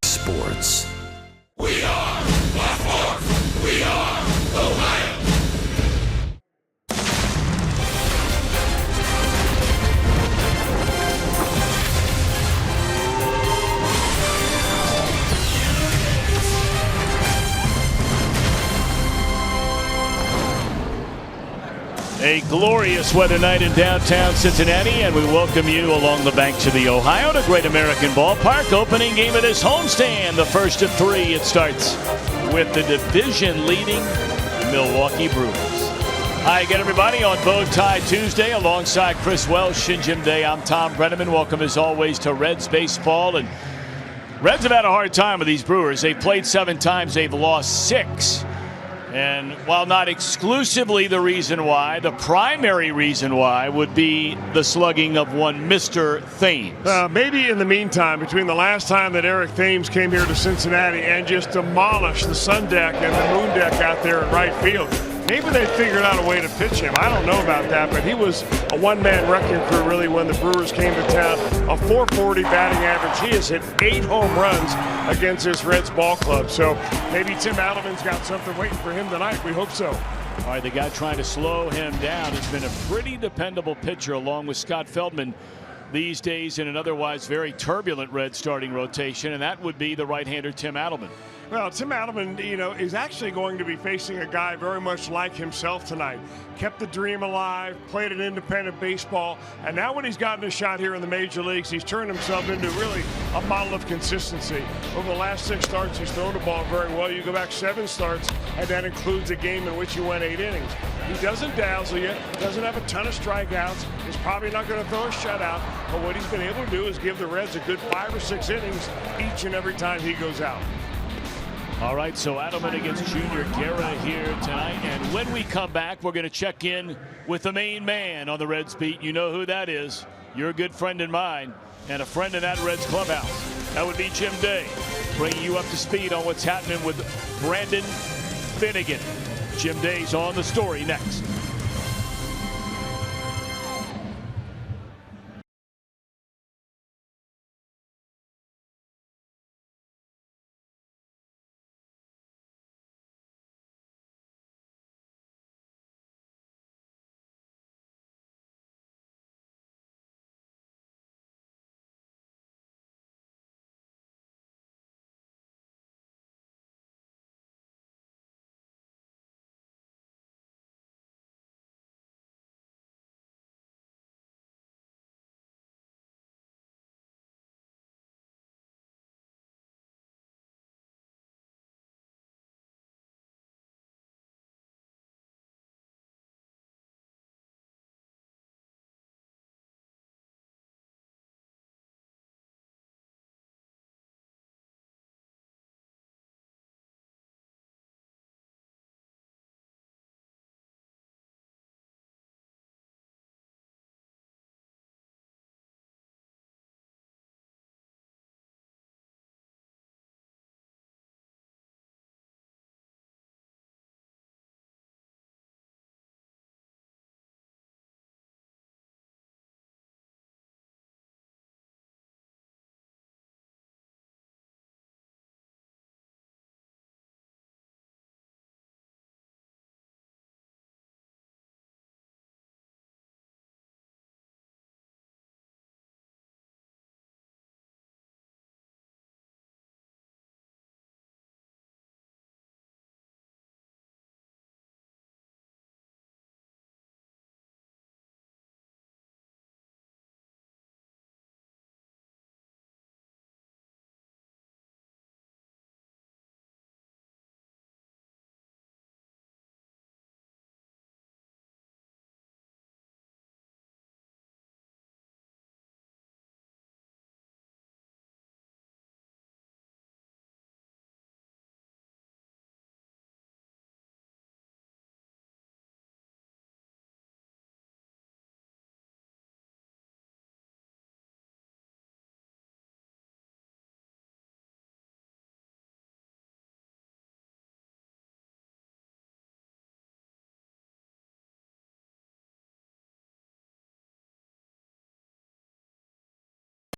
Sports. We are Baltimore. We are Ohio. A glorious weather night in downtown Cincinnati, and we welcome you along the banks of the Ohio to Great American Ballpark. Opening game of this homestand, the first of three. It starts with the division-leading Milwaukee Brewers. Hi again, everybody, on Bow Tie Tuesday alongside Chris Welsh and Jim Day. I'm Tom Brenneman. Welcome, as always, to Reds baseball. And Reds have had a hard time with these Brewers. They've played 7 times. They've lost 6. And while not exclusively the reason why, the primary reason why would be the slugging of one Mr. Thames. Maybe in the meantime, between the last time that Eric Thames came here to Cincinnati and just demolished the sun deck and the moon deck out there in right field, maybe they figured out a way to pitch him. I don't know about that, but he was a one-man wrecking crew really when the Brewers came to town. A .440 batting average. He has hit 8 home runs against this Reds ball club. So maybe Tim Alderman's got something waiting for him tonight. We hope so. All right, the guy trying to slow him down has been a pretty dependable pitcher along with Scott Feldman these days in an otherwise very turbulent Red starting rotation, and that would be the right-hander Tim Alderman. Well, Tim Alderman, is actually going to be facing a guy very much like himself tonight. Kept the dream alive, played an independent baseball, and now when he's gotten a shot here in the major leagues, he's turned himself into really a model of consistency. Over the last 6 starts, he's thrown the ball very well. You go back 7 starts, and that includes a game in which he went 8 innings. He doesn't dazzle you, doesn't have a ton of strikeouts. He's probably not going to throw a shutout, but what he's been able to do is give the Reds a good 5 or 6 innings each and every time he goes out. All right, so Adelman against Junior Guerra here tonight. And when we come back, we're going to check in with the main man on the Reds beat. You know who that is. You're a good friend of mine and a friend of that Reds clubhouse. That would be Jim Day, bringing you up to speed on what's happening with Brandon Finnegan. Jim Day's on the story next.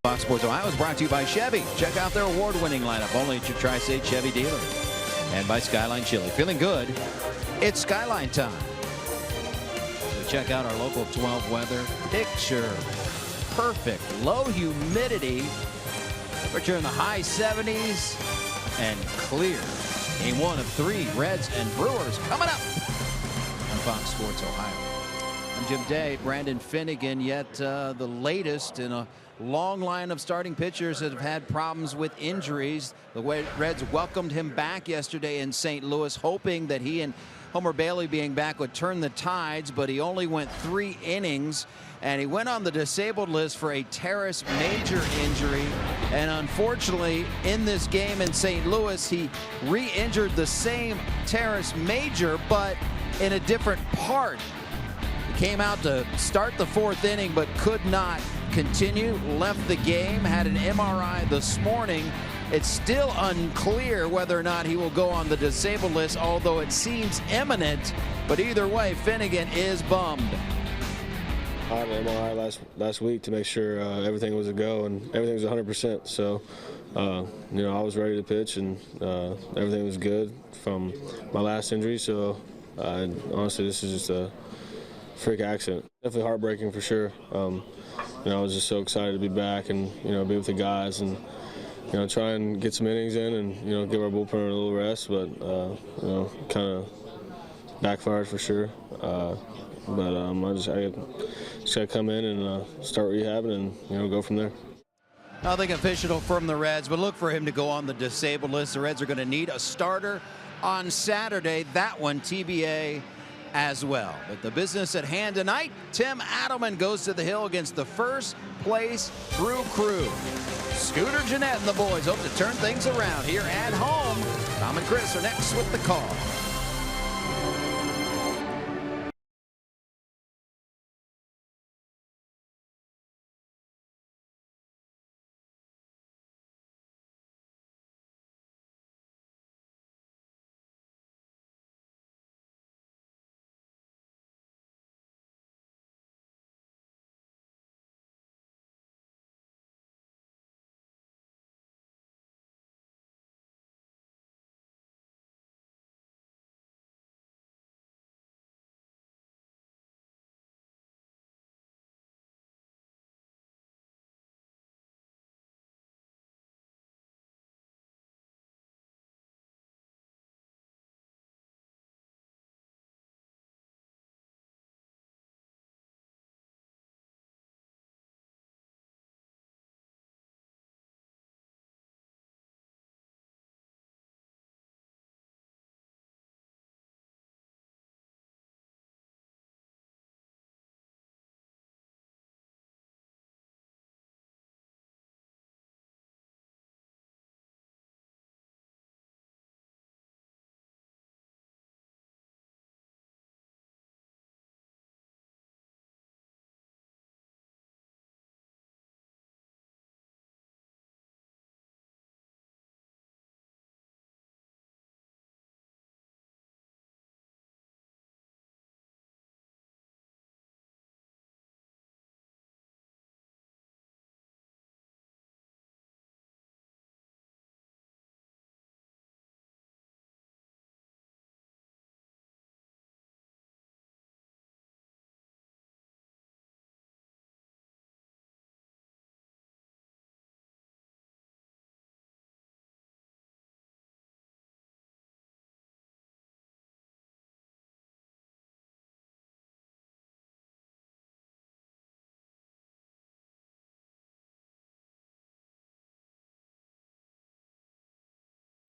Fox Sports Ohio is brought to you by Chevy. Check out their award-winning lineup only at your Tri-State Chevy dealer. And by Skyline Chili. Feeling good? It's Skyline time. So check out our local 12 weather. Picture perfect low humidity. Temperature in the high 70s and clear. Game 1 of 3 Reds and Brewers coming up on Fox Sports Ohio. I'm Jim Day. Brandon Finnegan, yet the latest in a long line of starting pitchers that have had problems with injuries. The Reds welcomed him back yesterday in St. Louis, hoping that he and Homer Bailey being back would turn the tides, but he only went 3 innings, and he went on the disabled list for a teres major injury. And unfortunately, in this game in St. Louis, he re-injured the same teres major, but in a different part. He came out to start the 4th inning, but could not continue, left the game, had an MRI this morning. It's still unclear whether or not he will go on the disabled list, although it seems imminent. But either way, Finnegan is bummed. I had an MRI last week to make sure everything was a go, and everything was 100%. So, you know, I was ready to pitch, and everything was good from my last injury. So, honestly, this is just a freak accident. Definitely heartbreaking for sure. You know, I was just so excited to be back and, you know, be with the guys and, you know, try and get some innings in and, you know, give our bullpen a little rest. But, you know, kind of backfired for sure. I just got to come in and start rehabbing and, you know, go from there. Nothing official from the Reds, but look for him to go on the disabled list. The Reds are going to need a starter on Saturday. That one, TBA as well. But the business at hand tonight, Tim Adelman goes to the hill against the first place Brew Crew. Scooter Jeanette and the boys hope to turn things around here at home. Tom and Chris are next with the call.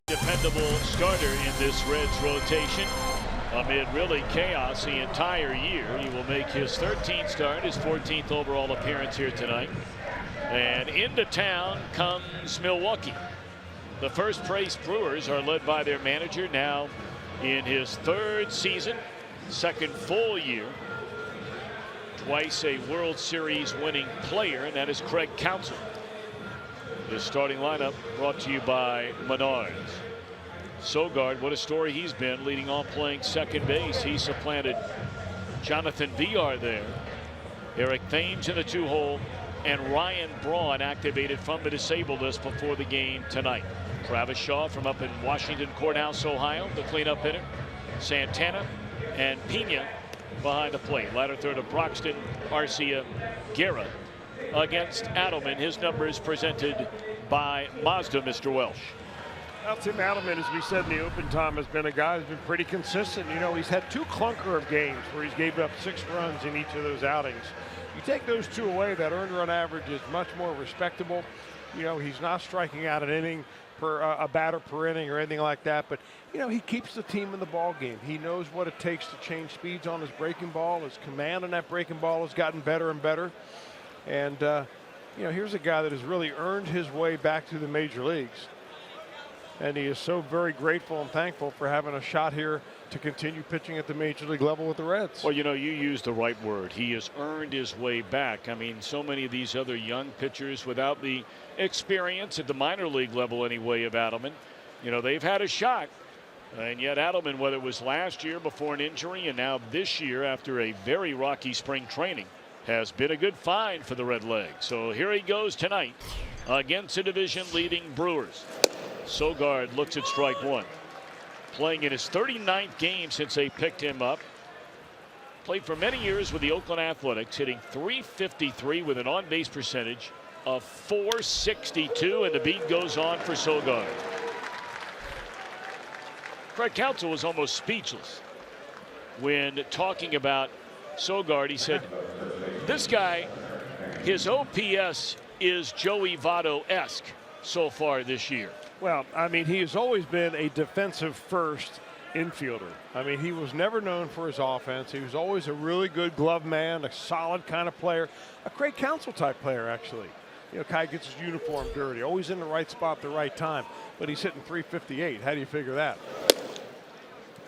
Dependable starter in this Reds rotation amid really chaos the entire year. He will make his 13th start, his 14th overall appearance here tonight. And into town comes Milwaukee. The first place Brewers are led by their manager, now in his 3rd season, 2nd full year. Twice a World Series winning player, and that is Craig Counsell. His starting lineup brought to you by Menards. Sogard, what a story he's been, leading off playing second base. He supplanted Jonathan Villar there. Eric Thames in the 2-hole, and Ryan Braun activated from the disabled list before the game tonight. Travis Shaw from up in Washington Courthouse, Ohio, the cleanup hitter. Santana and Pena behind the plate. Latter third of Broxton, Arcia, Guerra against Adelman. His numbers presented by Mazda, Mr. Welsh. Well, Tim Adelman, as we said in the open, Tom, has been a guy who's been pretty consistent. You know, he's had 2 clunker of games where he's gave up 6 runs in each of those outings. You take those 2 away, that earned run average is much more respectable. You know, he's not striking out an inning per a batter per inning or anything like that, but you know, he keeps the team in the ball game. He knows what it takes to change speeds on his breaking ball. His command on that breaking ball has gotten better and better. And you know, here's a guy that has really earned his way back to the major leagues. And he is so very grateful and thankful for having a shot here to continue pitching at the major league level with the Reds. Well, you know, you used the right word. He has earned his way back. I mean, so many of these other young pitchers without the experience at the minor league level anyway of Adelman, you know, they've had a shot. And yet Adelman, whether it was last year before an injury and now this year after a very rocky spring training, has been a good find for the Red Leg. So here he goes tonight against the division leading Brewers. Sogard looks at strike 1. Playing in his 39th game since they picked him up. Played for many years with the Oakland Athletics, hitting .353 with an on-base percentage of .462, and the beat goes on for Sogard. Craig Counsell was almost speechless when talking about Sogard. He said, this guy, his OPS is Joey Votto-esque so far this year. Well, I mean, he has always been a defensive first infielder. I mean, he was never known for his offense. He was always a really good glove man, a solid kind of player, a Craig Counsell type player, actually. You know, Kai gets his uniform dirty, always in the right spot at the right time, but he's hitting .358. How do you figure that?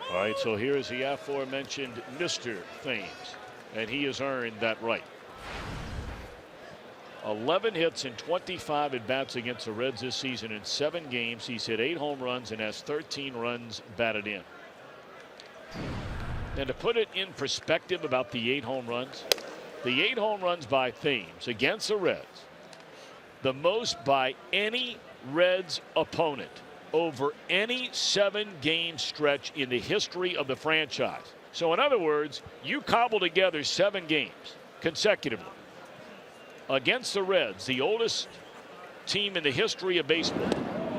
All right, so here is the aforementioned Mr. Thames, and he has earned that right. 11 hits and 25 at-bats against the Reds this season. In 7 games, he's hit 8 home runs and has 13 runs batted in. And to put it in perspective about the 8 home runs, the 8 home runs by Thames against the Reds, the most by any Reds opponent over any 7-game stretch in the history of the franchise. So in other words, you cobble together 7 games consecutively against the Reds, the oldest team in the history of baseball.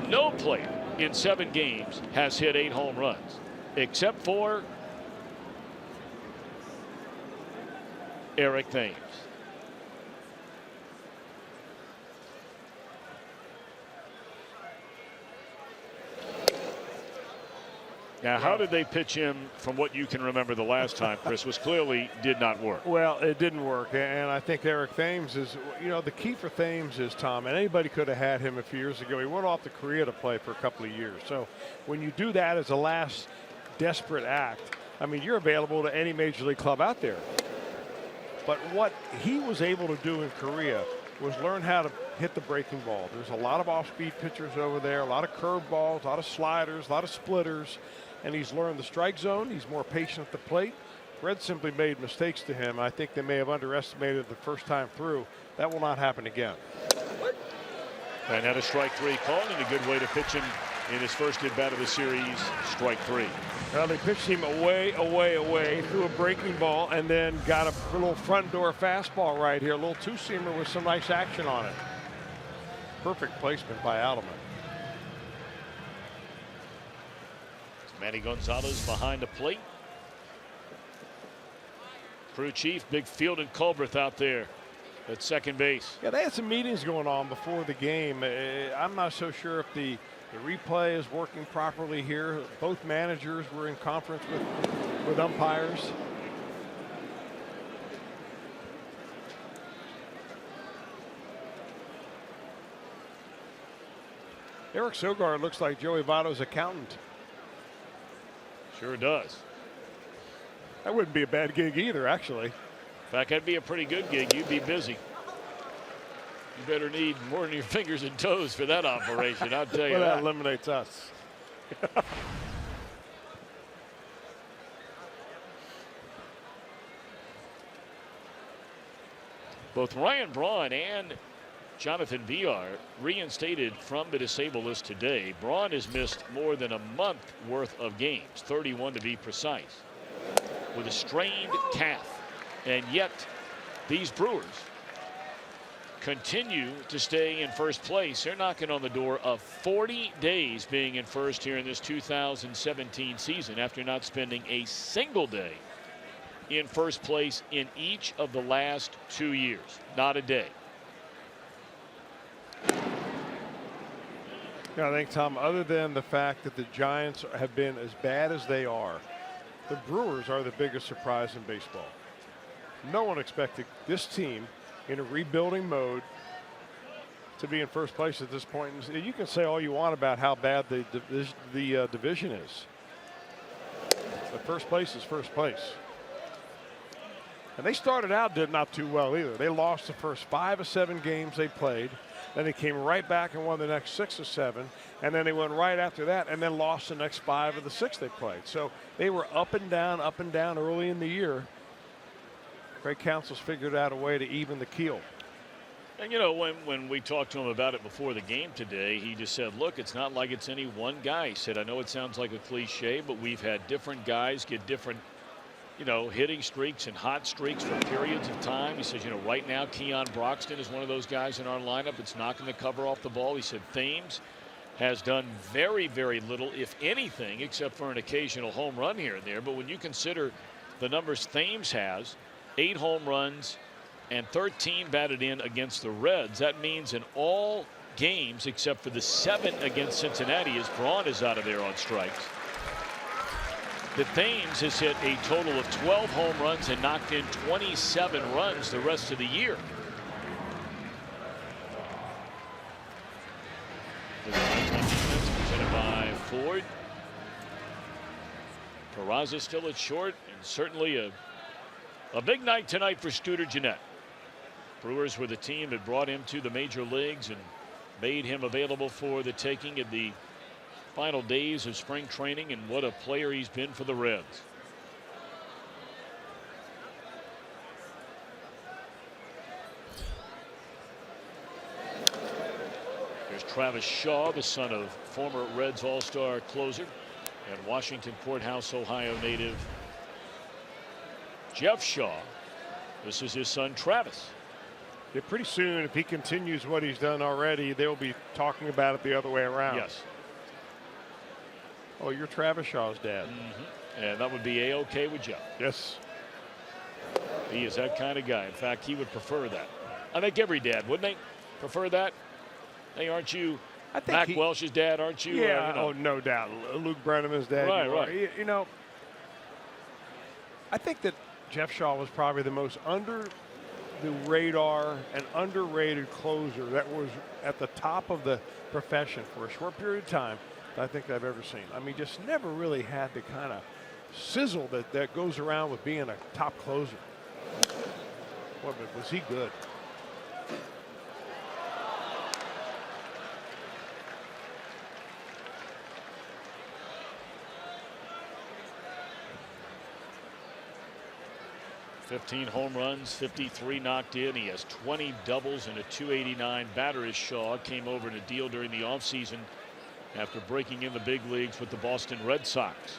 No player in 7 games has hit 8 home runs, except for Eric Thames. Now, how did they pitch him from what you can remember the last time, Chris? Was clearly did not work. Well, it didn't work, and I think Eric Thames is, you know, the key for Thames is, Tom, and anybody could have had him a few years ago. He went off to Korea to play for a couple of years. So when you do that as a last desperate act, I mean, you're available to any major league club out there. But what he was able to do in Korea was learn how to hit the breaking ball. There's a lot of off-speed pitchers over there, a lot of curveballs, a lot of sliders, a lot of splitters. And he's learned the strike zone. He's more patient at the plate. Reds simply made mistakes to him. I think they may have underestimated the first time through. That will not happen again. And had a strike 3 called, and a good way to pitch him in his first at-bat of the series, strike 3. Well, they pitched him away, threw a breaking ball, and then got a little front door fastball right here, a little two-seamer with some nice action on it. Perfect placement by Adelman. Manny Gonzalez behind the plate. Crew chief, big Field and Culbreth out there at second base. Yeah, they had some meetings going on before the game. I'm not so sure if the replay is working properly here. Both managers were in conference with umpires. Eric Sogard looks like Joey Votto's accountant. Sure does. That wouldn't be a bad gig either, actually. In fact, that'd be a pretty good gig. You'd be busy. You better need more than your fingers and toes for that operation, I'll tell you well, that. That eliminates us. Both Ryan Braun and Jonathan Villar reinstated from the disabled list today. Braun has missed more than a month worth of games, 31 to be precise, with a strained calf. And yet these Brewers continue to stay in first place. They're knocking on the door of 40 days being in first here in this 2017 season after not spending a single day in first place in each of the last 2 years. Not a day. Yeah, I think, Tom, other than the fact that the Giants have been as bad as they are, the Brewers are the biggest surprise in baseball. No one expected this team in a rebuilding mode to be in first place at this point. And you can say all you want about how bad the division is. But first place is first place. And they started out not too well either. They lost the first 5 of 7 games they played. Then they came right back and won the next 6 or 7. And then they went right after that and then lost the next 5 of the 6 they played. So they were up and down early in the year. Craig Counsell's figured out a way to even the keel. And, you know, when we talked to him about it before the game today, he just said, look, it's not like it's any one guy. He said, I know it sounds like a cliche, but we've had different guys get different, you know, hitting streaks and hot streaks for periods of time. He says, you know, right now Keon Broxton is one of those guys in our lineup that's knocking the cover off the ball. He said Thames has done very, very little, if anything, except for an occasional home run here and there. But when you consider the numbers Thames has, 8 home runs and 13 batted in against the Reds, that means in all games except for the 7 against Cincinnati, as Braun is out of there on strikes, that Thames has hit a total of 12 home runs and knocked in 27 runs the rest of the year. Presented by Ford. Peraza still at short, and certainly a big night tonight for Studer Jeanette. Brewers were the team that brought him to the major leagues and made him available for the taking in the final days of spring training, and what a player he's been for the Reds. Here's Travis Shaw, the son of former Reds All-Star closer and Washington Courthouse, Ohio native Jeff Shaw. This is his son Travis. Yeah, pretty soon, if he continues what he's done already, they'll be talking about it the other way around. Yes. Oh, you're Travis Shaw's dad. And that would be A-OK with Jeff. Yes. He is that kind of guy. In fact, he would prefer that. I think every dad, wouldn't they? Prefer that? Hey, aren't you Mac Welsh's dad, aren't you? Yeah, you know. oh, no doubt. Luke Brenneman's dad. Right, right. You know, I think that Jeff Shaw was probably the most under the radar and underrated closer that was at the top of the profession for a short period of time I think I've ever seen. I mean, just never really had the kind of sizzle that goes around with being a top closer. Boy, but was he good. $15 home runs, 53 knocked in. He has 20 doubles and a .289 batter. As Shaw came over in a deal during the offseason after breaking in the big leagues with the Boston Red Sox.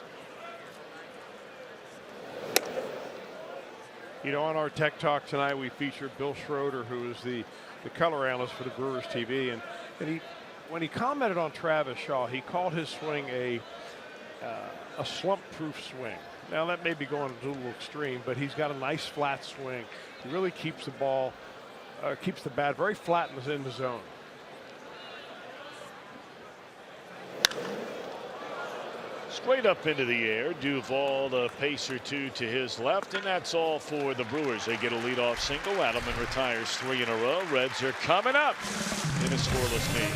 You know, on our Tech Talk tonight, we featured Bill Schroeder, who is the color analyst for the Brewers TV, and when he commented on Travis Shaw, he called his swing a slump-proof swing. Now that may be going a little extreme, but he's got a nice flat swing. He really keeps the ball, keeps the bat very flat in the zone. Straight up into the air, Duvall, the pace or two to his left, and that's all for the Brewers. They get a leadoff single. Adelman retires 3 in a row. Reds are coming up in a scoreless game.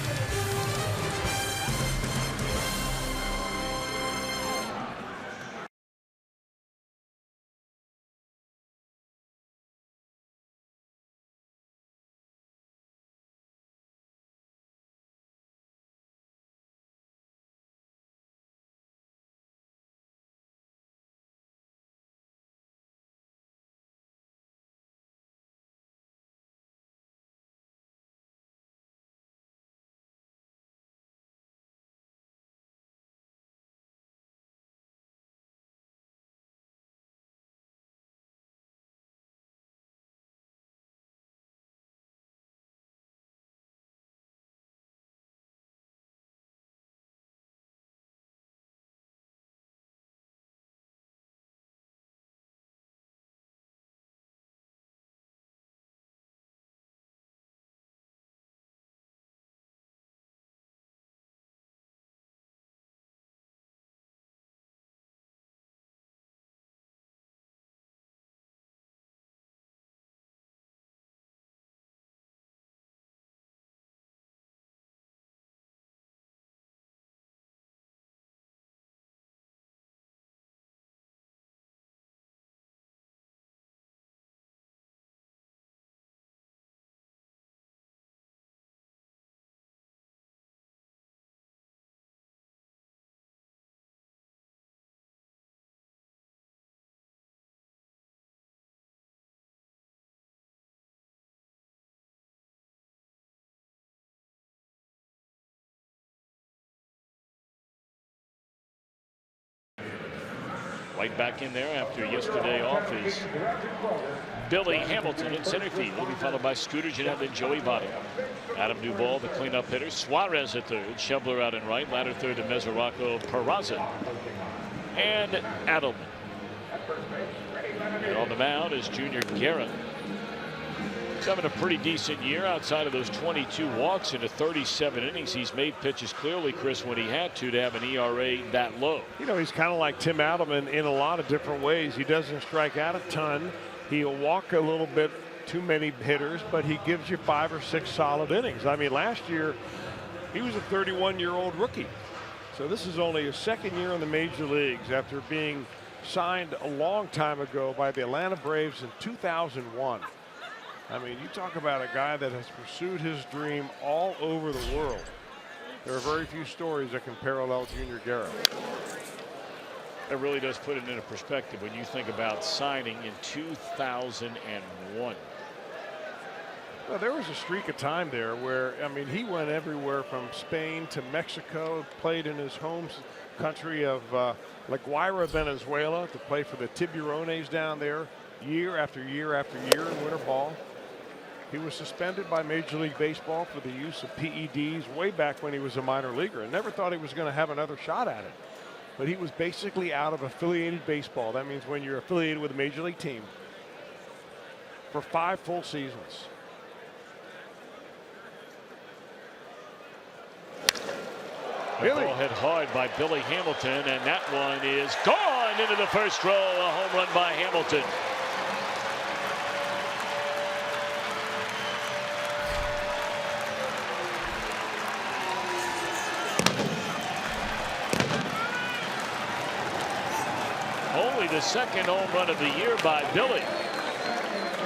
Right back in there after yesterday off is Billy Hamilton in center field. He'll be followed by Scooter Gennett and Joey Votto. Adam Duvall, the cleanup hitter. Suarez at third. Schebler out in right. Ladder third to Mesoraco, Peraza, and Adelman. And on the mound is Junior Guerra. He's having a pretty decent year outside of those 22 walks into 37 innings. He's made pitches clearly, Chris, when he had to have an ERA that low. You know, he's kind of like Tim Adelman in a lot of different ways. He doesn't strike out a ton. He'll walk a little bit too many hitters, but he gives you 5 or 6 solid innings. I mean, last year he was a 31-year-old rookie. So this is only his second year in the major leagues after being signed a long time ago by the Atlanta Braves in 2001. I mean, you talk about a guy that has pursued his dream all over the world. There are very few stories that can parallel Junior Guerra. That really does put it into perspective when you think about signing in 2001. Well, there was a streak of time there where, I mean, he went everywhere from Spain to Mexico, played in his home country of La Guaira, Venezuela, to play for the Tiburones down there year after year after year in winter ball. He was suspended by Major League Baseball for the use of PEDs way back when he was a minor leaguer, and never thought he was going to have another shot at it. But he was basically out of affiliated baseball. That means when you're affiliated with a major league team, for 5 full seasons. Billy. Ball hit hard by Billy Hamilton, and that one is gone into the first row. A home run by Hamilton. Only the second home run of the year by Billy.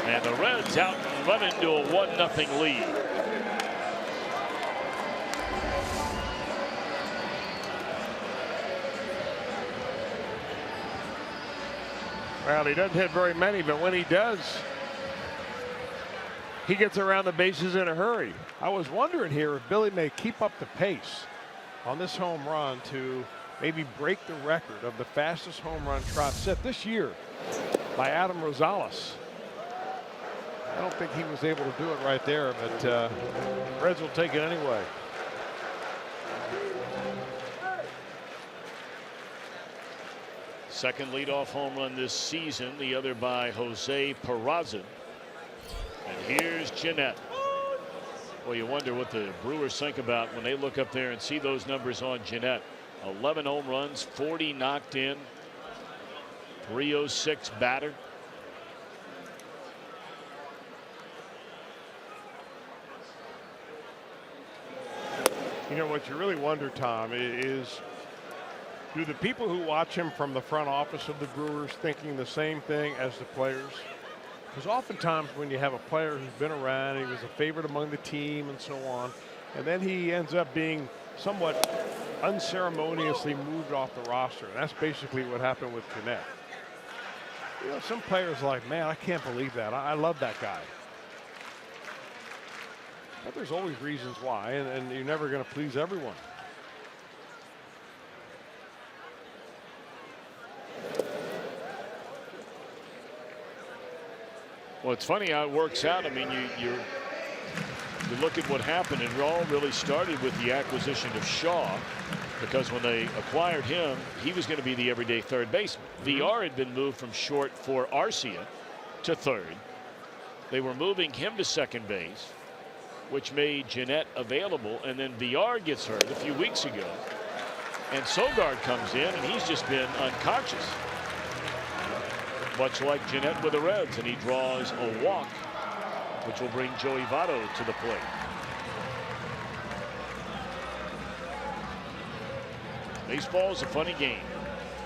And the Reds out and running to a 1-0 lead. Well, he doesn't hit very many, but when he does, he gets around the bases in a hurry. I was wondering here if Billy may keep up the pace on this home run to maybe break the record of the fastest home run trot set this year by Adam Rosales. I don't think he was able to do it right there, but Reds will take it anyway. Second leadoff home run this season, the other by Jose Peraza. And here's Gennett. Well, you wonder what the Brewers think about when they look up there and see those numbers on Gennett. 11 home runs, 40 knocked in, 306 batter. You know what you really wonder, Tom, is do the people who watch him from the front office of the Brewers thinking the same thing as the players? Because oftentimes when you have a player who's been around, he was a favorite among the team and so on, and then he ends up being somewhat unceremoniously moved off the roster. And that's basically what happened with Gennett. You know, some players are like, man, I can't believe that. I love that guy. But there's always reasons why, and you're never going to please everyone. Well, it's funny how it works out. I mean, you look at what happened, and it all really started with the acquisition of Shaw, because when they acquired him, he was going to be the everyday third baseman. VR had been moved from short for Arcia to third. They were moving him to second base, which made Gennett available, and then VR gets hurt a few weeks ago, and Sogard comes in, and he's just been unconscious, much like Gennett with the Reds, and he draws a walk, which will bring Joey Votto to the plate. Baseball is a funny game.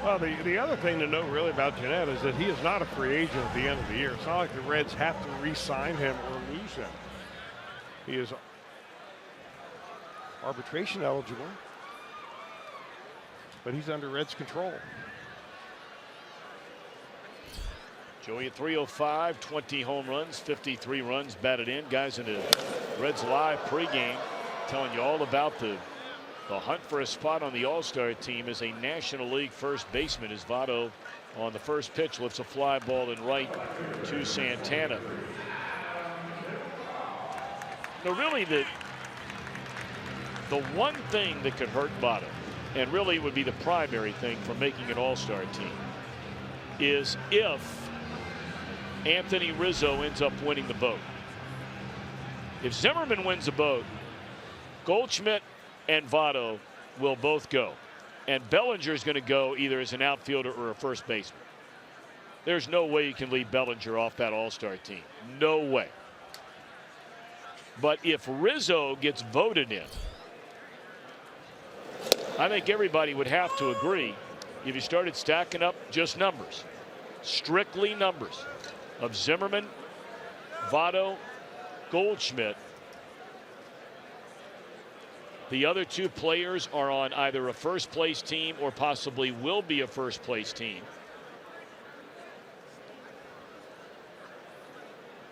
Well, the other thing to know really about Gennett is that he is not a free agent at the end of the year. It's not like the Reds have to re-sign him or lose him. He is arbitration eligible, but he's under Reds control. Joey at 305, 20 home runs, 53 runs batted in. Guys in the Reds Live pregame telling you all about the hunt for a spot on the All-Star team as a National League first baseman, as Votto On the first pitch, lifts a fly ball in right to Santana. Now, really, the one thing that could hurt Votto, and really would be the primary thing for making an all-star team, is if Anthony Rizzo ends up winning the vote. If Zimmerman wins the vote, Goldschmidt and Votto will both go. And Bellinger is going to go either as an outfielder or a first baseman. There's no way you can leave Bellinger off that all-star team. No way. But if Rizzo gets voted in, I think everybody would have to agree, if you started stacking up just numbers, strictly numbers, of Zimmerman, Votto, Goldschmidt, the other two players are on either a first place team or possibly will be a first place team.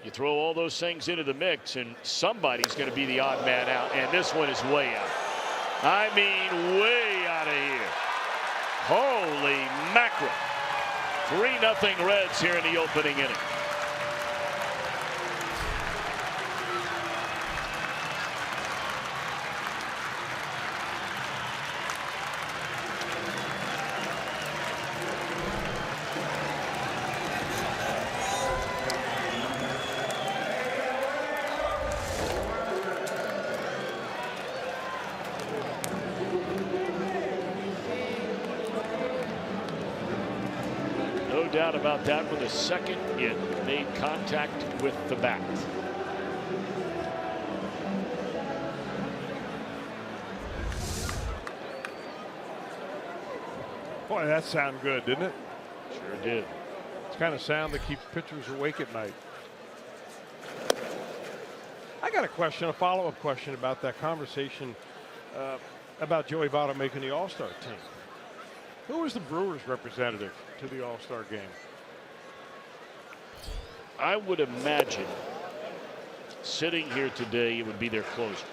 You throw all those things into the mix and somebody's going to be the odd man out, and this one is way out. I mean, way out of here. Holy mackerel. 3-0 Reds here in the opening inning. Doubt about that. With a second, it made contact with the bat. Boy, that sounded good, didn't it? Sure did. It's kind of sound that keeps pitchers awake at night. I got a question, a follow-up question about that conversation about Joey Votto making the All-Star team. Who was the Brewers representative to the All-Star game? I would imagine sitting here today it would be their closer.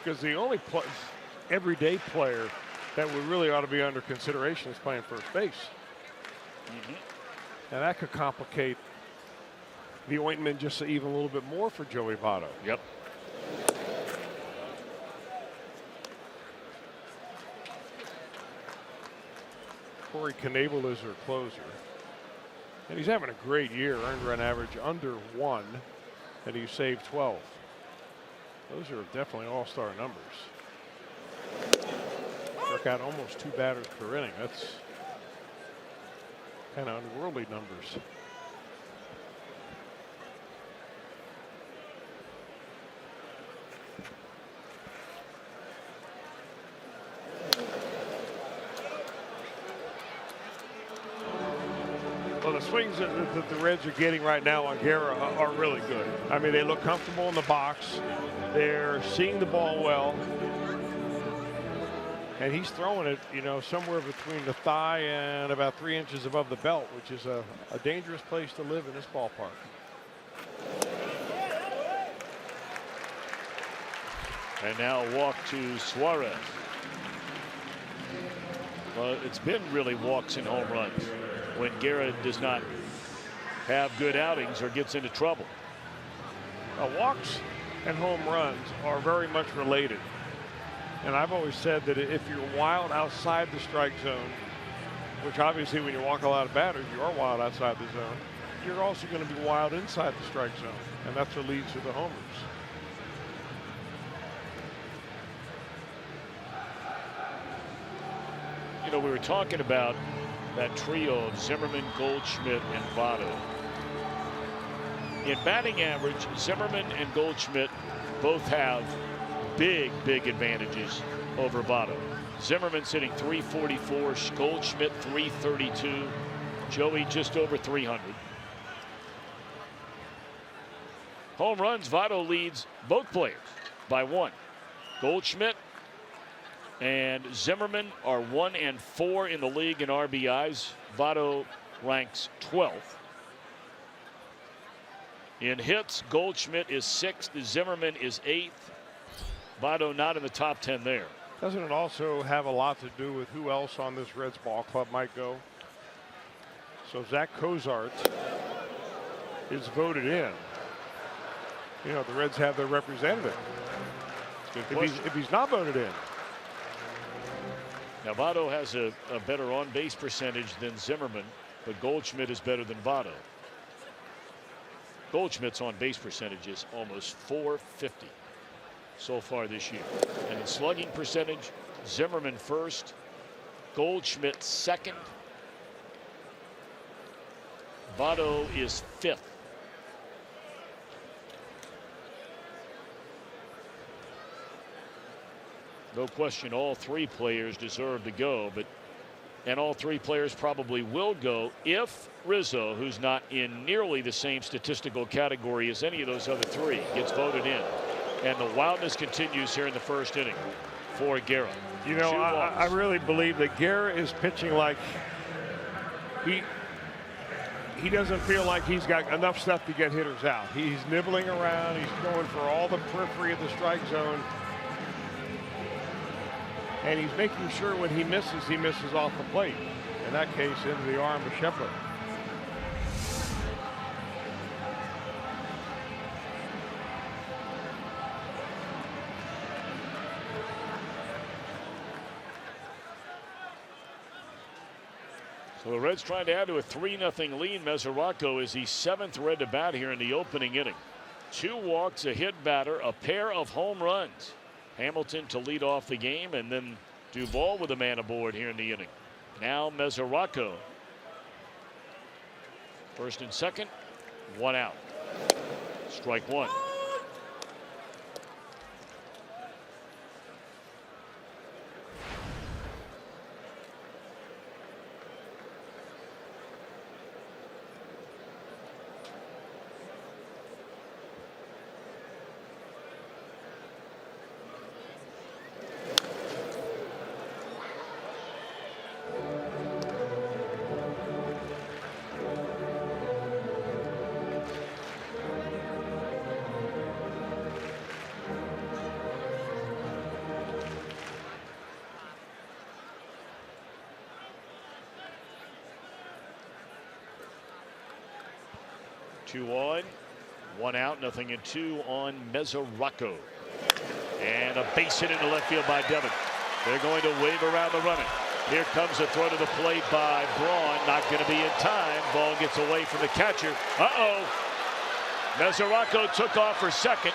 Because the only everyday player that would really ought to be under consideration is playing first base. And that could complicate the ointment just even a little bit more for Joey Votto. Yep. Corey Knebel is their closer. And he's having a great year. Earned run average under 1, and he saved 12. Those are definitely all-star numbers. Struck out almost 2 batters per inning. That's kind of unworldly numbers. Well, the swings that the Reds are getting right now on Guerra are really good. I mean, they look comfortable in the box. They're seeing the ball well. And he's throwing it, you know, somewhere between the thigh and about 3 inches above the belt, which is a dangerous place to live in this ballpark. And now a walk to Suarez. Well, it's been really walks and home runs when Guerra does not have good outings or gets into trouble. Now, walks and home runs are very much related. And I've always said that if you're wild outside the strike zone, which obviously when you walk a lot of batters, you are wild outside the zone, you're also going to be wild inside the strike zone. And that's what leads to the homers. You know, we were talking about that trio of Zimmerman, Goldschmidt, and Votto. In batting average, Zimmerman and Goldschmidt both have big advantages over Votto. Zimmerman's hitting .344, Goldschmidt .332, Joey just over 300. Home runs, Votto leads both players by 1. Goldschmidt and Zimmerman are 1 and 4 in the league in RBIs. Votto ranks 12th. In hits, Goldschmidt is 6th, Zimmerman is 8th. Votto not in the top 10 there. Doesn't it also have a lot to do with who else on this Reds ball club might go? So Zach Cozart is voted in. You know, the Reds have their representative. If he's not voted in. Now Votto has a better on-base percentage than Zimmerman, but Goldschmidt is better than Votto. Goldschmidt's on-base percentage is almost .450 so far this year. And in slugging percentage, Zimmerman first, Goldschmidt second, Votto is fifth. No question, all three players deserve to go, and all three players probably will go if Rizzo, who's not in nearly the same statistical category as any of those other three, gets voted in. And the wildness continues here in the first inning for Guerra. You know, I really believe that Guerra is pitching like he doesn't feel like he's got enough stuff to get hitters out. He's nibbling around. He's going for all the periphery of the strike zone. And he's making sure when he misses off the plate. In that case, into the arm of Schebler. So the Reds trying to add to a 3-0 lead. Mesoraco is the 7th Red to bat here in the opening inning. 2 walks, a hit batter, a pair of home runs. Hamilton to lead off the game, and then Duvall with a man aboard here in the inning. Now Mesoraco. First and second, 1 out. Strike 1. Two on, 1 out, 0-2 on Mesoraco. And a base hit into left field by Devon. They're going to wave around the runner. Here comes a throw to the plate by Braun. Not going to be in time. Ball gets away from the catcher. Uh-oh. Mesoraco took off for second.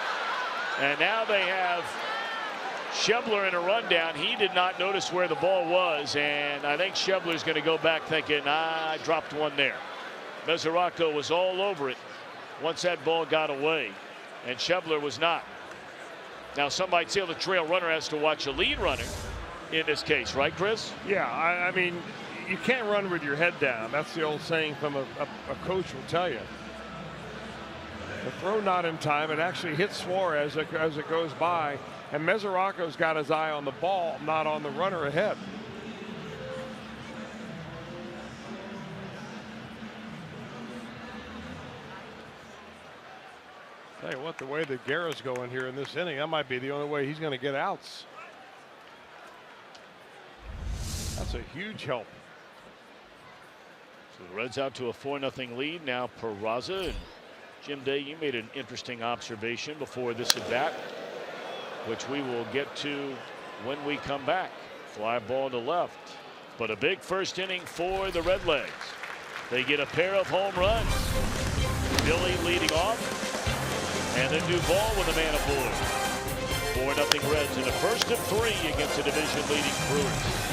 And now they have Schebler in a rundown. He did not notice where the ball was. And I think Schebler's going to go back thinking, I dropped one there. Mesoraco was all over it once that ball got away, and Schebler was not. Now, some might say the trail runner has to watch a lead runner in this case, right, Chris? Yeah, I mean, you can't run with your head down. That's the old saying from a coach will tell you. The throw not in time. It actually hits Suarez as it goes by, and Mesoraco's got his eye on the ball, not on the runner ahead. Tell you what, the way that Guerra's going here in this inning, that might be the only way he's going to get outs. That's a huge help. So the Reds out to a 4-0 lead. Now Peraza. And Jim Day, you made an interesting observation before this at bat, which we will get to when we come back. Fly ball to left, but a big first inning for the Redlegs. They get a pair of home runs. Billy leading off. And then Duvall with a man aboard. 4-0 Reds in the first of 3 against the division-leading Brewers.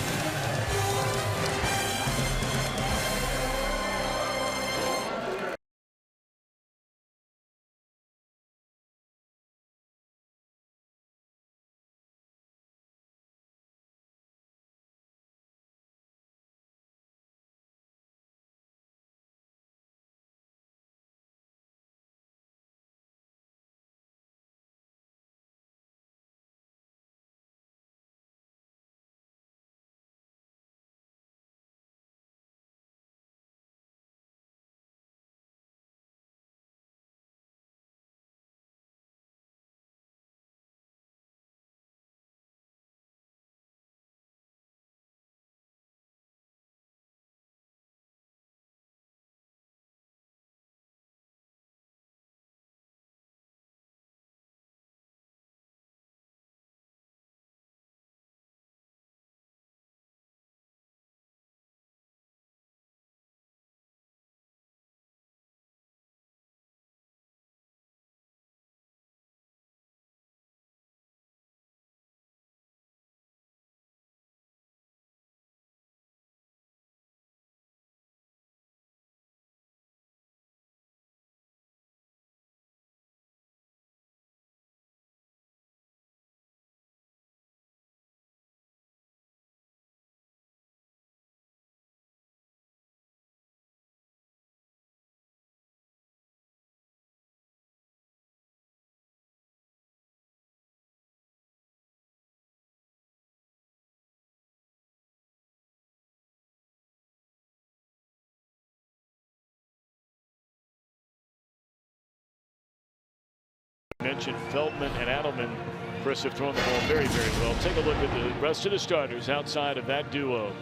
mentioned Feldman and Adelman, Chris, have thrown the ball very, very well. Take a look at the rest of the starters outside of that duo.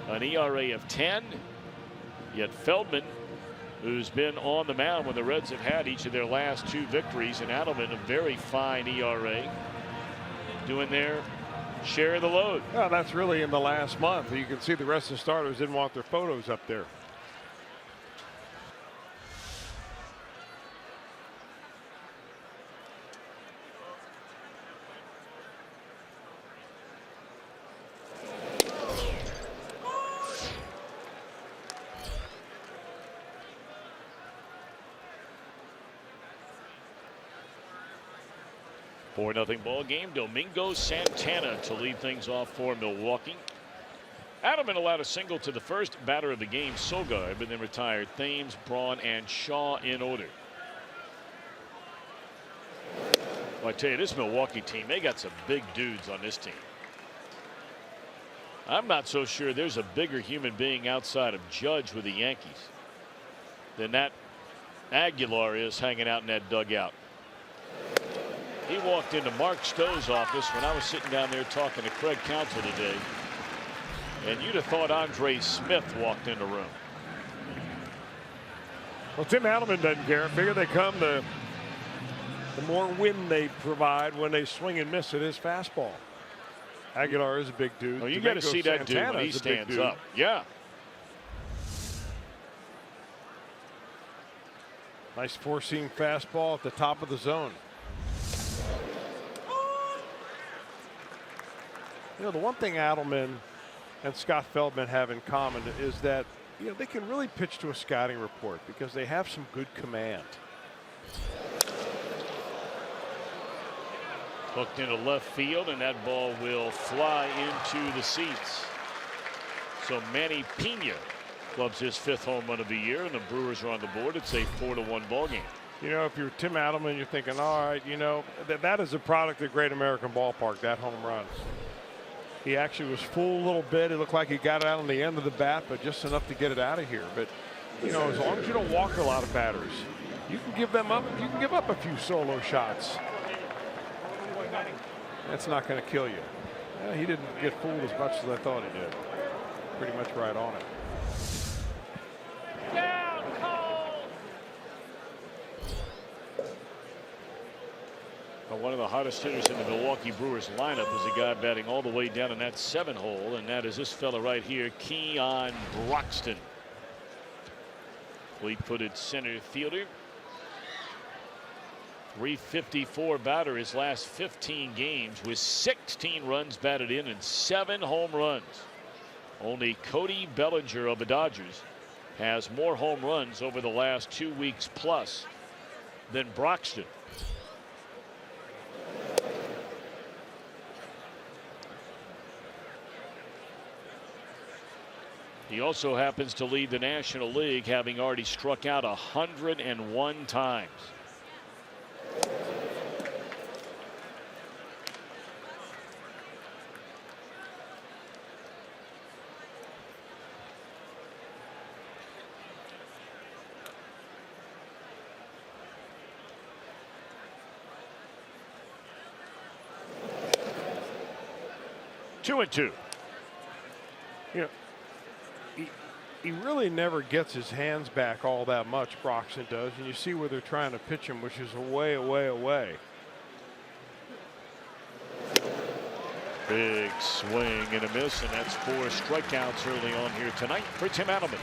An ERA of 10. Yet Feldman, who's been on the mound when the Reds have had each of their last 2 victories, and Adelman, a very fine ERA, doing their share of the load. Well, that's really in the last month. You can see the rest of the starters didn't want their photos up there. Nothing ball game. Domingo Santana to lead things off for Milwaukee. Adelman allowed a single to the first batter of the game, Sogard, but then retired Thames, Braun, and Shaw in order. Well, I tell you, this Milwaukee team, they got some big dudes on this team. I'm not so sure there's a bigger human being outside of Judge with the Yankees than that Aguilar is hanging out in that dugout. He walked into Mark Stowe's office when I was sitting down there talking to Craig Counsell today, and you'd have thought Andre Smith walked in the room. Well, Tim Adelman doesn't care. Figure they come, the more wind they provide when they swing and miss at his fastball. Aguilar is a big dude. Oh, you got to see that dude when he stands up. Yeah. Nice 4-seam fastball at the top of the zone. You know, the one thing Adelman and Scott Feldman have in common is that, you know, they can really pitch to a scouting report because they have some good command. Hooked into left field, and that ball will fly into the seats. So Manny Pena clubs his 5th home run of the year, and the Brewers are on the board. It's a 4-1 ball game. You know, if you're Tim Adelman, you're thinking, all right, you know, that is a product of Great American Ballpark, that home run. He actually was full a little bit. It looked like he got it out on the end of the bat, but just enough to get it out of here. But, you know, as long as you don't walk a lot of batters, you can give them up. You can give up a few solo shots. That's not going to kill you. He didn't get fooled as much as I thought he did. Pretty much right on it. One of the hottest hitters in the Milwaukee Brewers lineup is a guy batting all the way down in that 7-hole, and that is this fella right here, Keon Broxton. Fleet-footed center fielder. .354 batter his last 15 games with 16 runs batted in and 7 home runs. Only Cody Bellinger of the Dodgers has more home runs over the last 2 weeks plus than Broxton. He also happens to lead the National League, having already struck out 101 times. Two and two. You know, he really never gets his hands back all that much, Broxton does, and you see where they're trying to pitch him, which is away, away, away. Big swing and a miss, and that's 4 strikeouts early on here tonight for Tim Adelman.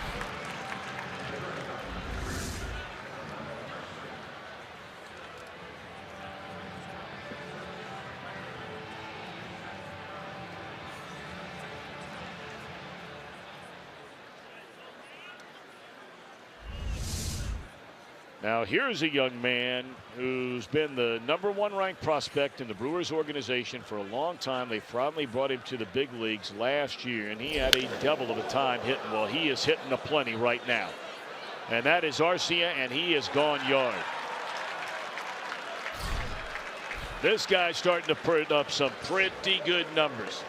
Now here's a young man who's been the #1 ranked prospect in the Brewers organization for a long time. They finally brought him to the big leagues last year, and he had a devil of a time hitting. Well, he is hitting aplenty right now. And that is Arcia, and he has gone yard. This guy's starting to put up some pretty good numbers.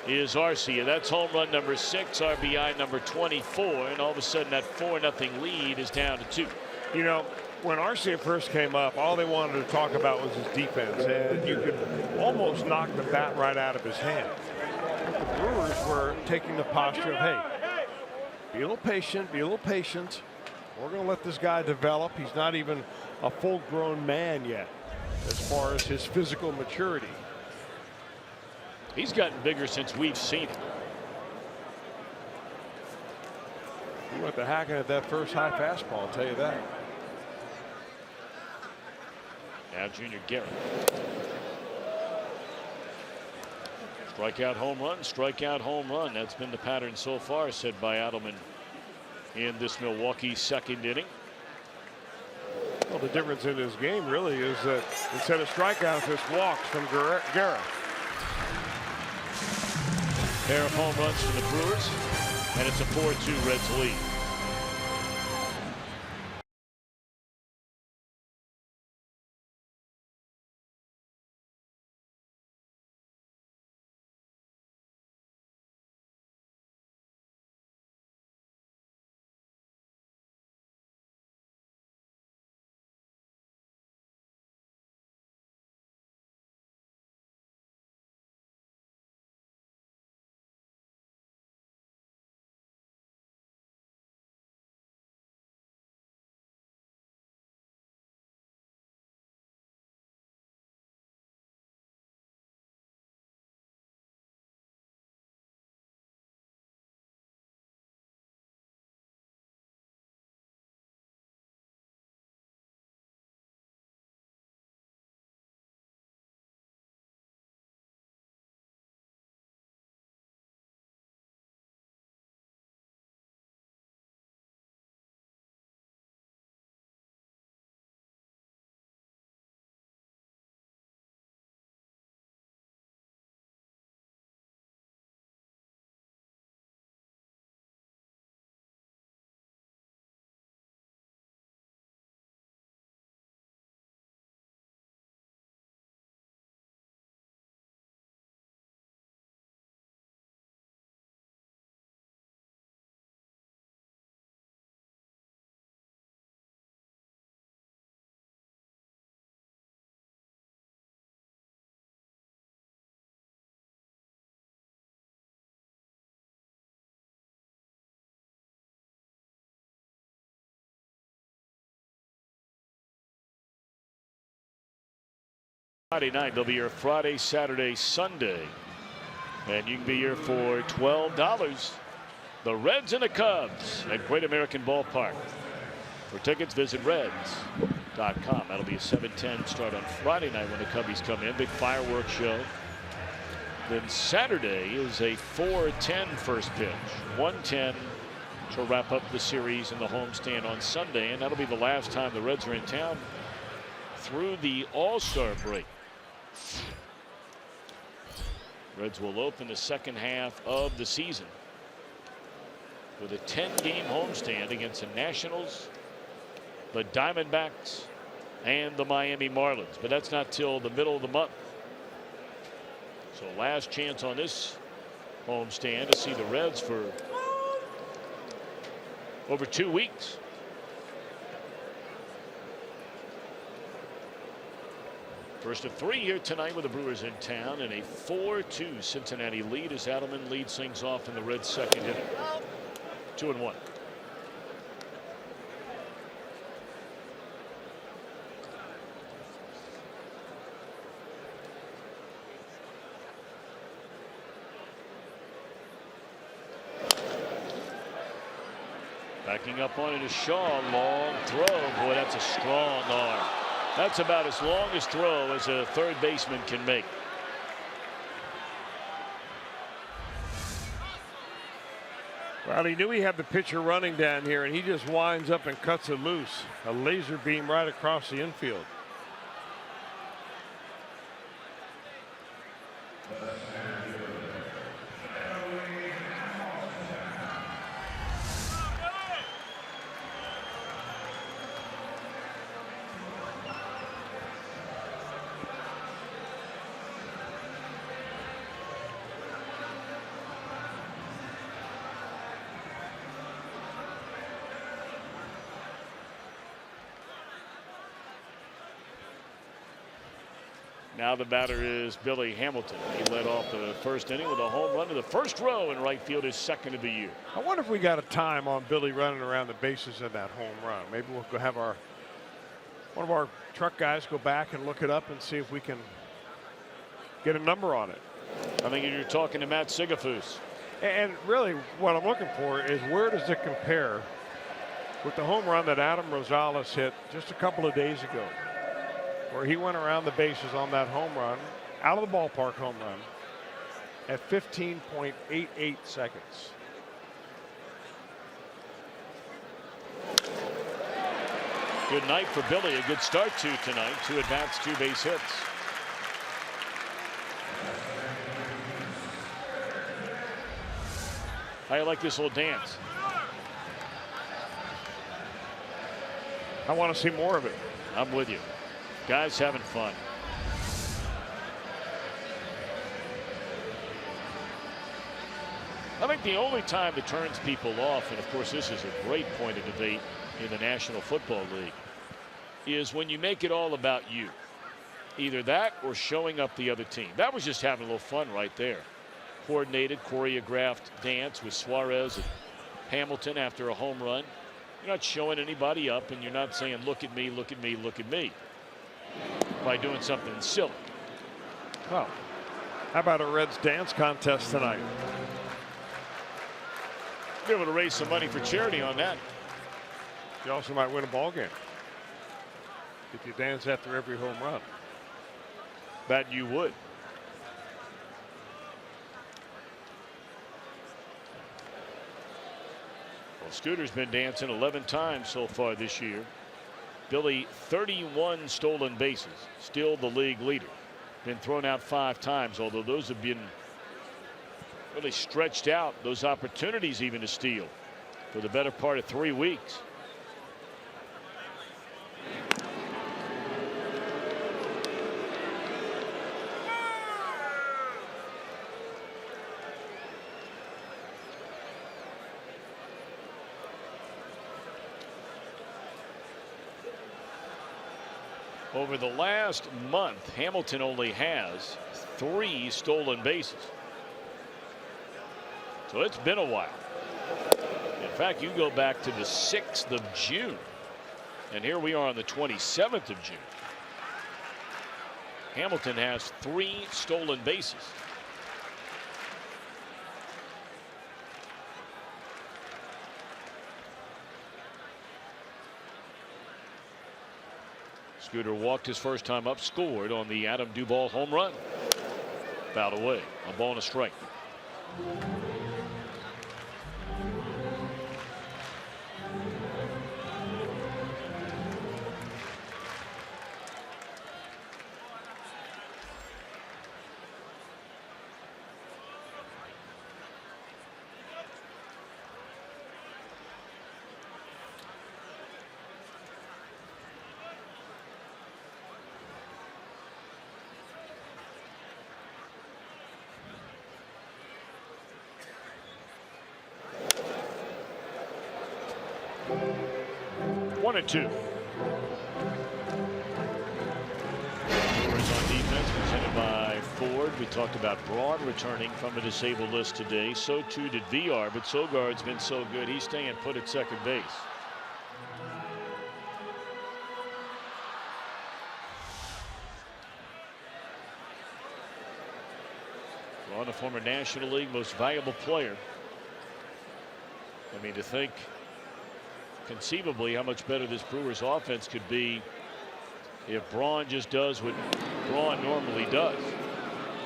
Is Arcia. That's home run number 6, RBI number 24, and all of a sudden that 4-0 lead is down to 2. You know, when Arcia first came up, all they wanted to talk about was his defense, and you could almost knock the bat right out of his hand. The Brewers were taking the posture of, hey, be a little patient, be a little patient. We're going to let this guy develop. He's not even a full-grown man yet as far as his physical maturity. He's gotten bigger since we've seen him. He went to hacking at that first high fastball, I'll tell you that. Now Junior Garrett. Strikeout, home run, strikeout, home run. That's been the pattern so far, said by Adelman in this Milwaukee second inning. Well, the difference in this game really is that instead of strikeouts, it's walks from Garrett. Pair of home runs for the Brewers, and it's a 4-2 Reds lead. Friday night, they'll be here Friday, Saturday, Sunday. And you can be here for $12. The Reds and the Cubs at Great American Ballpark. For tickets, visit Reds.com. That'll be a 7:10 start on Friday night when the Cubbies come in. Big fireworks show. Then Saturday is a 4:10 first pitch. 1:10 to wrap up the series in the homestand on Sunday. And that'll be the last time the Reds are in town through the All-Star break. Reds will open the second half of the season with a 10-game homestand against the Nationals, the Diamondbacks, and the Miami Marlins. But that's not till the middle of the month. So last chance on this homestand to see the Reds for over 2 weeks. First of 3 here tonight with the Brewers in town, and a 4-2 Cincinnati lead as Adelman leads things off in the Reds' second inning. 2-1. Backing up on it is Shaw. Long throw. Boy, that's a strong arm. That's about as long a throw as a third baseman can make. Well, he knew he had the pitcher running down here, and he just winds up and cuts it loose. A laser beam right across the infield. Now the batter is Billy Hamilton. He led off the first inning with a home run to the first row in right field, his second of the year. I wonder if we got a time on Billy running around the bases in that home run. Maybe we'll go have one of our truck guys go back and look it up and see if we can get a number on it. I think you're talking to Matt Sigafus. And really what I'm looking for is where does it compare with the home run that Adam Rosales hit just a couple of days ago, where he went around the bases on that home run, out of the ballpark home run, at 15.88 seconds. Good night for Billy. A good start to tonight. 2 at-bats, 2 base hits. How you like this little dance? I want to see more of it. I'm with you. Guys having fun. I think the only time it turns people off, and of course this is a great point of debate in the National Football League, is when you make it all about you. Either that or showing up the other team. That was just having a little fun right there. Coordinated, choreographed dance with Suarez and Hamilton after a home run. You're not showing anybody up, and you're not saying, look at me, look at me, look at me, by doing something silly. Well, how about a Reds dance contest tonight? Be able to raise some money for charity on that. You also might win a ball game if you dance after every home run. That you would. Well, Scooter's been dancing 11 times so far this year. Billy, 31 stolen bases, still the league leader. Been thrown out 5 times, although those have been really stretched out, those opportunities even to steal, for the better part of 3 weeks. Over the last month, Hamilton only has 3 stolen bases. So it's been a while. In fact, you go back to the 6th of June. And here we are on the 27th of June. Hamilton has 3 stolen bases. Scooter walked his first time up, scored on the Adam Duvall home run. Fouled away. A ball and a strike. One and 2. Brewers on defense, presented by Ford. We talked about Braun returning from a disabled list today. So too did VR, but Sogard's been so good, he's staying put at second base. Braun, a former National League most valuable player. I mean, to think conceivably how much better this Brewers offense could be if Braun just does what Braun normally does.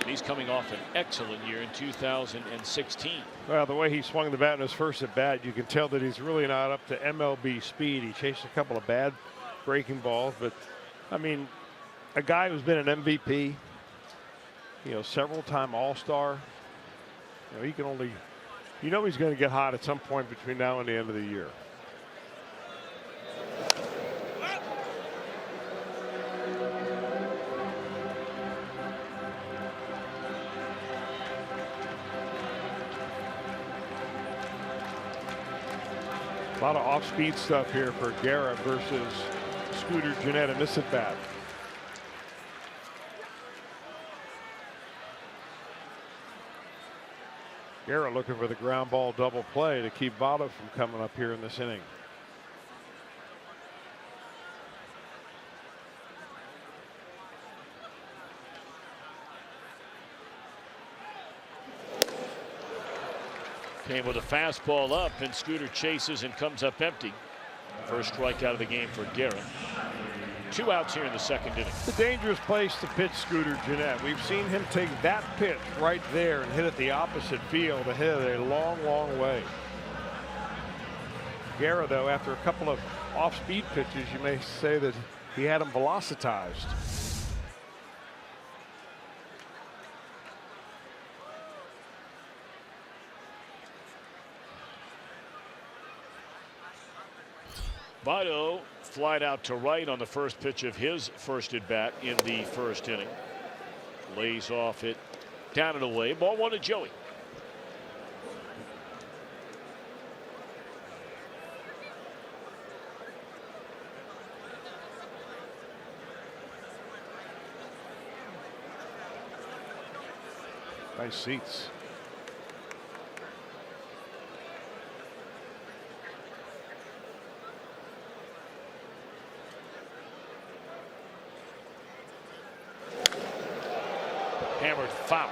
And he's coming off an excellent year in 2016. Well, the way he swung the bat in his first at bat, you can tell that he's really not up to MLB speed. He chased a couple of bad breaking balls, but I mean, a guy who's been an MVP, you know, several-time All-Star, you know, he can only, you know, he's going to get hot at some point between now and the end of the year. A lot of off-speed stuff here for Guerra versus Scooter Gennett in this at bat. Guerra looking for the ground ball double play to keep Votto from coming up here in this inning. Came with a fastball up, and Scooter chases and comes up empty. First strikeout of the game for Guerra. 2 outs here in the second inning. It's a dangerous place to pitch Scooter Gennett. We've seen him take that pitch right there and hit it the opposite field to hit it a long, long way. Guerra, though, after a couple of off-speed pitches, you may say that he had him velocitized. Votto flied out to right on the first pitch of his first at bat in the first inning. Lays off it, down and away. Ball 1 to Joey. Nice seats. Hammered foul.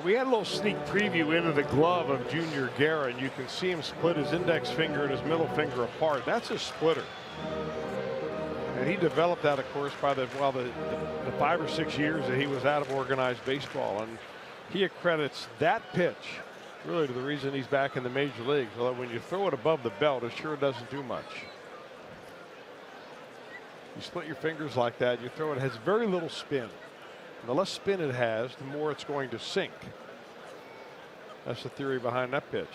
We had a little sneak preview into the glove of Junior Guerra, and you can see him split his index finger and his middle finger apart. That's a splitter. And he developed that, of course, by the 5 or 6 years that he was out of organized baseball. And he accredits that pitch really to the reason he's back in the major leagues. Although when you throw it above the belt, it sure doesn't do much. You split your fingers like that, you throw it, has very little spin. And the less spin it has, the more it's going to sink. That's the theory behind that pitch.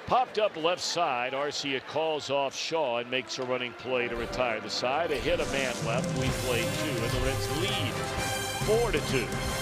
Popped up left side. Arcia calls off Shaw and makes a running play to retire the side. A hit, a man left. We play 2, and the Reds lead 4-2.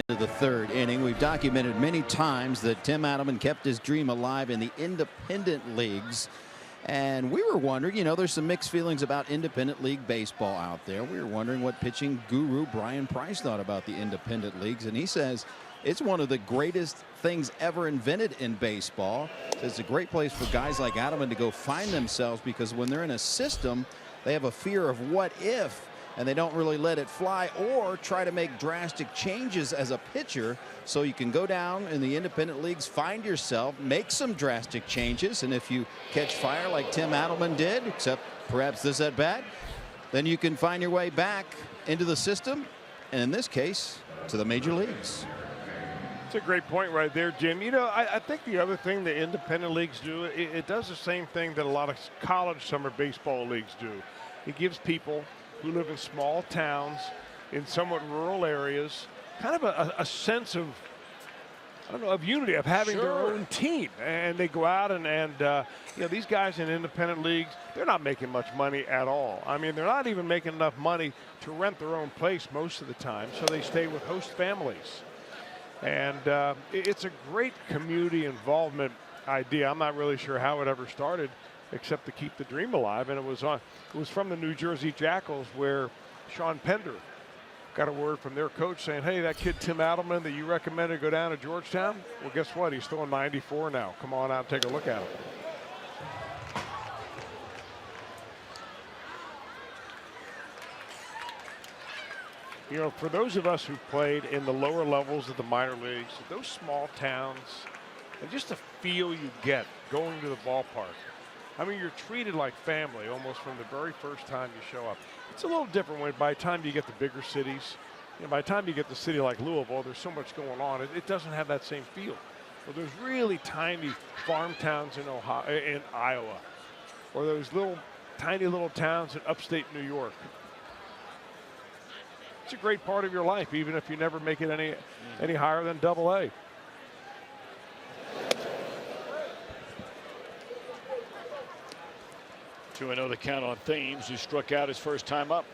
The third inning. We've documented many times that Tim Adelman kept his dream alive in the independent leagues. And we were wondering, you know, there's some mixed feelings about independent league baseball out there. We were wondering what pitching guru Brian Price thought about the independent leagues. And he says it's one of the greatest things ever invented in baseball. It's a great place for guys like Adelman to go find themselves, because when they're in a system, they have a fear of what if, and they don't really let it fly or try to make drastic changes as a pitcher. So you can go down in the independent leagues, find yourself, make some drastic changes, and if you catch fire like Tim Adelman did, except perhaps this at bat, then you can find your way back into the system, and in this case, to the major leagues. It's a great point right there, Jim. You know, I think the other thing the independent leagues do, it does the same thing that a lot of college summer baseball leagues do. It gives people who live in small towns, in somewhat rural areas, kind of a sense of, I don't know, of unity, of having their own team. And they go out and you know, these guys in independent leagues, they're not making much money at all. I mean, they're not even making enough money to rent their own place most of the time, so they stay with host families. And it's a great community involvement idea. I'm not really sure how it ever started, except to keep the dream alive. And it was from the New Jersey Jackals, where Sean Pender got a word from their coach saying, hey, that kid Tim Adelman that you recommended go down to Georgetown, well, guess what? He's throwing 94 now. Come on out and take a look at him. You know, for those of us who played in the lower levels of the minor leagues, those small towns, and just the feel you get going to the ballpark. I mean, you're treated like family almost from the very first time you show up. It's a little different when by the time you get to bigger cities. You know, by the time you get to a city like Louisville, there's so much going on. It doesn't have that same feel. But there's really tiny farm towns in Iowa, or those tiny little towns in upstate New York. It's a great part of your life, even if you never make it any higher than AA. 2-0 the count on Thames, who struck out his first time up.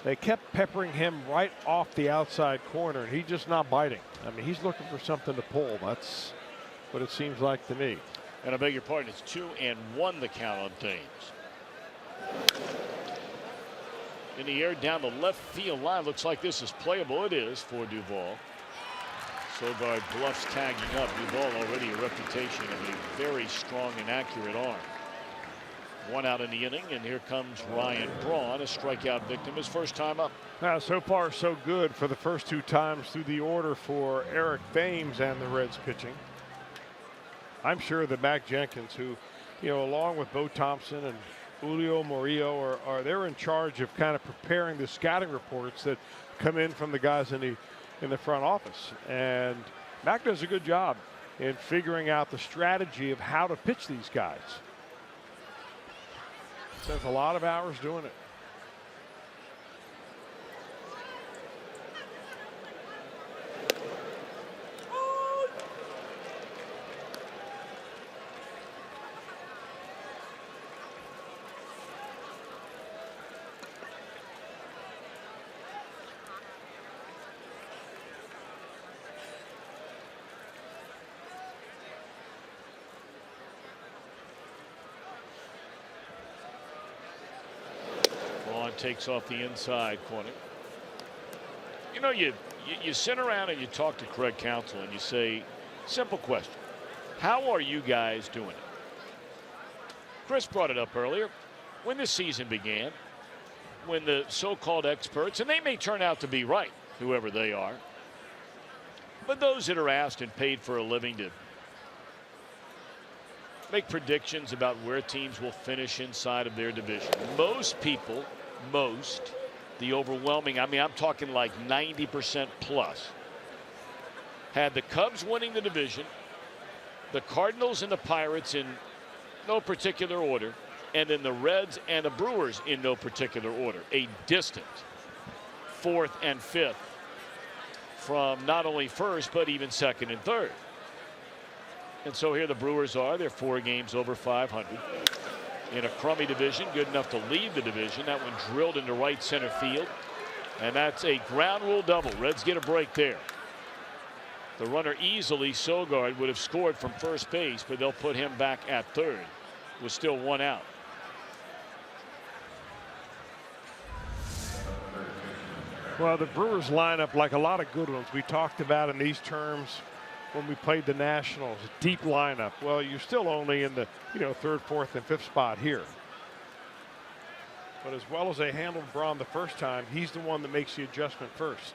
They kept peppering him right off the outside corner, and he's just not biting. I mean, he's looking for something to pull. That's what it seems like to me. And I beg your pardon, it's 2-1 the count on Thames. In the air down the left field line. Looks like this is playable. It is for Duvall. Sogard bluffs tagging up. Duvall already a reputation of a very strong and accurate arm. One out in the inning, and here comes Ryan Braun, a strikeout victim, his first time up. Now, so far so good for the first two times through the order for Eric Thames and the Reds pitching. I'm sure that Mac Jenkins, who, you know, along with Bo Thompson and Julio Murillo, they're in charge of kind of preparing the scouting reports that come in from the guys in the front office. And Mac does a good job in figuring out the strategy of how to pitch these guys. Spends a lot of hours doing it. Takes off the inside corner. You know, you sit around and you talk to Craig Counsell and you say, simple question, how are you guys doing it? Chris brought it up earlier. When the season began, when the so-called experts, and they may turn out to be right, whoever they are, but those that are asked and paid for a living to make predictions about where teams will finish inside of their division, most people, the overwhelming, I mean, I'm talking like 90% plus, had the Cubs winning the division, the Cardinals and the Pirates in no particular order, and then the Reds and the Brewers in no particular order. A distant fourth and fifth from not only first, but even second and third. And so here the Brewers are. They're 4 games over 500. In a crummy division, good enough to lead the division. That one drilled into right center field. And that's a ground rule double. Reds get a break there. The runner easily, Sogard, would have scored from first base, but they'll put him back at third with still 1 out. Well, the Brewers lineup, like a lot of good ones we talked about in these terms when we played the Nationals, deep lineup. Well, you're still only in the, you know, 3rd, 4th, and 5th spot here. But as well as they handled Braun the first time, he's the one that makes the adjustment first.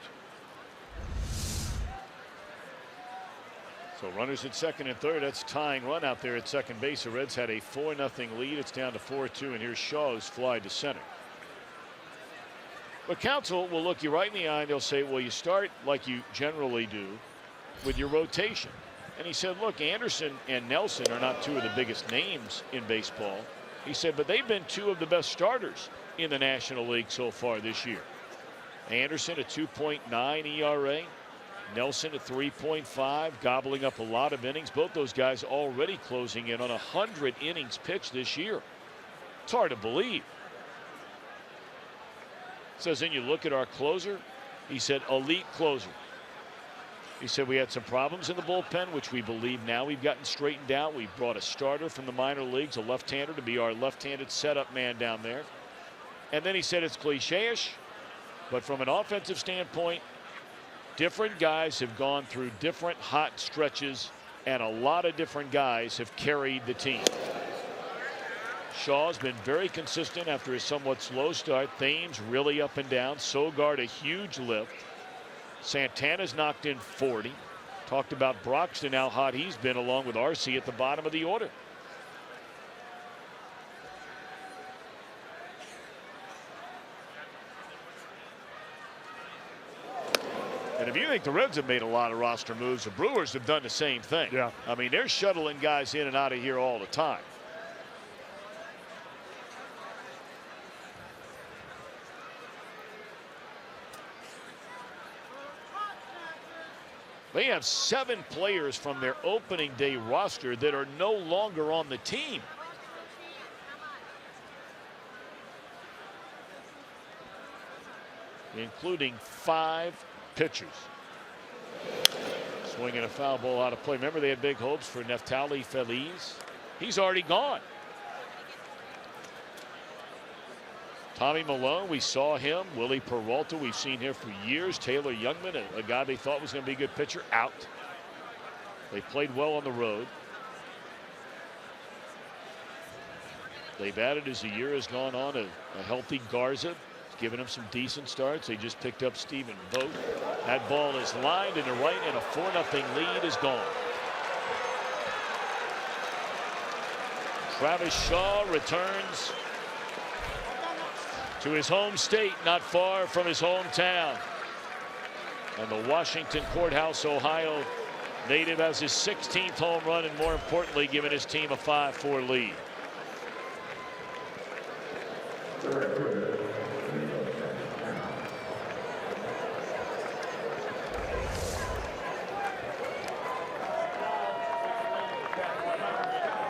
So runners at second and third. That's tying run out there at second base. The Reds had a 4-0 lead. It's down to 4-2, and here's Shaw's fly to center. But Counsell will look you right in the eye and they'll say, well, you start like you generally do with your rotation. And he said, look, Anderson and Nelson are not two of the biggest names in baseball. He said, but they've been two of the best starters in the National League so far this year. Anderson a 2.9 ERA. Nelson a 3.5, gobbling up a lot of innings. Both those guys already closing in on 100 innings pitched this year. It's hard to believe. Says, then you look at our closer. He said, elite closer. He said, we had some problems in the bullpen, which we believe now we've gotten straightened out. We brought a starter from the minor leagues, a left-hander, to be our left-handed setup man down there. And then he said, it's cliche-ish, but from an offensive standpoint, different guys have gone through different hot stretches, and a lot of different guys have carried the team. Shaw's been very consistent after a somewhat slow start. Thames really up and down. Sogard a huge lift. Santana's knocked in 40. Talked about Broxton, how hot he's been, along with RC at the bottom of the order. And if you think the Reds have made a lot of roster moves, the Brewers have done the same thing. Yeah. I mean, they're shuttling guys in and out of here all the time. They have 7 players from their opening day roster that are no longer on the team. Including 5 pitchers. Swinging a foul ball out of play. Remember, they had big hopes for Neftali Feliz. He's already gone. Tommy Malone, we saw him. Willie Peralta, we've seen here for years. Taylor Youngman, a guy they thought was going to be a good pitcher, out. They played well on the road. They've added, as the year has gone on, a healthy Garza. Giving him some decent starts. They just picked up Stephen Vogt. That ball is lined into right, and a 4-0 lead is gone. Travis Shaw returns to his home state, not far from his hometown. And the Washington Courthouse, Ohio native has his 16th home run, and more importantly, giving his team a 5-4 lead.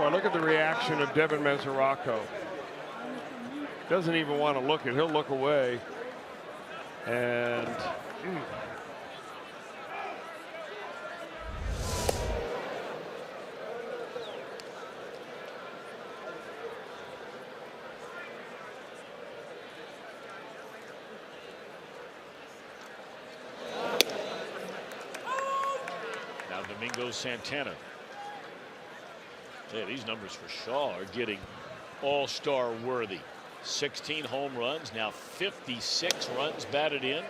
Well, look at the reaction of Devin Mesoraco. Doesn't even want to look at. He'll look away. And now Domingo Santana. Yeah, these numbers for Shaw are getting all-star worthy. 16 home runs, now 56 runs batted in.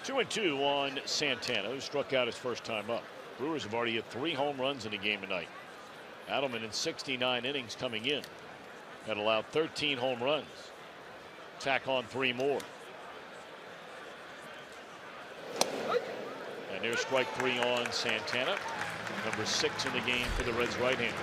Two and two on Santana, who struck out his first time up. Brewers have already hit 3 home runs in the game tonight. Adelman in 69 innings coming in had allowed 13 home runs. Tack on 3 more. And there's strike 3 on Santana. Number 6 in the game for the Reds right-hander.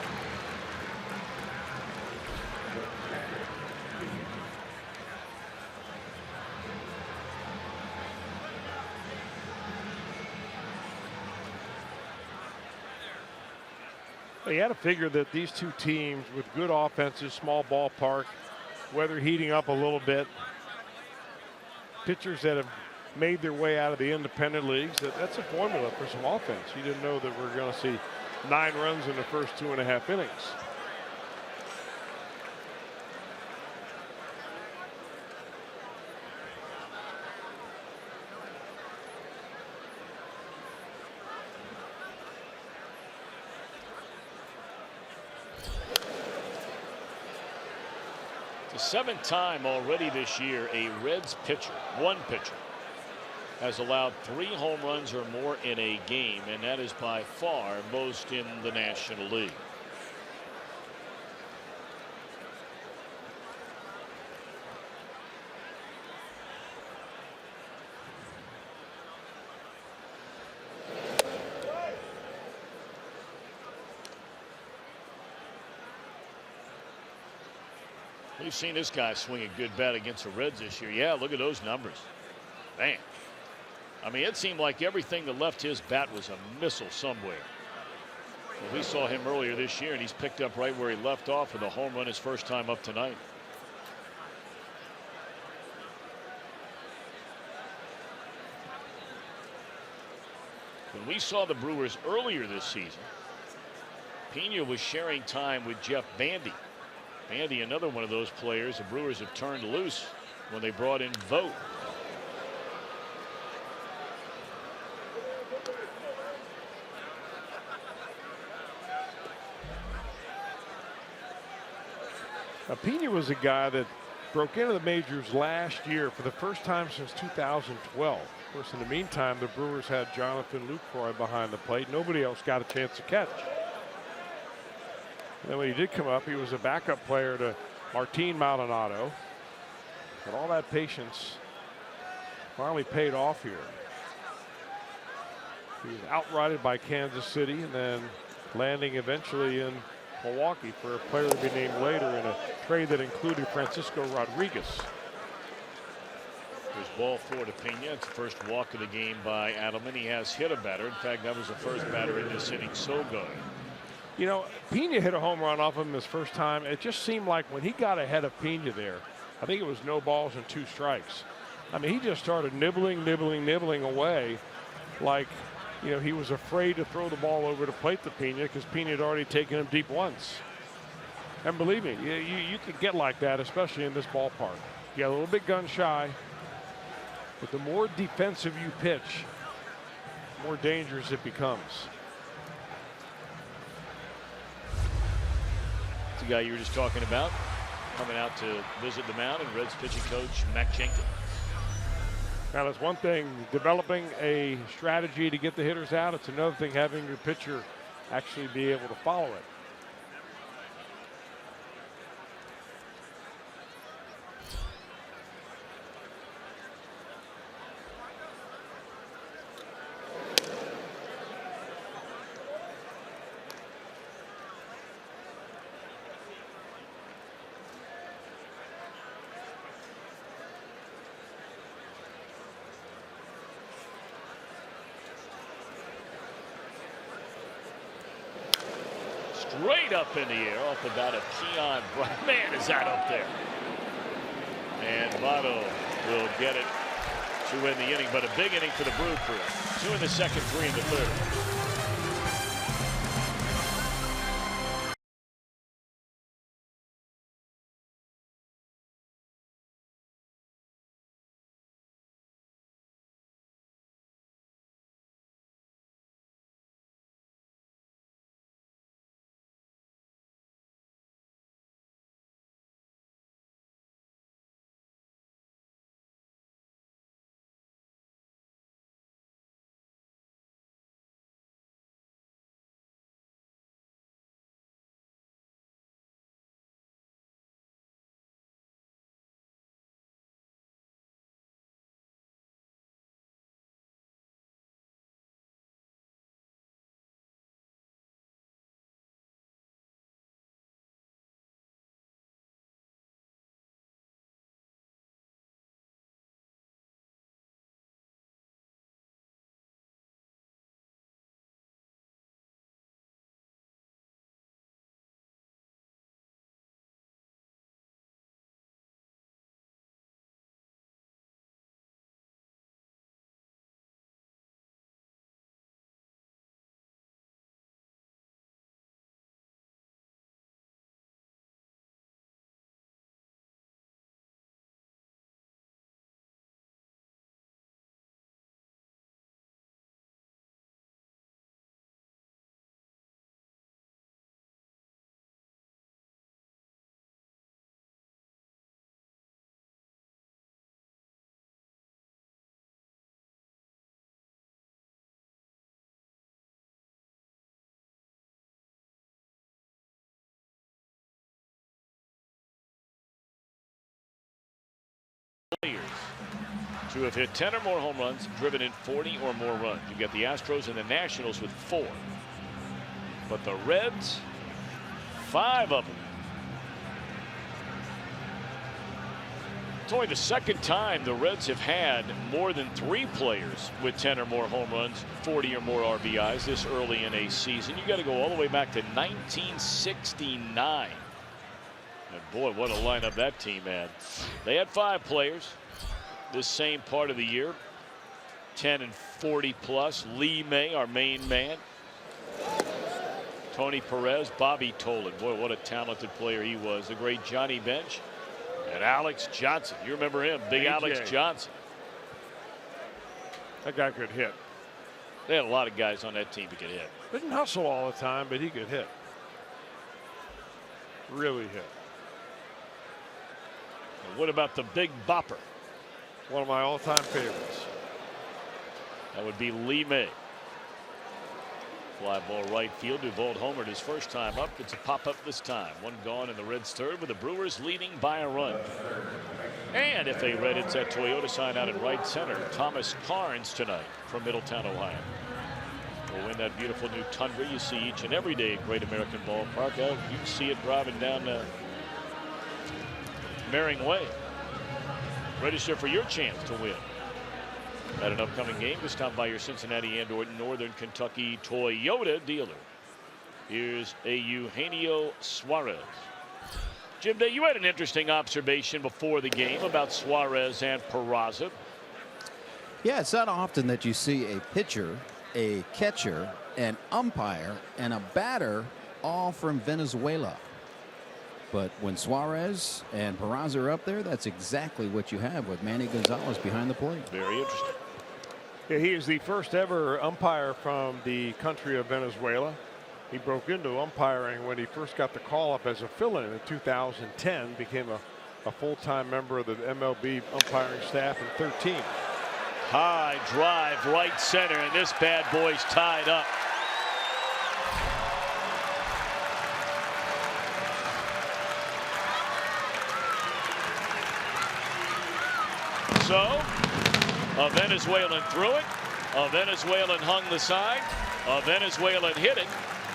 you had to figure that these two teams with good offenses, small ballpark, weather heating up a little bit, pitchers that have made their way out of the independent leagues, that's a formula for some offense. You didn't know that we're going to see 9 runs in the first 2.5 innings. The 7th time already this year a Reds pitcher, one pitcher, has allowed 3 home runs or more in a game, and that is by far most in the National League. We've seen this guy swing a good bat against the Reds this year. Yeah, look at those numbers. Man. I mean, it seemed like everything that left his bat was a missile somewhere. Well, we saw him earlier this year, and he's picked up right where he left off with a home run his first time up tonight. When we saw the Brewers earlier this season, Pena was sharing time with Jeff Bandy. Bandy, another one of those players the Brewers have turned loose when they brought in Votto. Pena was a guy that broke into the majors last year for the first time since 2012. Of course, in the meantime, the Brewers had Jonathan Lucroy behind the plate. Nobody else got a chance to catch. And then when he did come up, he was a backup player to Martin Maldonado. But all that patience finally paid off here. He was outrighted by Kansas City and then landing eventually in Milwaukee for a player to be named later in a trade that included Francisco Rodriguez. There's ball 4 to Pena. It's the first walk of the game by Adelman. He has hit a batter. In fact, that was the first batter in this inning so good. You know, Pena hit a home run off him his first time. It just seemed like when he got ahead of Pena there, I think it was no balls and 2 strikes. I mean, he just started nibbling away like, you know, he was afraid to throw the ball over the plate to Pena because Pena had already taken him deep once. And believe me, you could get like that, especially in this ballpark. You got a little bit gun shy, but the more defensive you pitch, the more dangerous it becomes. It's the guy you were just talking about, coming out to visit the mound, and Reds pitching coach Mac Jenkins. Now, that's one thing, developing a strategy to get the hitters out. It's another thing having your pitcher actually be able to follow it. Straight up in the air off the bat of Keon Brown. Man, is that up there. And Votto will get it to win the inning, but a big inning for the Brew Crew. 2 in the second, 3 in the third. to have hit 10 or more home runs, driven in 40 or more runs. You got the Astros and the Nationals with 4. But the Reds, 5 of them. It's only the second time the Reds have had more than 3 players with 10 or more home runs, 40 or more RBIs this early in a season. You got to go all the way back to 1969. And boy, what a lineup that team had. They had 5 players this same part of the year. 10 and 40 plus. Lee May, our main man. Tony Perez, Bobby Tolan. Boy, what a talented player he was. The great Johnny Bench. And Alex Johnson. You remember him, Big AJ. Alex Johnson. That guy could hit. They had a lot of guys on that team that could hit. Didn't hustle all the time, but he could hit. Really hit. And what about the Big Bopper? One of my all-time favorites. That would be Lee May. Fly ball right field. Duvall homered his first time up. It's a pop-up this time. 1 gone in the Reds' third with the Brewers leading by a run. And if a Red hits that Toyota sign out in right center, Thomas Carnes tonight from Middletown, Ohio. Will win that beautiful new Tundra you see each and every day at Great American Ballpark. You can see it driving down Mering Way. Register for your chance to win at an upcoming game, this time by your Cincinnati and or Northern Kentucky Toyota dealer. Here's a Eugenio Suarez. Jim Day, you had an interesting observation before the game about Suarez and Peraza. Yeah, it's not often that you see a pitcher, a catcher, an umpire, and a batter all from Venezuela. But when Suarez and Peraza are up there, that's exactly what you have with Manny Gonzalez behind the plate. Very interesting. Yeah, he is the first ever umpire from the country of Venezuela. He broke into umpiring when he first got the call up as a fill-in in 2010. Became a full-time member of the MLB umpiring staff in 13. High drive right center, and this bad boy's tied up. So a Venezuelan threw it, a Venezuelan hung the side, a Venezuelan hit it,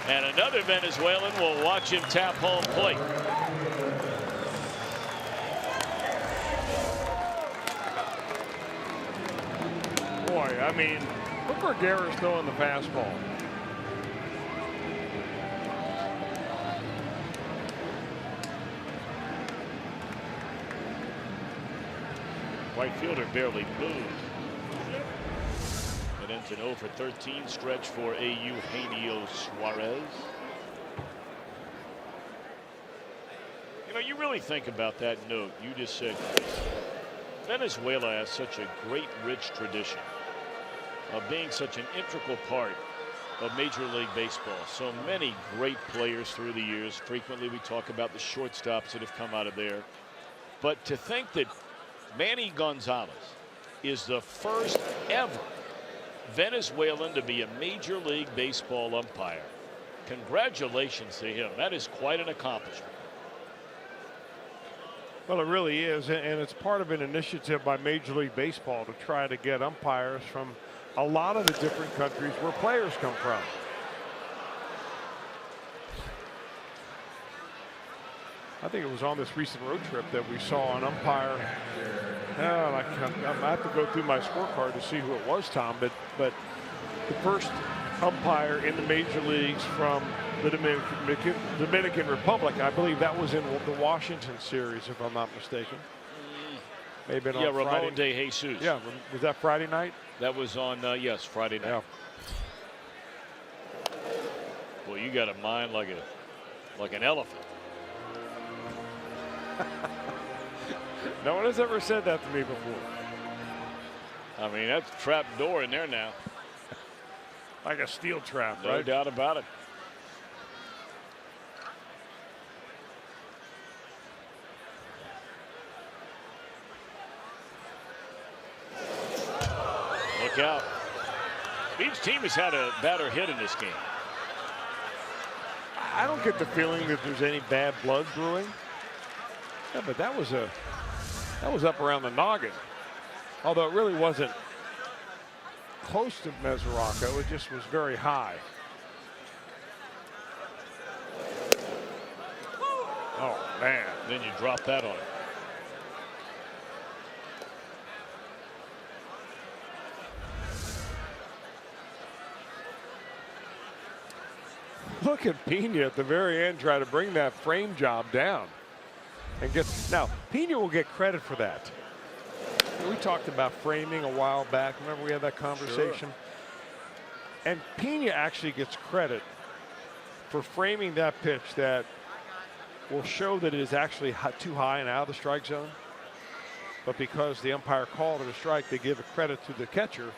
and another Venezuelan will watch him tap home plate. Boy, I mean, look where Guerra's throwing the fastball. Right fielder barely moved. It ends an 0 for 13 stretch for a Eugenio Suarez. You know, you really think about that note you just said. Venezuela has such a great, rich tradition of being such an integral part of Major League Baseball. So many great players through the years. Frequently we talk about the shortstops that have come out of there. But to think that Manny Gonzalez is the first ever Venezuelan to be a Major League Baseball umpire. Congratulations to him. That is quite an accomplishment. Well, it really is, and it's part of an initiative by Major League Baseball to try to get umpires from a lot of the different countries where players come from. I think it was on this recent road trip that we saw an umpire. I have to go through my scorecard to see who it was, Tom, but the first umpire in the major leagues from the Dominican Republic. I believe that was in the Washington series, if I'm not mistaken. Maybe on Ramon Friday. de Jesus. Yeah, was that Friday night? That was on, yes, Friday night. Yeah. Well, you got a mind like an elephant. No one has ever said that to me before. I mean, that's a trap door in there now. Like a steel trap, No right? doubt about it. Look out. Each team has had a batter hit in this game. I don't get the feeling that there's any bad blood brewing. Yeah, but that was up around the noggin. Although it really wasn't close to Mesoraco, it just was very high. Oh, man. Then you drop that on him. Look at Pena at the very end try to bring that frame job down. And now, Pena will get credit for that. We talked about framing a while back. Remember we had that conversation? Sure. And Pena actually gets credit for framing that pitch that will show that it is actually too high and out of the strike zone. But because the umpire called it a strike, they give a credit to the catcher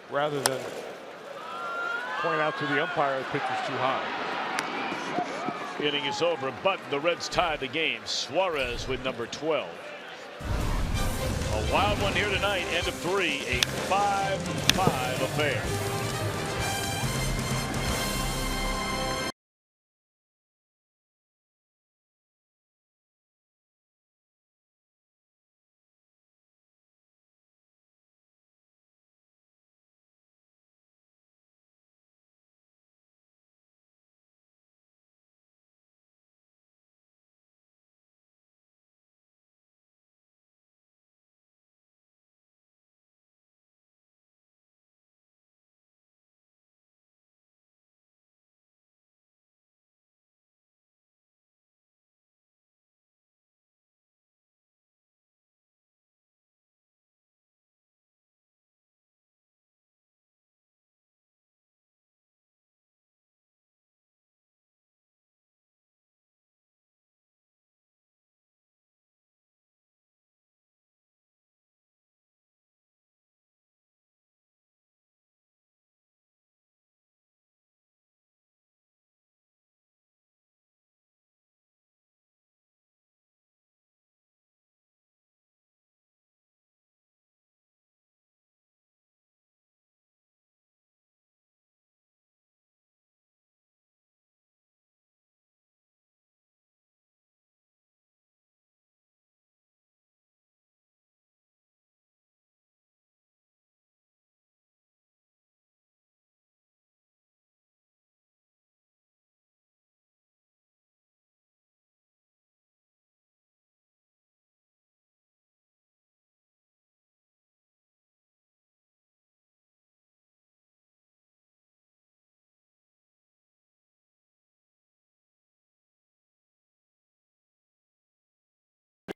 rather than point out to the umpire the pitch was too high. Inning is over, but the Reds tie the game. Suarez with number 12. A wild one here tonight, end of 3, a 5-5 affair.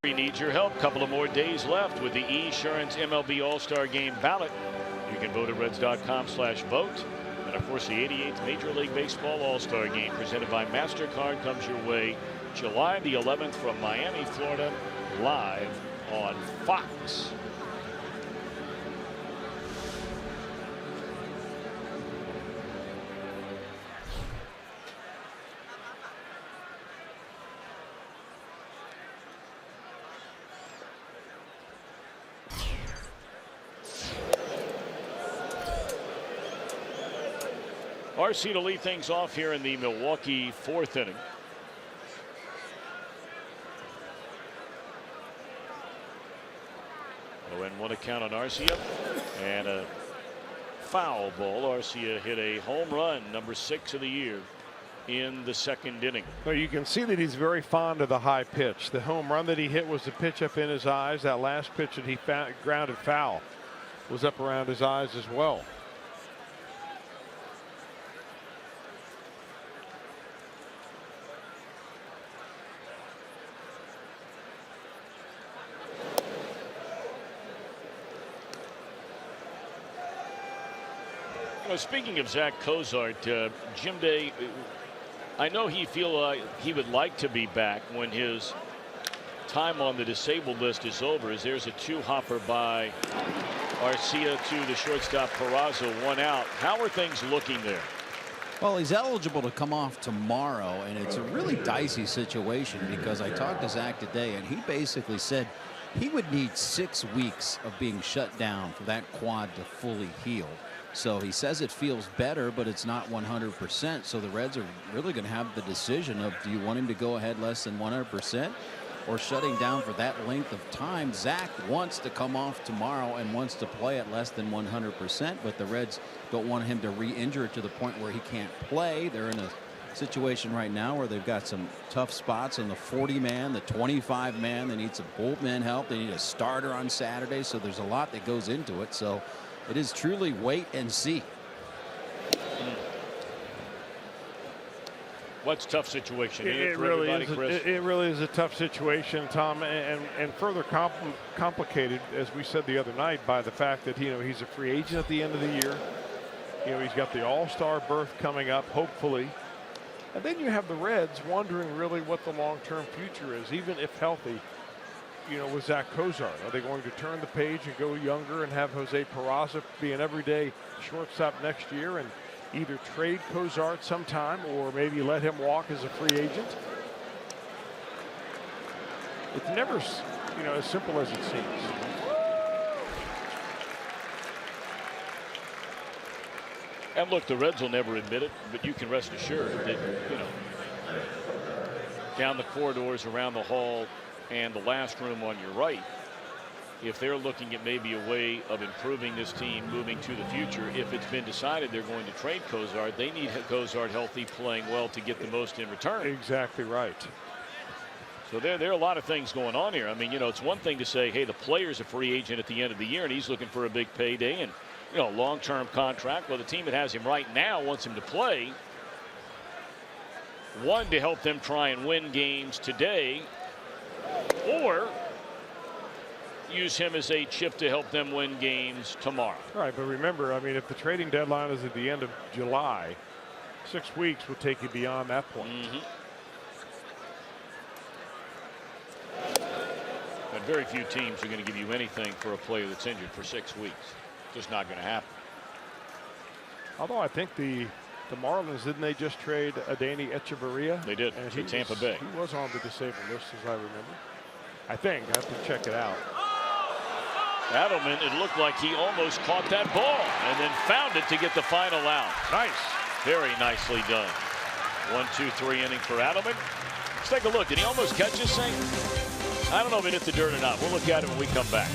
We need your help. Couple of more days left with the Esurance MLB All-Star Game ballot. You can vote at Reds.com/vote. And of course, the 88th Major League Baseball All-Star Game presented by MasterCard comes your way July the 11th from Miami, Florida, live on Fox. RC to lead things off here in the Milwaukee 4th inning. Oh, and 1 count on Arcia and a foul ball. Arcia hit a home run, number 6 of the year, in the 2nd inning. Well, you can see that he's very fond of the high pitch. The home run that he hit was the pitch up in his eyes. That last pitch that he grounded foul was up around his eyes as well. Speaking of Zach Cozart, Jim Day, I know he he would like to be back when his time on the disabled list is over, as there's a 2-hopper by Arcia to the shortstop Peraza, 1 out. How are things looking there? Well, he's eligible to come off tomorrow, and it's a really dicey situation because I talked to Zach today, and he basically said he would need 6 weeks of being shut down for that quad to fully heal. So he says it feels better, but it's not 100%. So the Reds are really going to have the decision of, do you want him to go ahead less than 100%, or shutting down for that length of time. Zach wants to come off tomorrow and wants to play at less than 100%, but the Reds don't want him to re-injure it to the point where he can't play. They're in a situation right now where they've got some tough spots on the 40-man, the 25-man. They need some bullpen help. They need a starter on Saturday, so there's a lot that goes into it. So it is truly wait and see. What's a tough situation? It really is a tough situation, Tom, and further complicated, as we said the other night, by the fact that he's a free agent at the end of the year. He's got the All-Star berth coming up, hopefully. And then you have the Reds wondering really what the long-term future is, even if healthy, with Zach Cozart. Are they going to turn the page and go younger and have Jose Peraza be an everyday shortstop next year and either trade Cozart sometime or maybe let him walk as a free agent? It's never, as simple as it seems. And look, the Reds will never admit it, but you can rest assured that, down the corridors, around the hall, and the last room on your right, if they're looking at maybe a way of improving this team moving to the future, if it's been decided they're going to trade Cozart, they need Cozart healthy, playing well to get the most in return. Exactly right. So there are a lot of things going on here. I mean, it's one thing to say, hey, the player's a free agent at the end of the year and he's looking for a big payday and, long-term contract. Well, the team that has him right now wants him to play. One, to help them try and win games today, or use him as a chip to help them win games tomorrow. Right, but remember, I mean, if the trading deadline is at the end of July, 6 weeks will take you beyond that point. And very few teams are going to give you anything for a player that's injured for 6 weeks. Just not going to happen. Although I think the Marlins, didn't they just trade Adeiny Echeverria? They did, to Tampa Bay. He was on the disabled list, as I remember. I think. I have to check it out. Adelman, it looked like he almost caught that ball and then found it to get the final out. Nice. Very nicely done. 1, 2, 3 inning for Adelman. Let's take a look. Did he almost catch this thing? I don't know if it hit the dirt or not. We'll look at it when we come back.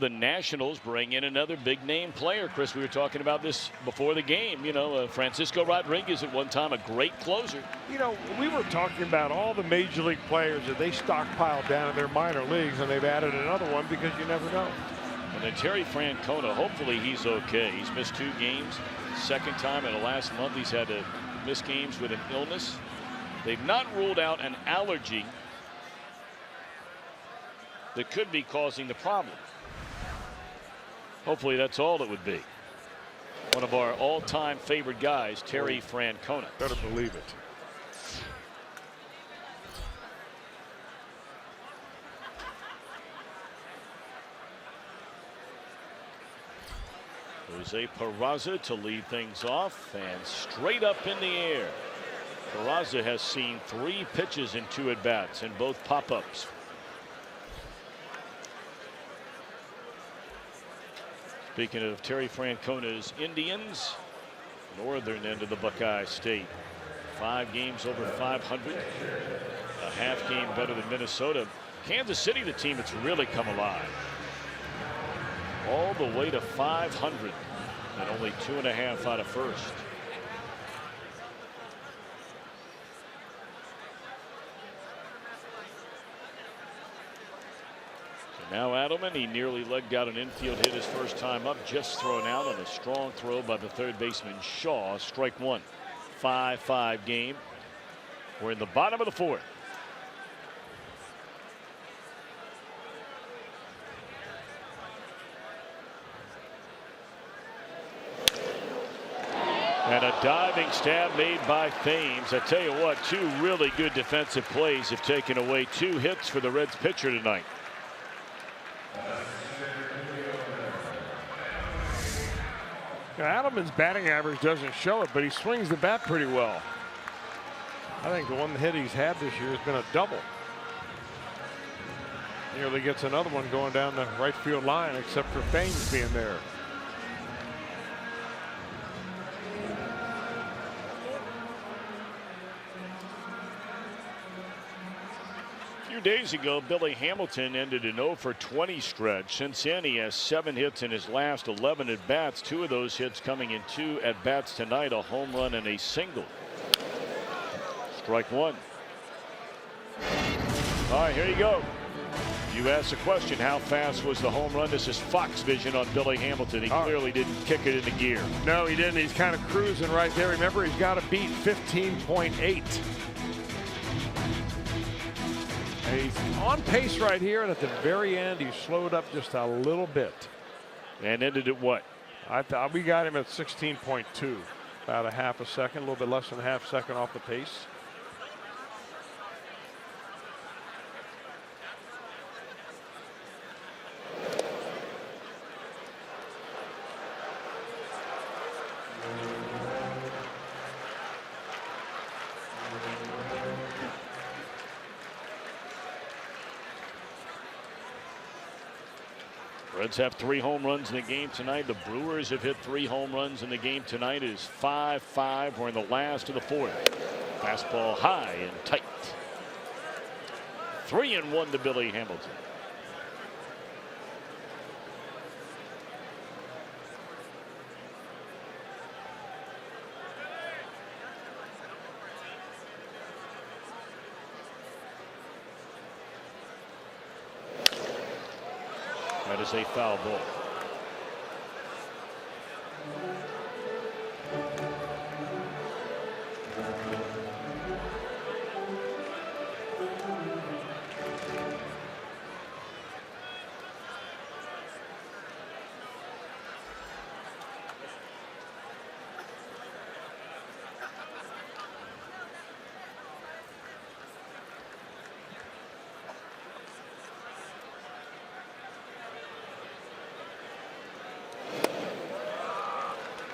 The Nationals bring in another big name player. Chris, we were talking about this before the game. Francisco Rodriguez, at one time a great closer. We were talking about all the major league players that they stockpiled down in their minor leagues, and they've added another one because you never know. And then Terry Francona, hopefully he's okay. He's missed 2 games. Second time in the last month he's had to miss games with an illness. They've not ruled out an allergy that could be causing the problem. Hopefully that's all it would be. One of our all-time favorite guys, Terry Francona. Better believe it. Jose Peraza to lead things off, and straight up in the air. Peraza has seen 3 pitches in 2 at-bats, and both pop-ups. Speaking of Terry Francona's Indians, northern end of the Buckeye State, 5 games over 500, a half game better than Minnesota. Kansas City, the team that's really come alive, all the way to 500 and only 2.5 out of first. Now Adelman, he nearly legged out an infield hit his first time up, just thrown out on a strong throw by the third baseman Shaw. Strike 1. 5-5 game. We're in the bottom of the 4th. And a diving stab made by Thames. I tell you what, 2 really good defensive plays have taken away 2 hits for the Reds pitcher tonight. Now, Adelman's batting average doesn't show it, but he swings the bat pretty well. I think the one hit he's had this year has been a double. Nearly gets another one going down the right field line, except for Thames being there. A few days ago, Billy Hamilton ended an 0 for 20 stretch. Cincinnati has 7 hits in his last 11 at bats. 2 of those hits coming in 2 at bats tonight, a home run and a single. Strike 1. All right, here you go. You asked the question, how fast was the home run? This is Fox Vision on Billy Hamilton. He clearly didn't kick it into gear. No, he didn't. He's kind of cruising right there. Remember, he's got to beat 15.8. He's on pace right here, and at the very end, he slowed up just a little bit. And ended at what? I thought we got him at 16.2, about a half a second, a little bit less than a half second off the pace. Reds have 3 home runs in the game tonight. The Brewers have hit 3 home runs in the game tonight. It is 5-5. We're in the last of the 4th. Fastball high and tight. 3-1 to Billy Hamilton. That is a foul ball.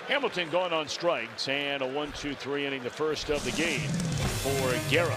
Hamilton going on strikes, and a 1-2-3 inning, the first of the game for Guerra.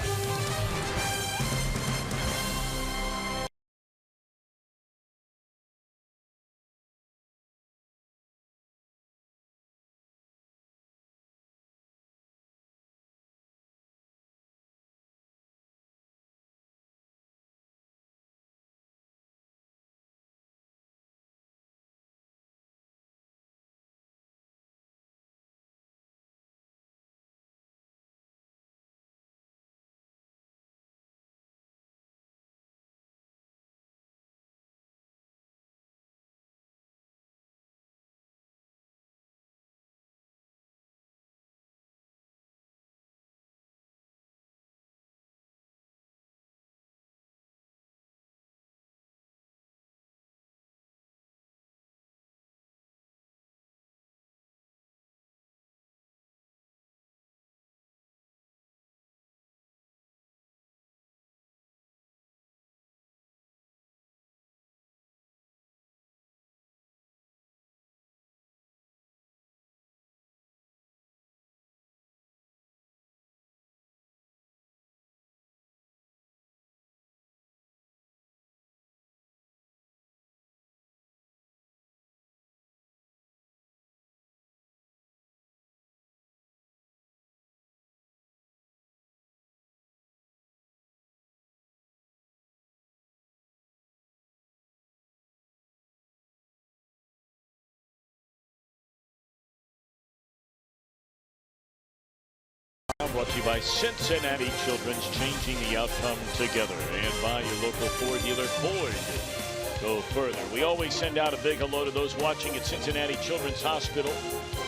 brought to you by Cincinnati Children's, changing the outcome together, and by your local Ford dealer, Ford. Go further. We always send out a big hello to those watching at Cincinnati Children's Hospital.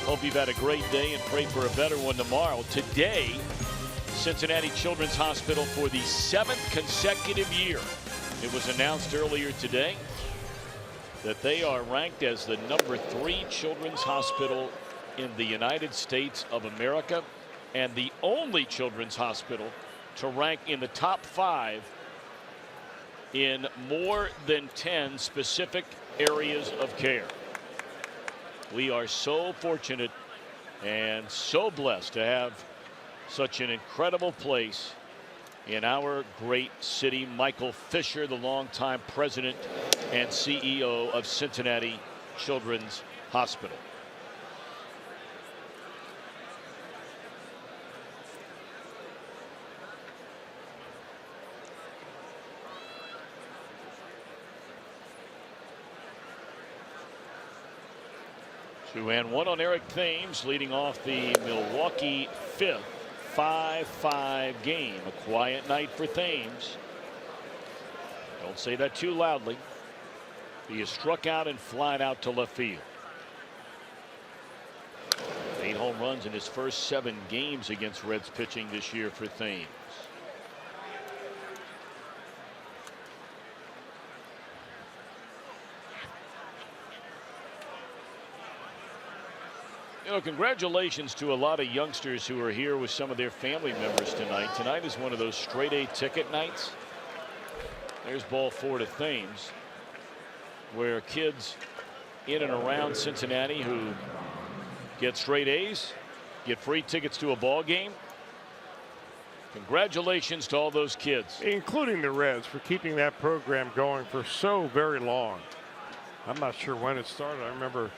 Hope you've had a great day and pray for a better one tomorrow. Today, Cincinnati Children's Hospital for the 7th consecutive year. It was announced earlier today that they are ranked as the #3 children's hospital in the United States of America, and the only children's hospital to rank in the top 5 in more than 10 specific areas of care. We are so fortunate and so blessed to have such an incredible place in our great city. Michael Fisher, the longtime president and CEO of Cincinnati Children's Hospital. Two and one on Eric Thames, leading off the Milwaukee 5th 5-5 game. A quiet night for Thames. Don't say that too loudly. He is struck out and flied out to left field. 8 home runs in his first 7 games against Reds pitching this year for Thames. You know, congratulations to a lot of youngsters who are here with some of their family members tonight. Tonight is one of those straight A ticket nights. There's ball 4 to Thames, where kids in and around Cincinnati who get straight A's get free tickets to a ball game. Congratulations to all those kids, including the Reds, for keeping that program going for so very long. I'm not sure when it started. I remember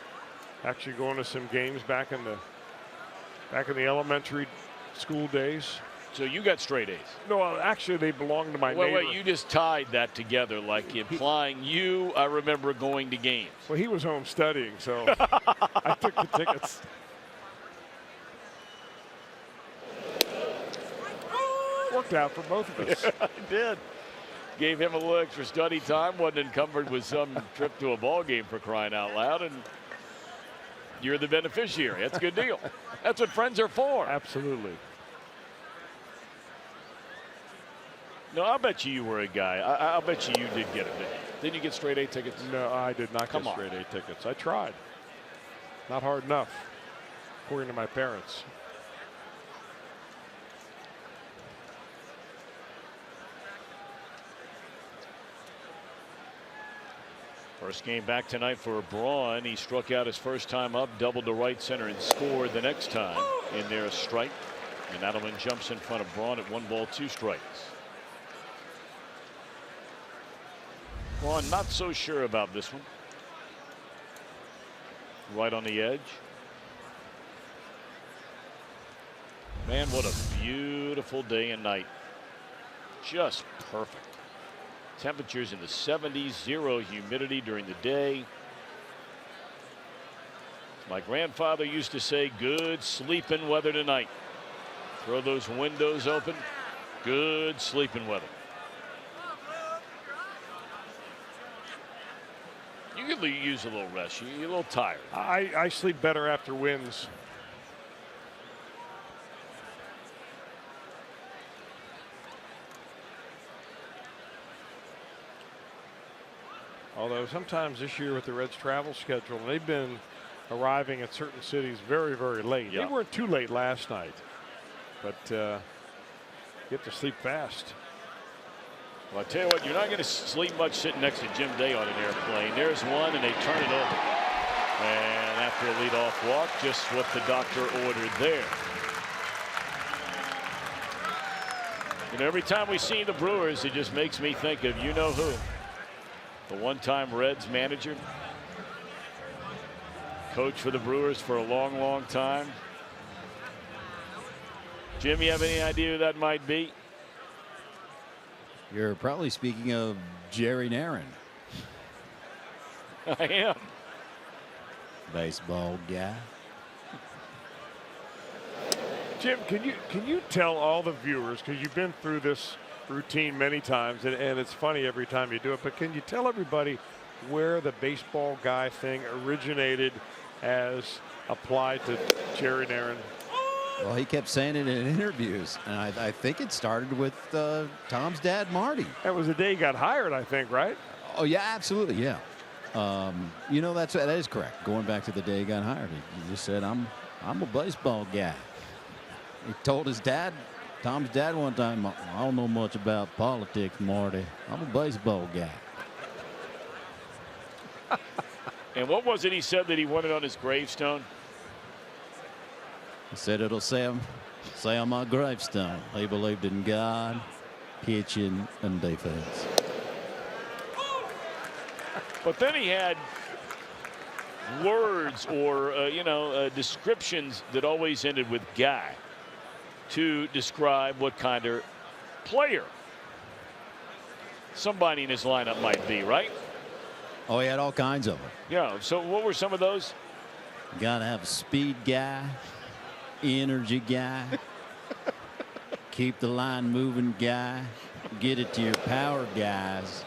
actually going to some games back in the elementary school days. So you got straight A's? No, actually they belonged to my neighbor. Wait, you just tied that together, like implying I remember going to games. Well, he was home studying, so I took the tickets. Worked out for both of us. Yeah, I did. Gave him a little extra study time. Wasn't encumbered with some trip to a ball game, for crying out loud. And you're the beneficiary. That's a good deal. That's what friends are for. Absolutely. No, I'll bet you were a guy. I'll bet you did get it. Didn't you get straight A tickets? No, I did not get straight A tickets. I tried. Not hard enough, according to my parents. First game back tonight for Braun. He struck out his first time up, doubled to right center, and scored the next time in their strike. And Adelman jumps in front of Braun at 1 ball, 2 strikes. Braun not so sure about this one. Right on the edge. Man, what a beautiful day and night. Just perfect. Temperatures in the 70s, 0 humidity during the day. My grandfather used to say, good sleeping weather tonight. Throw those windows open. Good sleeping weather. You could use a little rest. You're a little tired. I sleep better after wins. Although sometimes this year with the Reds' travel schedule, they've been arriving at certain cities very, very late. Yeah. They weren't too late last night, but you have to sleep fast. Well, I tell you what, you're not going to sleep much sitting next to Jim Day on an airplane. There's one, and they turn it over. And after a leadoff walk, just what the doctor ordered there. You know, every time we see the Brewers, it just makes me think of you-know-who. The one-time Reds manager, coach for the Brewers for a long, long time. Jim, you have any idea who that might be? You're probably speaking of Jerry Narron. I am. Baseball guy. Jim, can you tell all the viewers, because you've been through this routine many times, and it's funny every time you do it, but can you tell everybody where the baseball guy thing originated as applied to Jerry Narron? Well, he kept saying it in interviews, and I think it started with Tom's dad, Marty. That was the day he got hired, I think, right? Oh yeah, absolutely, yeah. You know, that is correct. Going back to the day he got hired, he just said, "I'm a baseball guy." He told his dad, Tom's dad, one time, "I don't know much about politics, Marty. I'm a baseball guy." And what was it he said that he wanted on his gravestone? He said it'll say on my gravestone, he believed in God, pitching, and defense. But then he had words or descriptions that always ended with guy to describe what kind of player somebody in his lineup might be, right? Oh, he had all kinds of them. Yeah. So what were some of those? Got to have a speed guy, energy guy, keep the line moving guy, get it to your power guys,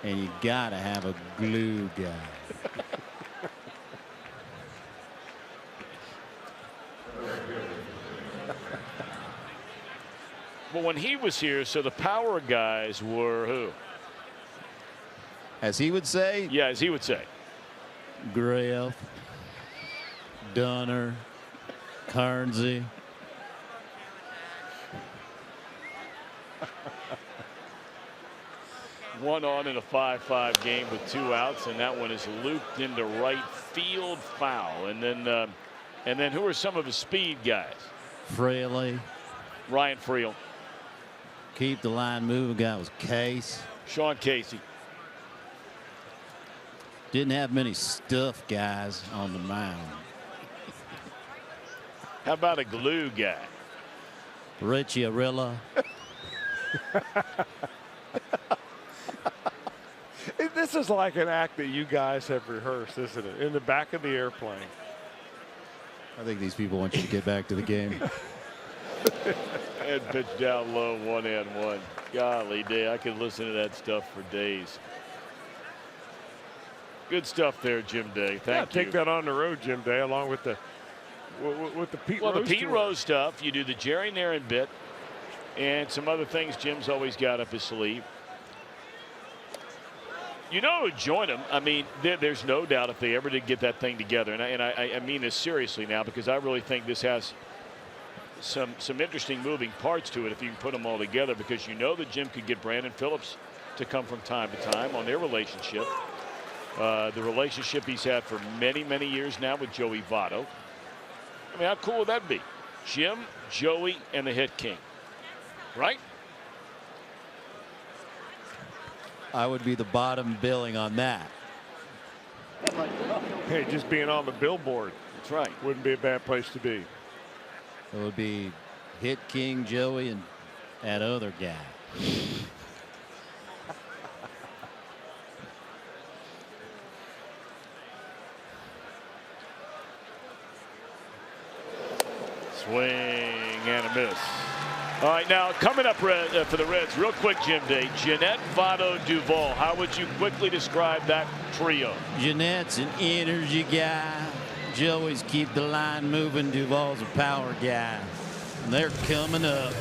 and you got to have a glue guy. Well, when he was here, so the power guys were who? As he would say? Yeah, as he would say. Griff, Dunner, Carnsey. One on in a 5-5 game with 2 outs, and that one is looped into right field, foul. And then who are some of his speed guys? Fraley. Ryan Freel. Keep the line moving guy was Case. Sean Casey. Didn't have many stuff guys on the mound. How about a glue guy? Richie Arilla. This is like an act that you guys have rehearsed, isn't it? In the back of the airplane. I think these people want you to get back to the game. And pitch down low, 1-1. Golly day, I could listen to that stuff for days. Good stuff there, Jim Day. Thank you. Take that on the road, Jim Day, along with the Pete Rose. The Pete Rose stuff. You do the Jerry Narron bit, and some other things Jim's always got up his sleeve. You know who joined him? I mean, there's no doubt if they ever did get that thing together, and I mean this seriously now, because I really think this has some interesting moving parts to it if you can put them all together, because you know that Jim could get Brandon Phillips to come from time to time on their relationship. The relationship he's had for many, many years now with Joey Votto. I mean, how cool would that be? Jim, Joey, and the Hit King, right? I would be the bottom billing on that. Hey, just being on the billboard. That's right. Wouldn't be a bad place to be. It would be Hit King, Joey, and that other guy. Swing and a miss. All right, now coming up for the Reds, real quick, Jim Day. Jeanette, Votto, Duvall. How would you quickly describe that trio? Jeanette's an energy guy. Joey's keep the line moving. Duvall's a power guy. And they're coming up.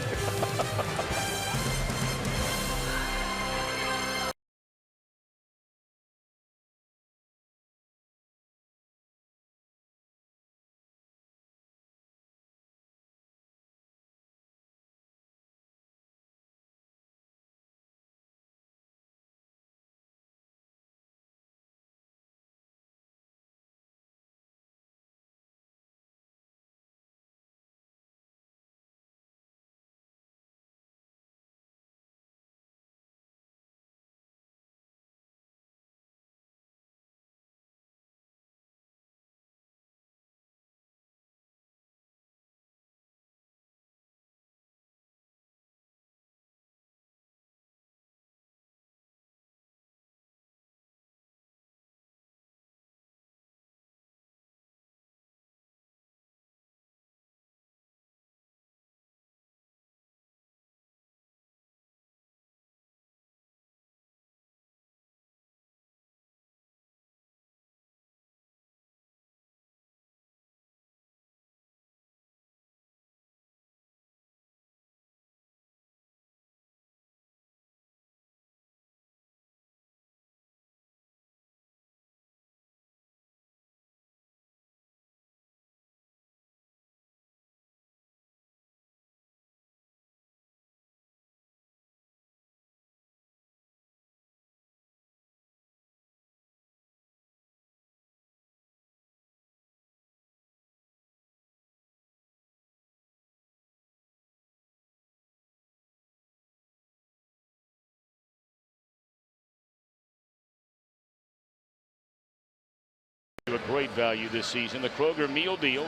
a great value this season. The Kroger Meal Deal.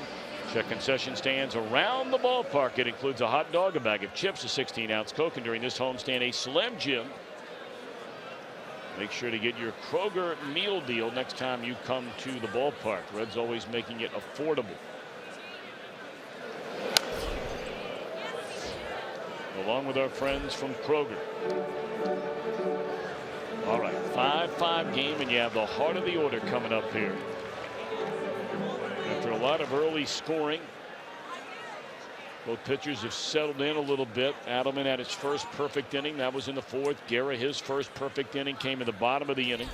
Check concession stands around the ballpark. It includes a hot dog, a bag of chips, a 16-ounce Coke, and during this homestand, a Slim Jim. Make sure to get your Kroger Meal Deal next time you come to the ballpark. Reds always making it affordable. Along with our friends from Kroger. All right, 5-5 game, and you have the heart of the order coming up here. After a lot of early scoring, both pitchers have settled in a little bit. Adelman had his first perfect inning. That was in the 4th. Guerra, his first perfect inning, came in the bottom of the inning.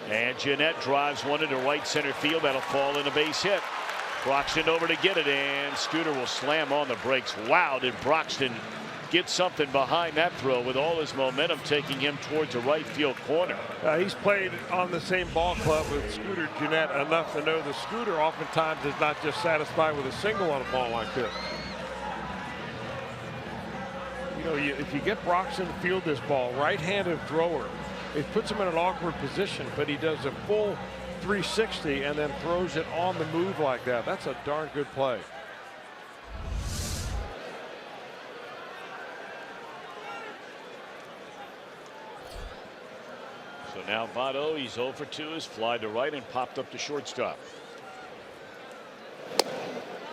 And Jeanette drives one into right center field. That'll fall in a base hit. Broxton over to get it, and Scooter will slam on the brakes. Wow, did Broxton get something behind that throw with all his momentum taking him towards the right field corner. He's played on the same ball club with Scooter Jeanette enough to know the Scooter oftentimes is not just satisfied with a single on a ball like this. You know, if you get Broxton to field this ball, right-handed thrower, it puts him in an awkward position, but he does a full 360 and then throws it on the move like that. That's a darn good play. So now Votto, he's 0 for 2, is fly to right and popped up to shortstop.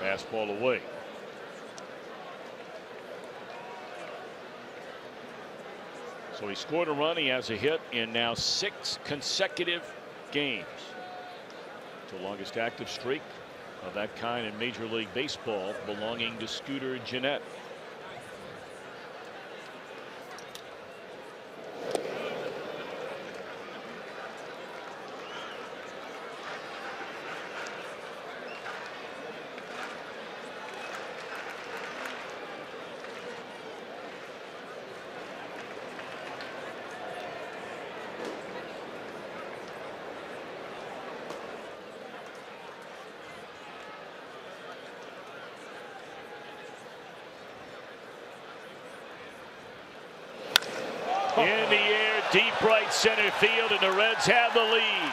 Fastball away. So he scored a run. He has a hit in now 6 consecutive games. It's the longest active streak of that kind in Major League Baseball, belonging to Scooter Jeanette. In the air, deep right center field, and the Reds have the lead.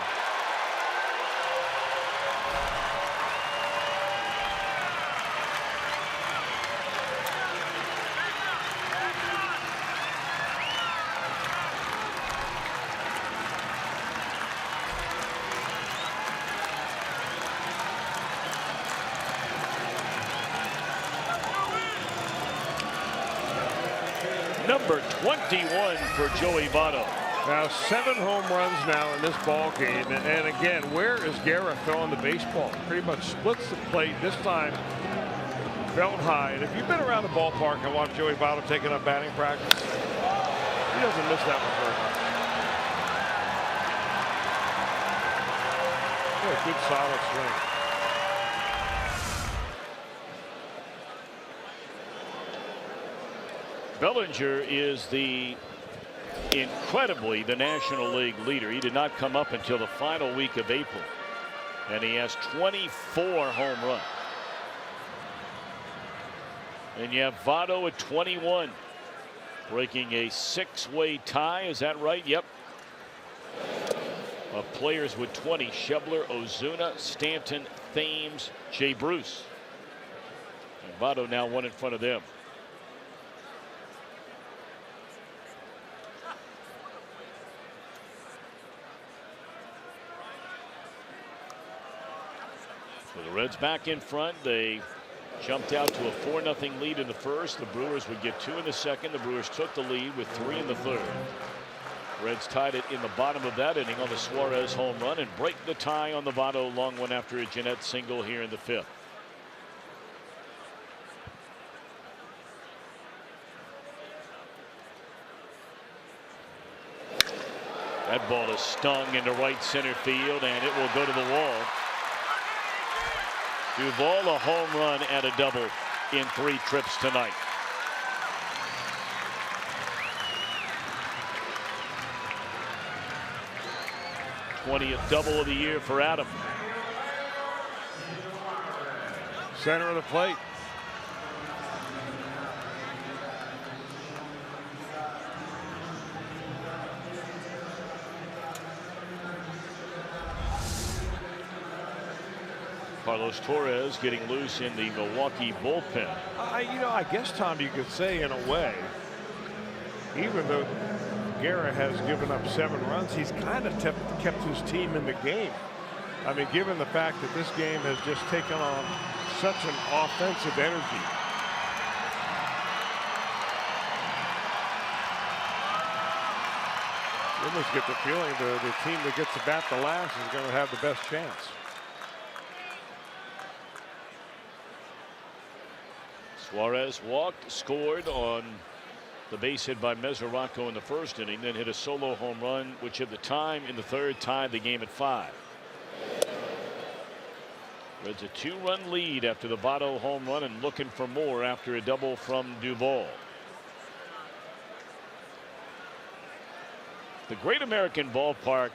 Number 21 for Joey Votto. Now 7 home runs now in this ball game, and again, where is Guerra throwing the baseball? Pretty much splits the plate this time. Belt high, and if you've been around the ballpark and watched Joey Votto taking up batting practice, he doesn't miss that one very much. Yeah, good solid swing. Bellinger is incredibly the National League leader. He did not come up until the final week of April, and he has 24 home runs. And you have Votto at 21, breaking a 6-way tie. Is that right? Yep. Of players with 20: Schebler, Ozuna, Stanton, Thames, Jay Bruce. And Votto now 1 in front of them. So the Reds back in front. They jumped out to a 4-0 lead in the first. The Brewers would get 2 in the second. The Brewers took the lead with 3 in the third. Reds tied it in the bottom of that inning on the Suarez home run and break the tie on the Votto long one after a Jeanette single here in the 5th. That ball is stung into right center field, and it will go to the wall. Duvall a home run and a double in 3 trips tonight. #20th double of the year for Adam. Center of the plate. Carlos Torres getting loose in the Milwaukee bullpen. I guess, Tom, you could say in a way, even though Guerra has given up 7 runs, he's kind of kept his team in the game. I mean, given the fact that this game has just taken on such an offensive energy. You almost get the feeling the team that gets the bat the last is going to have the best chance. Suarez walked, scored on the base hit by Mesoraco in the first inning, then hit a solo home run, which at the time in the third tied the game at 5. Reds a 2-run lead after the Votto home run and looking for more after a double from Duvall. The Great American Ballpark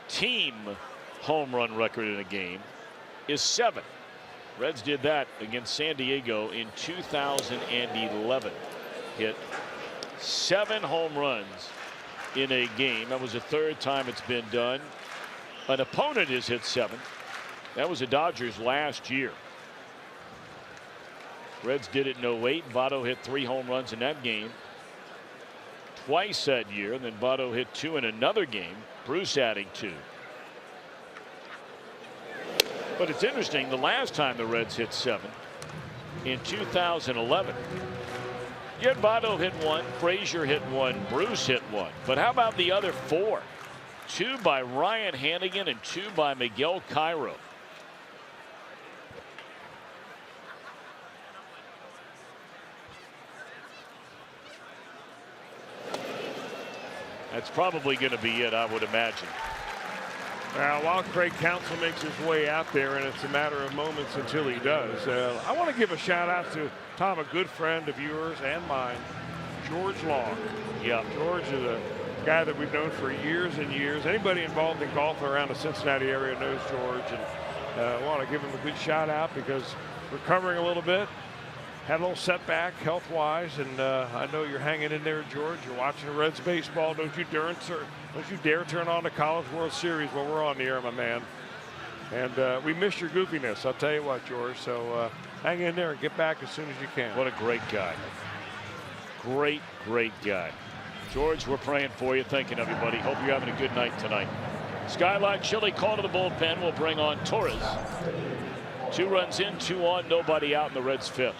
team home run record in a game is 7. Reds did that against San Diego in 2011. Hit 7 home runs in a game. That was the 3rd time it's been done. An opponent has hit 7. That was the Dodgers last year. Reds did it in 08. Votto hit 3 home runs in that game twice that year, and then Votto hit 2 in another game. Bruce adding 2. But it's interesting, the last time the Reds hit 7 in 2011. Yet Votto hit 1, Frazier hit 1, Bruce hit 1. But how about the other 4? 2 by Ryan Hannigan and 2 by Miguel Cairo. That's probably going to be it, I would imagine. Now, while Craig Counsell makes his way out there, and it's a matter of moments until he does, I want to give a shout out to Tom, a good friend of yours and mine, George Long. Yeah, George is a guy that we've known for years and years. Anybody involved in golf around the Cincinnati area knows George, and I want to give him a good shout out because recovering a little bit. Had a little setback health-wise, and I know you're hanging in there, George. You're watching the Reds baseball. Don't you dare turn on the College World Series while we're on the air, my man. And we miss your goofiness, I'll tell you what, George. So hang in there and get back as soon as you can. what a great guy. Great, great guy. George, we're praying for you, thinking of you, buddy. Hope you're having a good night tonight. Skyline Chili call to the bullpen will bring on Torres. 2 runs in, 2 on, nobody out in the Reds' 5th.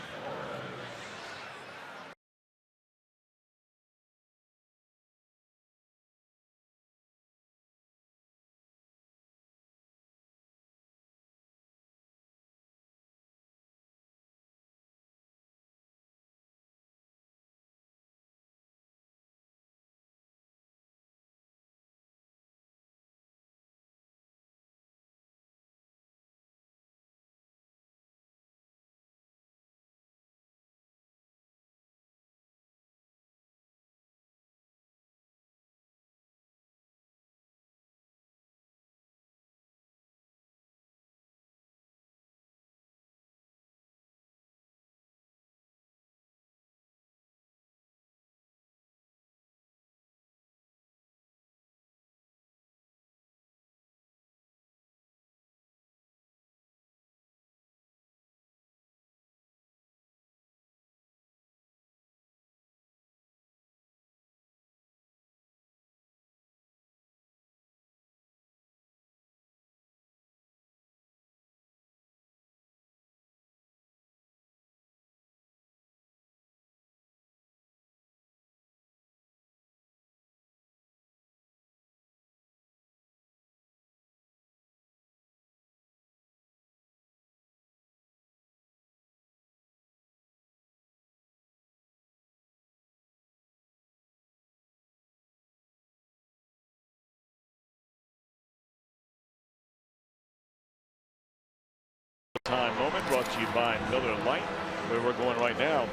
Time moment brought to you by Miller Lite, where we're going right now.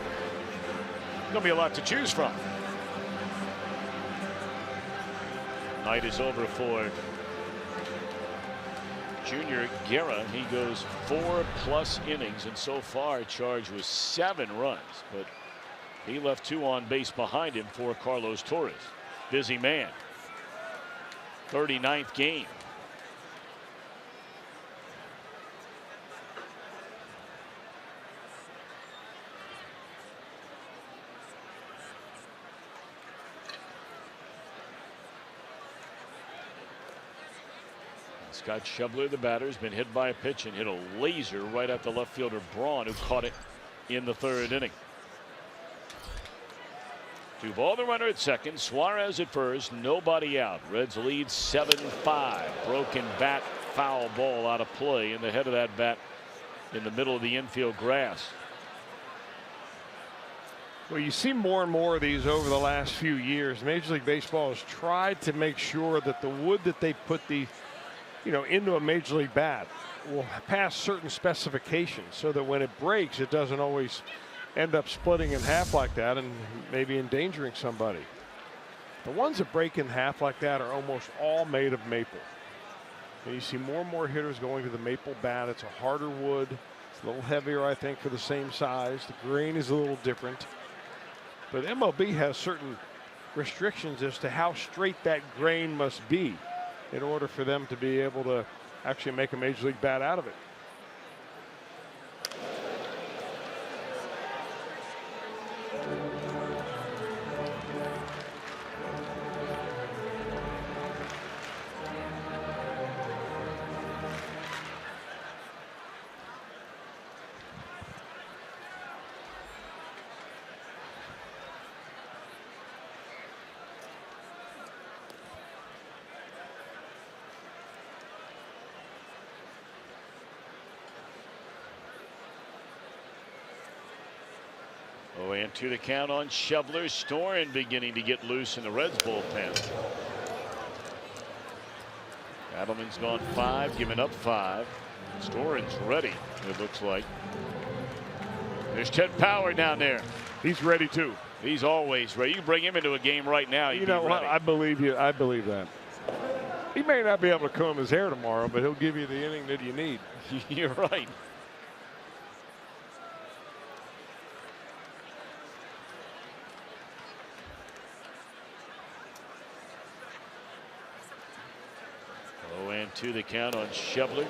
Gonna be a lot to choose from. Night is over for Junior Guerra. He goes 4+ innings, and so far charged with 7 runs, but he left 2 on base behind him for Carlos Torres. Busy man. 39th game. Scott Schebler, the batter, has been hit by a pitch and hit a laser right at the left fielder Braun, who caught it in the 3rd inning. 2-ball, the runner at second. Suarez at first. Nobody out. Reds lead 7-5. Broken bat, foul ball out of play in the head of that bat in the middle of the infield grass. Well, you see more and more of these over the last few years. Major League Baseball has tried to make sure that the wood that they put the, into a Major League bat will pass certain specifications so that when it breaks, it doesn't always end up splitting in half like that and maybe endangering somebody. The ones that break in half like that are almost all made of maple. And you see more and more hitters going to the maple bat. It's a harder wood. It's a little heavier, I think, for the same size. The grain is a little different. But MLB has certain restrictions as to how straight that grain must be in order for them to be able to actually make a Major League bat out of it. And 2 to count on Schebler. Storen beginning to get loose in the Reds bullpen. Adelman's gone 5, giving up 5. Storen's ready, it looks like. There's Ted Power down there. He's ready too. He's always ready. You can bring him into a game right now. You know what? I believe you. I believe that. He may not be able to comb his hair tomorrow, but he'll give you the inning that you need. You're right. And 2 the count on Schebler.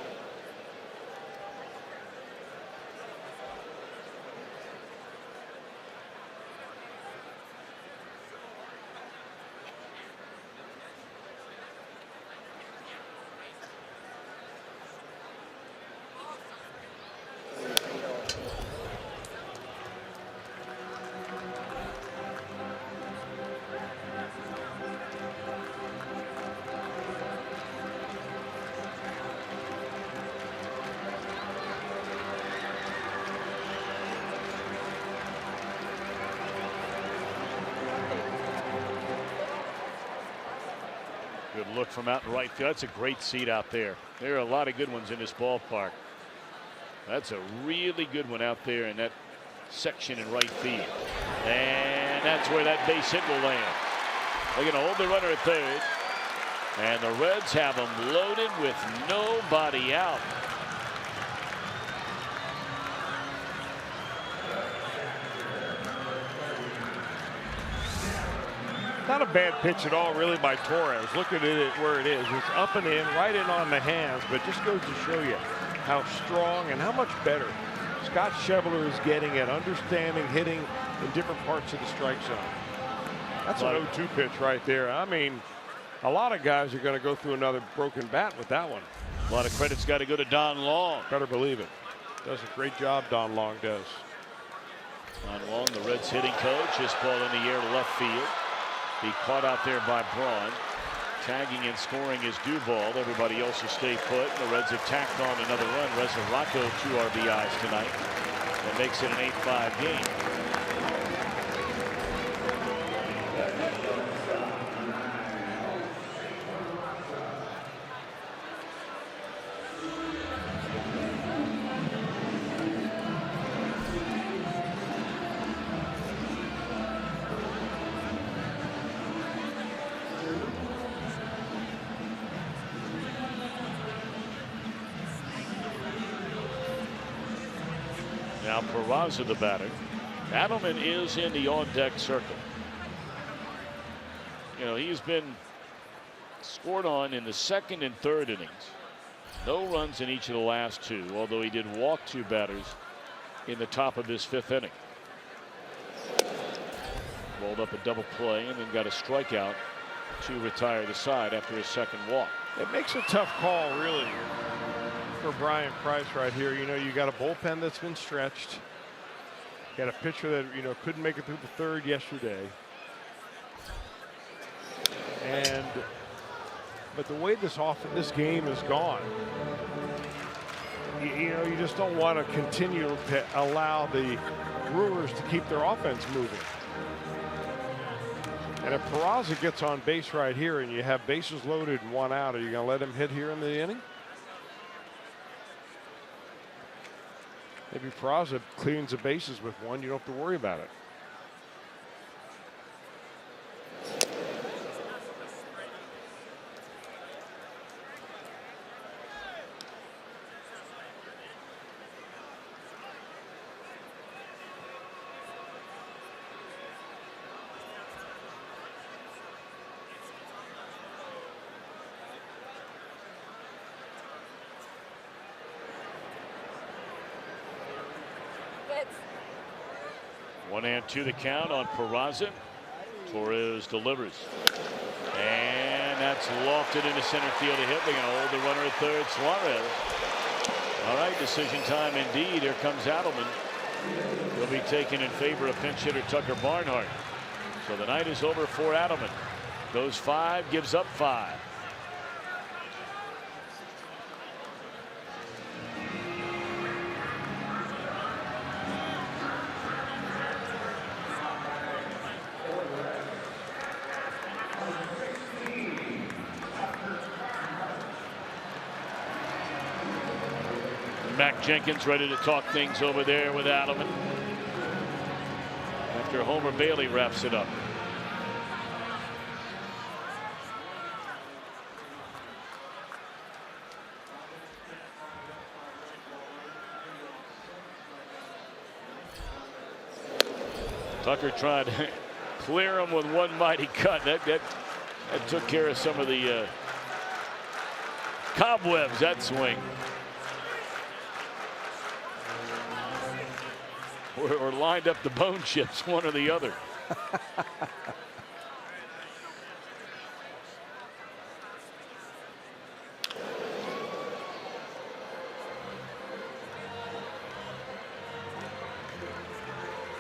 Good look from out in right field. That's a great seat out there. There are a lot of good ones in this ballpark. That's a really good one out there in that section in right field. And that's where that base hit will land. They're going to hold the runner at third. And the Reds have them loaded with nobody out. Not a bad pitch at all, really, by Torres. Look at it where it is. It's up and in, right in on the hands, but just goes to show you how strong and how much better Scott Schebler is getting at understanding hitting in different parts of the strike zone. That's an 0-2 pitch right there. I mean, a lot of guys are going to go through another broken bat with that one. A lot of credit's got to go to Don Long. Better believe it. Does a great job, Don Long does. Don Long, the Reds hitting coach, this ball in the air to left field. Be caught out there by Braun. Tagging and scoring is Duvall. Everybody else will stay put. The Reds have tacked on another run. Resurrecto 2 RBIs tonight. That makes it an 8-5 game. Now Peraza the batter. Adelman is in the on-deck circle. You know, he's been scored on in the 2nd and 3rd innings. No runs in each of the last 2, although he did walk 2 batters in the top of this 5th inning. Rolled up a double play and then got a strikeout to retire the side after his 2nd walk. It makes a tough call, really, for Brian Price right here. You know, you got a bullpen that's been stretched. You got a pitcher that, you know, couldn't make it through the third yesterday. But the way this game is gone, you know, you just don't want to continue to allow the Brewers to keep their offense moving. And if Peraza gets on base right here and you have bases loaded and 1 out, are you going to let him hit here in the inning? Maybe Peraza cleans the bases with 1. You don't have to worry about it. One and 2 the count on Peraza. Torres delivers. And that's lofted into center field. A hit. They're going to hold the runner at third. Suarez. All right, decision time indeed. Here comes Adelman. He'll be taken in favor of pinch hitter Tucker Barnhart. So the night is over for Adelman. Goes 5, gives up 5. Mac Jenkins ready to talk things over there with Adelman after Homer Bailey wraps it up. Tucker tried to clear him with one mighty cut. That took care of some of the cobwebs, that swing. Or lined up the bone chips, one or the other.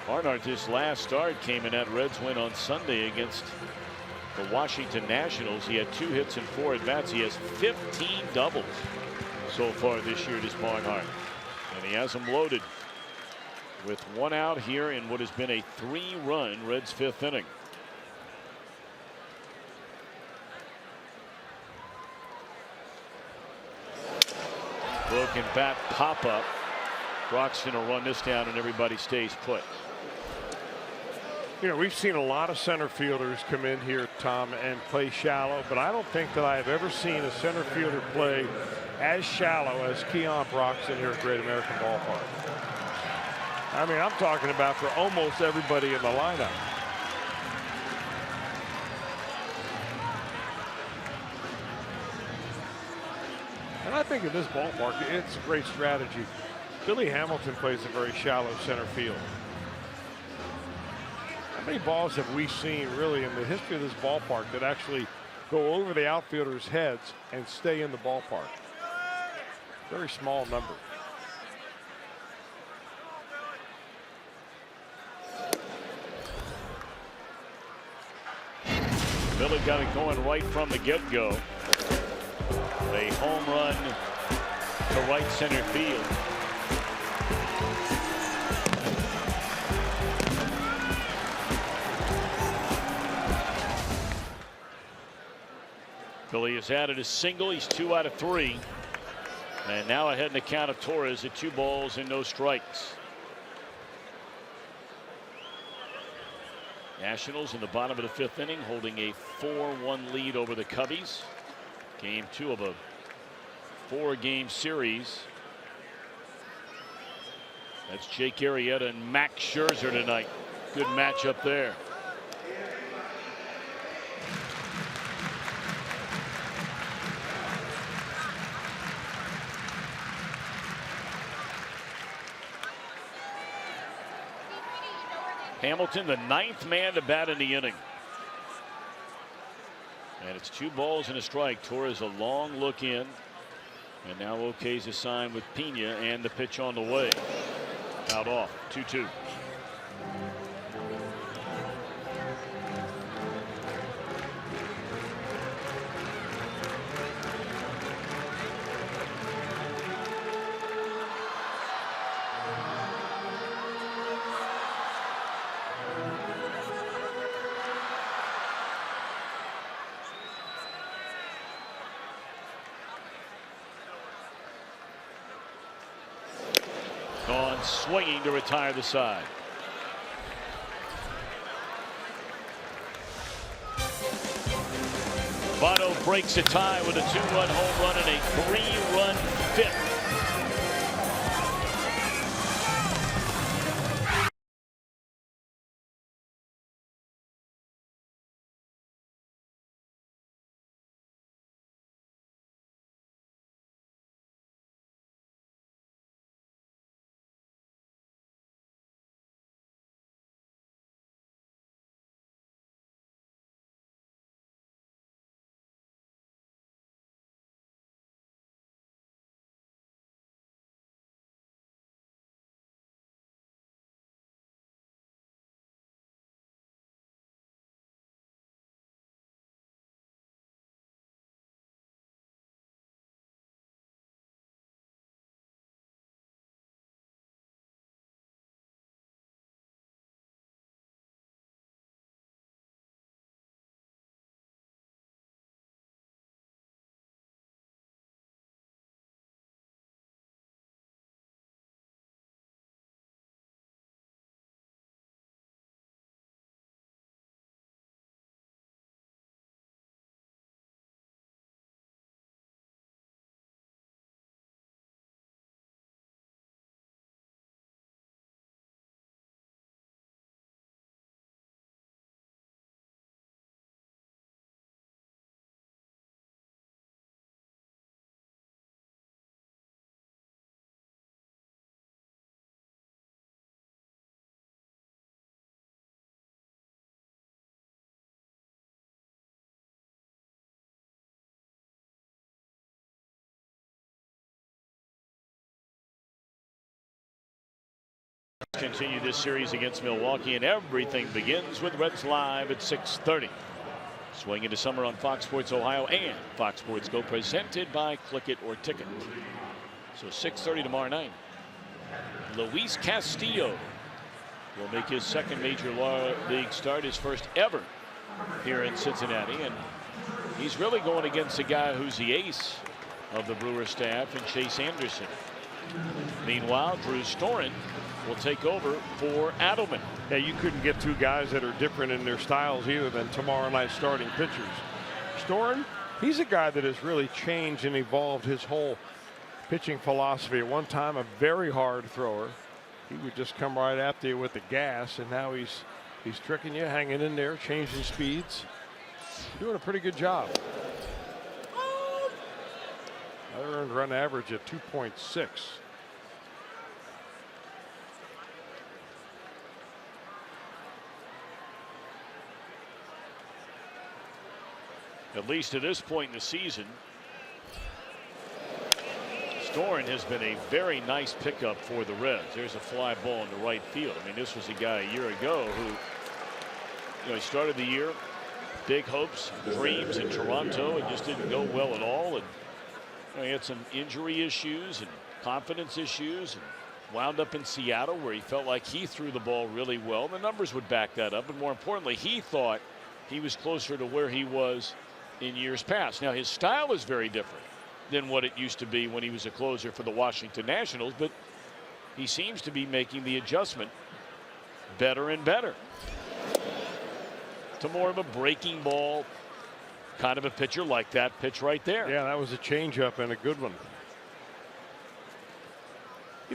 Barnhart, this last start came in that Reds win on Sunday against the Washington Nationals. He had 2 hits and 4 at-bats. He has 15 doubles so far this year, this Barnhart. And he has them loaded with 1 out here in what has been a 3-run Reds 5th inning. Broken bat pop up. Broxton will run this down and everybody stays put. You know, we've seen a lot of center fielders come in here, Tom, and play shallow, but I don't think that I have ever seen a center fielder play as shallow as Keon Broxton here at Great American Ballpark. I mean, I'm talking about for almost everybody in the lineup. And I think in this ballpark, it's a great strategy. Billy Hamilton plays a very shallow center field. How many balls have we seen really in the history of this ballpark that actually go over the outfielders' heads and stay in the ballpark? Very small number. Billy got it going right from the get-go. A home run to right center field. Billy has added a single. He's 2 out of 3. And now ahead in the count of Torres at 2 balls and no strikes. Nationals in the bottom of the 5th inning holding a 4-1 lead over the Cubbies. Game 2 of a 4-game series. That's Jake Arrieta and Max Scherzer tonight. Good matchup there. Hamilton, the 9th man to bat in the inning. And it's 2 balls and a strike. Torres a long look in. And now OK's a sign with Pena and the pitch on the way. Out off 2-2. Gone swinging to retire the side. Votto breaks a tie with a 2-run home run and a 3-run fifth. Continue this series against Milwaukee, and everything begins with Reds Live at 6:30. Swing into summer on Fox Sports Ohio and Fox Sports Go, presented by Click It or Ticket. So 6:30 tomorrow night. Luis Castillo will make his second major league start, his first ever here in Cincinnati, and he's really going against a guy who's the ace of the Brewers staff and Chase Anderson. Meanwhile, Drew Storen will take over for Adelman. Yeah, you couldn't get 2 guys that are different in their styles either than tomorrow night's starting pitchers. Storen, he's a guy that has really changed and evolved his whole pitching philosophy. At one time, a very hard thrower. He would just come right after you with the gas, and now he's tricking you, hanging in there, changing speeds, doing a pretty good job. Earned run average at 2.6. At least at this point in the season, Storen has been a very nice pickup for the Reds. There's a fly ball in the right field. I mean, this was a guy a year ago who, he started the year, big hopes, dreams in Toronto, and just didn't go well at all. And he had some injury issues and confidence issues, and wound up in Seattle, where he felt like he threw the ball really well. The numbers would back that up, and more importantly, he thought he was closer to where he was in years past. Now, his style is very different than what it used to be when he was a closer for the Washington Nationals, but he seems to be making the adjustment better and better to more of a breaking ball kind of a pitcher, like that pitch right there. Yeah, that was a changeup and a good one.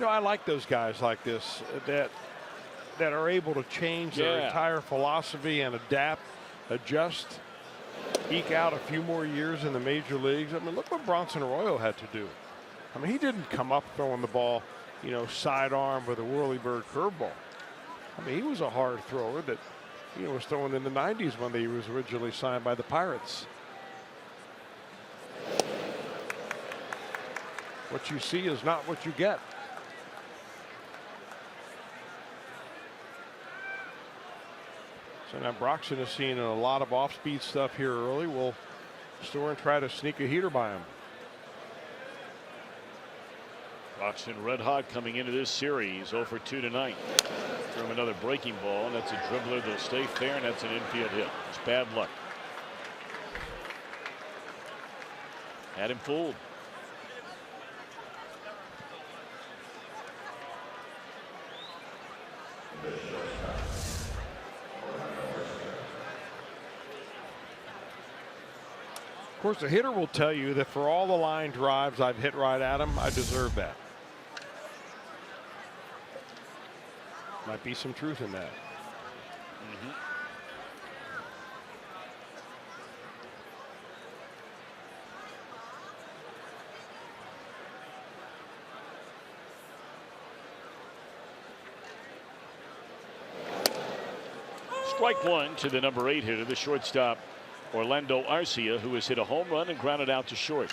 I like those guys like this that are able to change their entire philosophy and adapt, adjust, eke out a few more years in the major leagues. I mean, look what Bronson Arroyo had to do. I mean, he didn't come up throwing the ball, sidearm with a whirly bird curveball. I mean, he was a hard thrower that, was throwing in the 90s when he was originally signed by the Pirates. What you see is not what you get. So now Broxton is seeing a lot of off-speed stuff here early. Will Storen try to sneak a heater by him? Broxton red hot coming into this series. 0 for 2 tonight. Throw him another breaking ball, and that's a dribbler. They'll stay fair, and that's an infield hit. It's bad luck. Had him fooled. Of course, the hitter will tell you that for all the line drives I've hit right at him, I deserve that. Might be some truth in that. Strike one to the number 8 hitter, the shortstop Orlando Arcia, who has hit a home run and grounded out to short.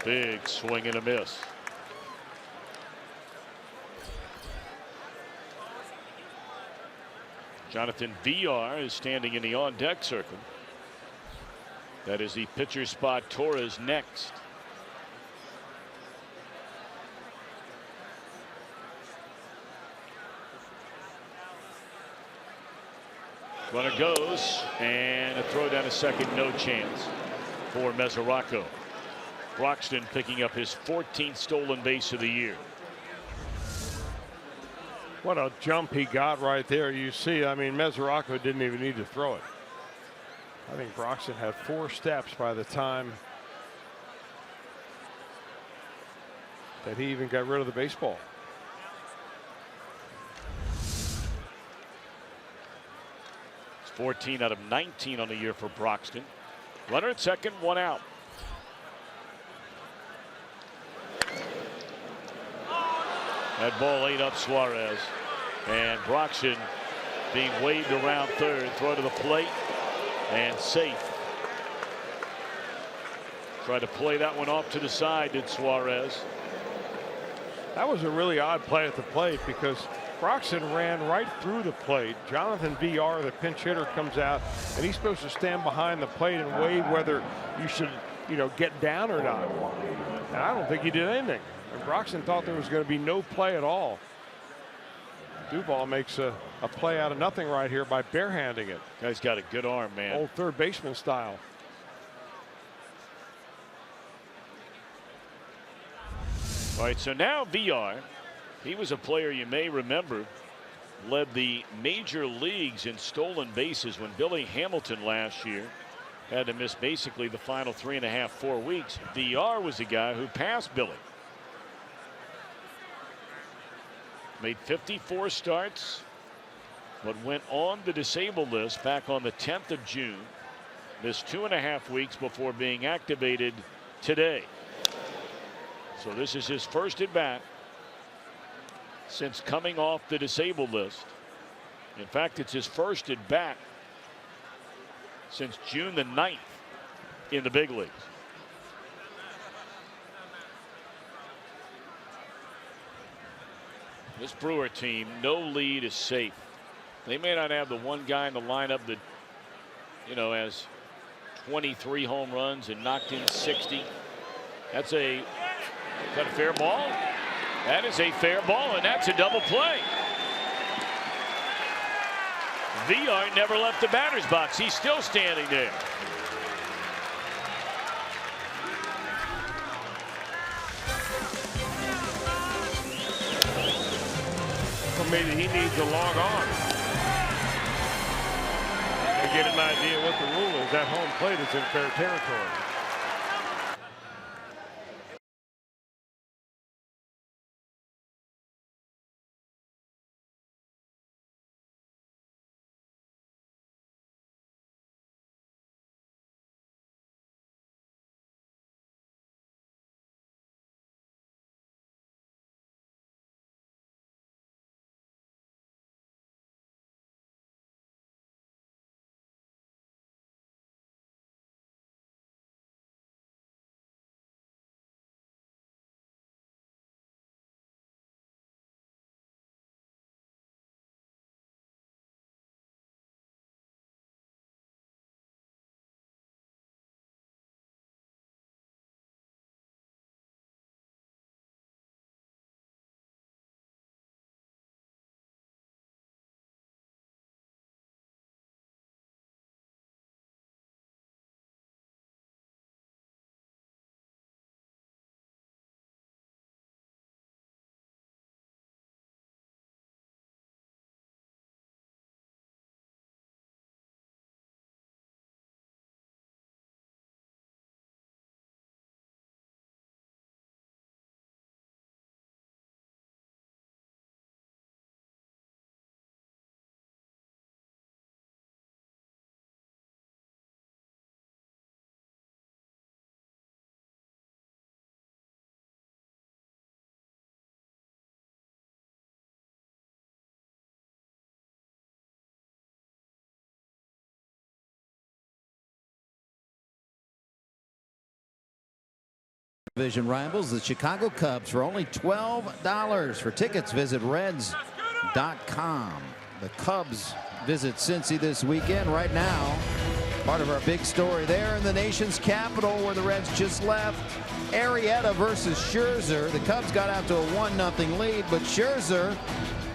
Big swing and a miss. Jonathan VR is standing in the on-deck circle. That is the pitcher spot. Torres next. Runner goes, and a throw down to second, no chance for Mesoraco. Broxton picking up his 14th stolen base of the year. What a jump he got right there. You see, I mean, Mesoraco didn't even need to throw it. I think Broxton had 4 steps by the time that he even got rid of the baseball. It's 14 out of 19 on the year for Broxton. Runner at second, 1 out. That ball ate up Suarez, and Broxton being waved around third. Throw to the plate and safe. Tried to play that one off to the side, did Suarez. That was a really odd play at the plate because Broxton ran right through the plate. Jonathan VR, the pinch hitter, comes out, and he's supposed to stand behind the plate and wave whether you should, get down or not. And I don't think he did anything. And Broxton thought there was going to be no play at all. Duvall makes a play out of nothing right here by barehanding it. Guy's got a good arm, man. Old third baseman style. All right, so now VR, he was a player you may remember, led the major leagues in stolen bases when Billy Hamilton last year had to miss basically the final 3.5, 4 weeks. VR was the guy who passed Billy. Made 54 starts, but went on the disabled list back on the 10th of June. Missed 2.5 weeks before being activated today. So this is his first at bat since coming off the disabled list. In fact, it's his first at bat since June the 9th in the big leagues. This Brewer team, no lead is safe. They may not have the one guy in the lineup that, has 23 home runs and knocked in 60. Is that a fair ball? That is a fair ball, and that's a double play. VR never left the batter's box. He's still standing there. Well, maybe he needs to log on to get an idea what the rule is. That home plate is in fair territory. Division rivals, the Chicago Cubs, for only $12. For tickets, visit Reds.com. The Cubs visit Cincy this weekend. Right now, part of our big story there in the nation's capital, where the Reds just left. Arrieta versus Scherzer. The Cubs got out to a 1-0 lead, but Scherzer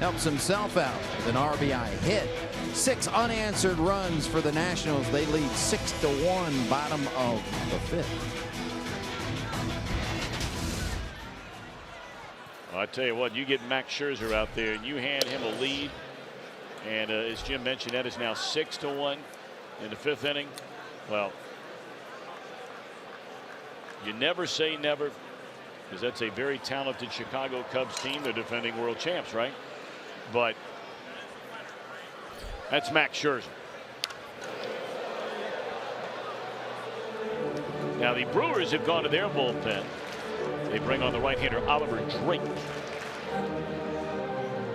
helps himself out with an RBI hit. 6 unanswered runs for the Nationals. They lead 6-1, bottom of the 5th. Well, I tell you what, you get Max Scherzer out there and you hand him a lead, and as Jim mentioned, that is now 6-1 in the 5th inning. Well, you never say never, because that's a very talented Chicago Cubs team. They're defending world champs, right? But that's Max Scherzer. Now the Brewers have gone to their bullpen. They bring on the right-hander Oliver Drake.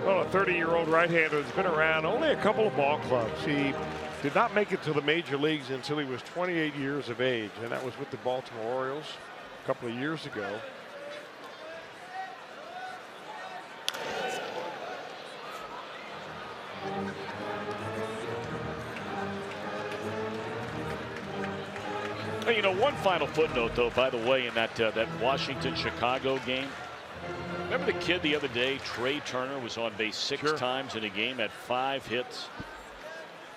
Well, a 30-year-old right-hander has been around only a couple of ball clubs. He did not make it to the major leagues until he was 28 years of age, and that was with the Baltimore Orioles a couple of years ago. You know, one final footnote, though, by the way, in that Washington-Chicago game. Remember the kid the other day, Trey Turner, was on base 6 times in a game, had 5 hits.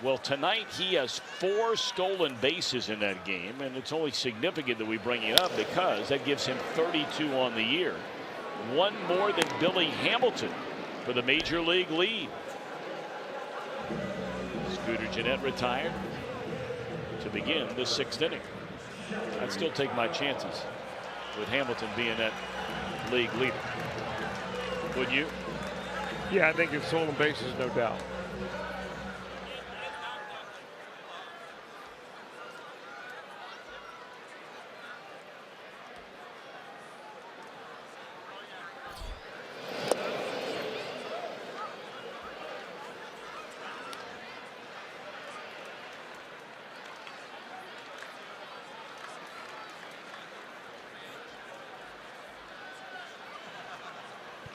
Well, tonight he has 4 stolen bases in that game, and it's only significant that we bring it up because that gives him 32 on the year. 1 more than Billy Hamilton for the major league lead. Scooter Gennett retired to begin the 6th inning. I'd still take my chances with Hamilton being that league leader. Would you? Yeah, I think it's stolen bases, no doubt.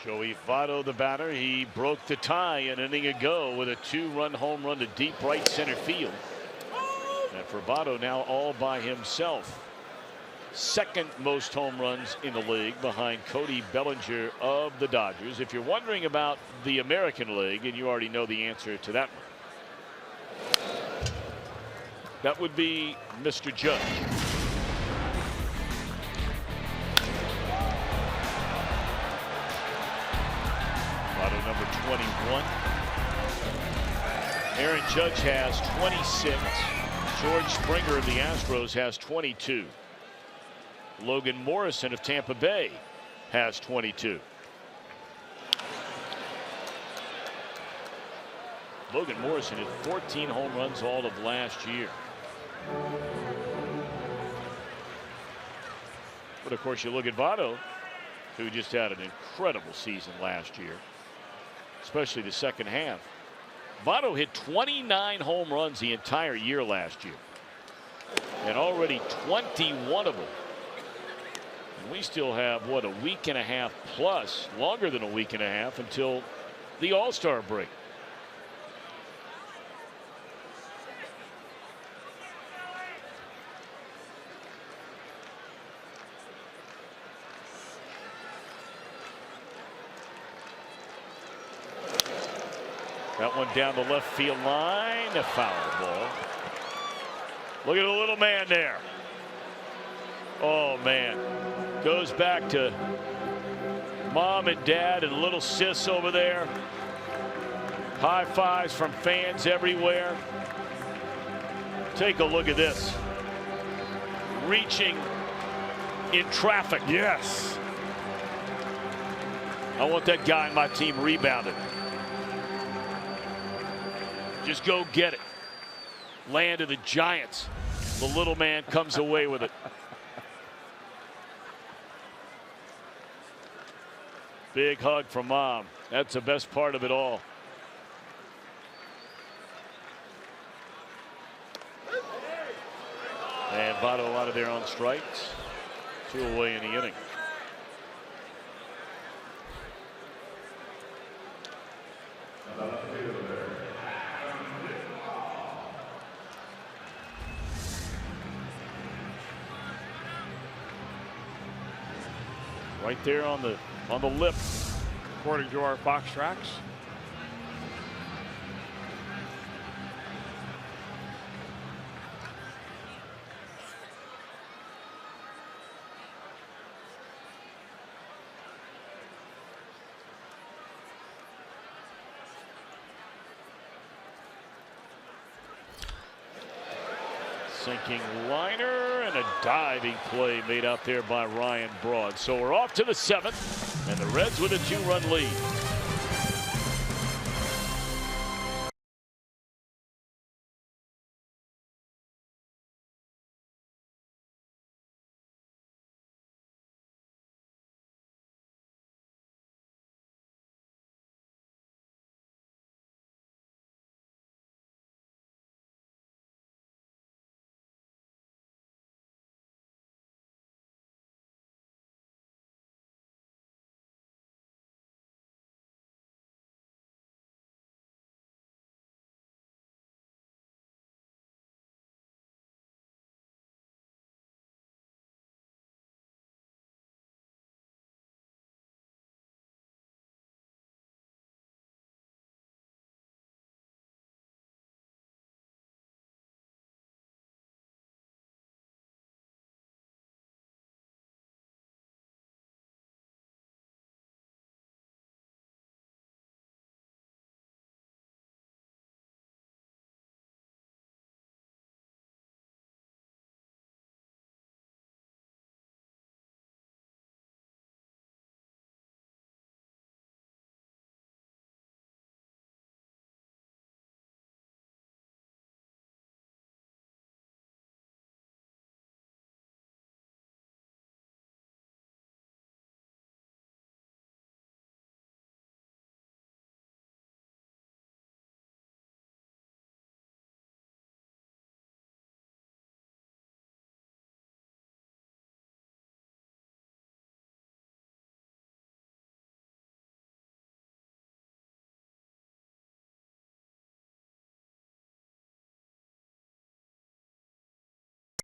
Joey Votto, the batter, he broke the tie an inning ago with a 2-run home run to deep right center field. And for Votto, now all by himself. 2nd most home runs in the league, behind Cody Bellinger of the Dodgers. If you're wondering about the American League, and you already know the answer to that one, that would be Mr. Judge. Votto, number 21. Aaron Judge has 26. George Springer of the Astros has 22. Logan Morrison of Tampa Bay has 22. Logan Morrison had 14 home runs all of last year. But of course, you look at Votto, who just had an incredible season last year, especially the second half. Votto hit 29 home runs the entire year last year, and already 21 of them. And we still have, what, a week and a half plus, longer than a week and a half, until the All-Star break. That one down the left field line, a foul ball. Look at the little man there. Oh, man. Goes back to mom and dad and little sis over there. High fives from fans everywhere. Take a look at this. Reaching in traffic. Yes. I want that guy on my team rebounded. Just go get it. Land of the Giants. The little man comes away with it. Big hug from mom. That's the best part of it all. And Votto out of there on strikes. 2 away in the inning. Right there on the lip. According to our Fox tracks. Sinking liner and a diving play made out there by Ryan Broad. So we're off to the 7th, and the Reds with a 2-run lead.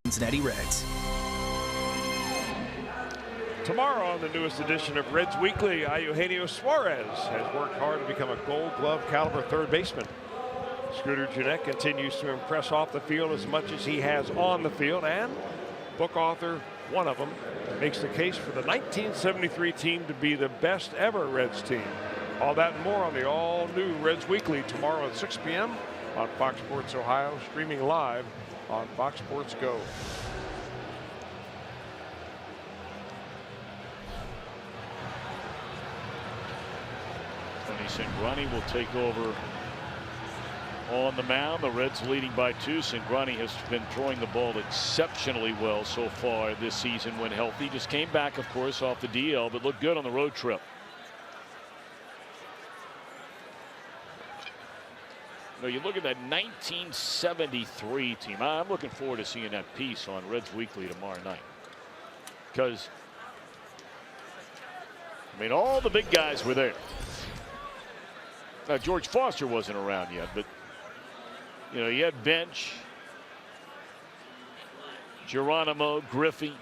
Cincinnati Reds. Tomorrow on the newest edition of Reds Weekly, Eugenio Suarez has worked hard to become a Gold Glove caliber third baseman. Scooter Gennett continues to impress off the field as much as he has on the field, and book author, one of them, makes the case for the 1973 team to be the best ever Reds team. All that and more on the all-new Reds Weekly tomorrow at 6 p.m. on Fox Sports Ohio, streaming live on Fox Sports Go. Tony Cingrani will take over on the mound. The Reds leading by 2. Cingrani has been throwing the ball exceptionally well so far this season when healthy. Just came back, of course, off the DL, but looked good on the road trip. You know, you look at that 1973 team. I'm looking forward to seeing that piece on Reds Weekly tomorrow night, because I mean, all the big guys were there. Now, George Foster wasn't around yet, but you know, you had Bench, Geronimo, Griffey,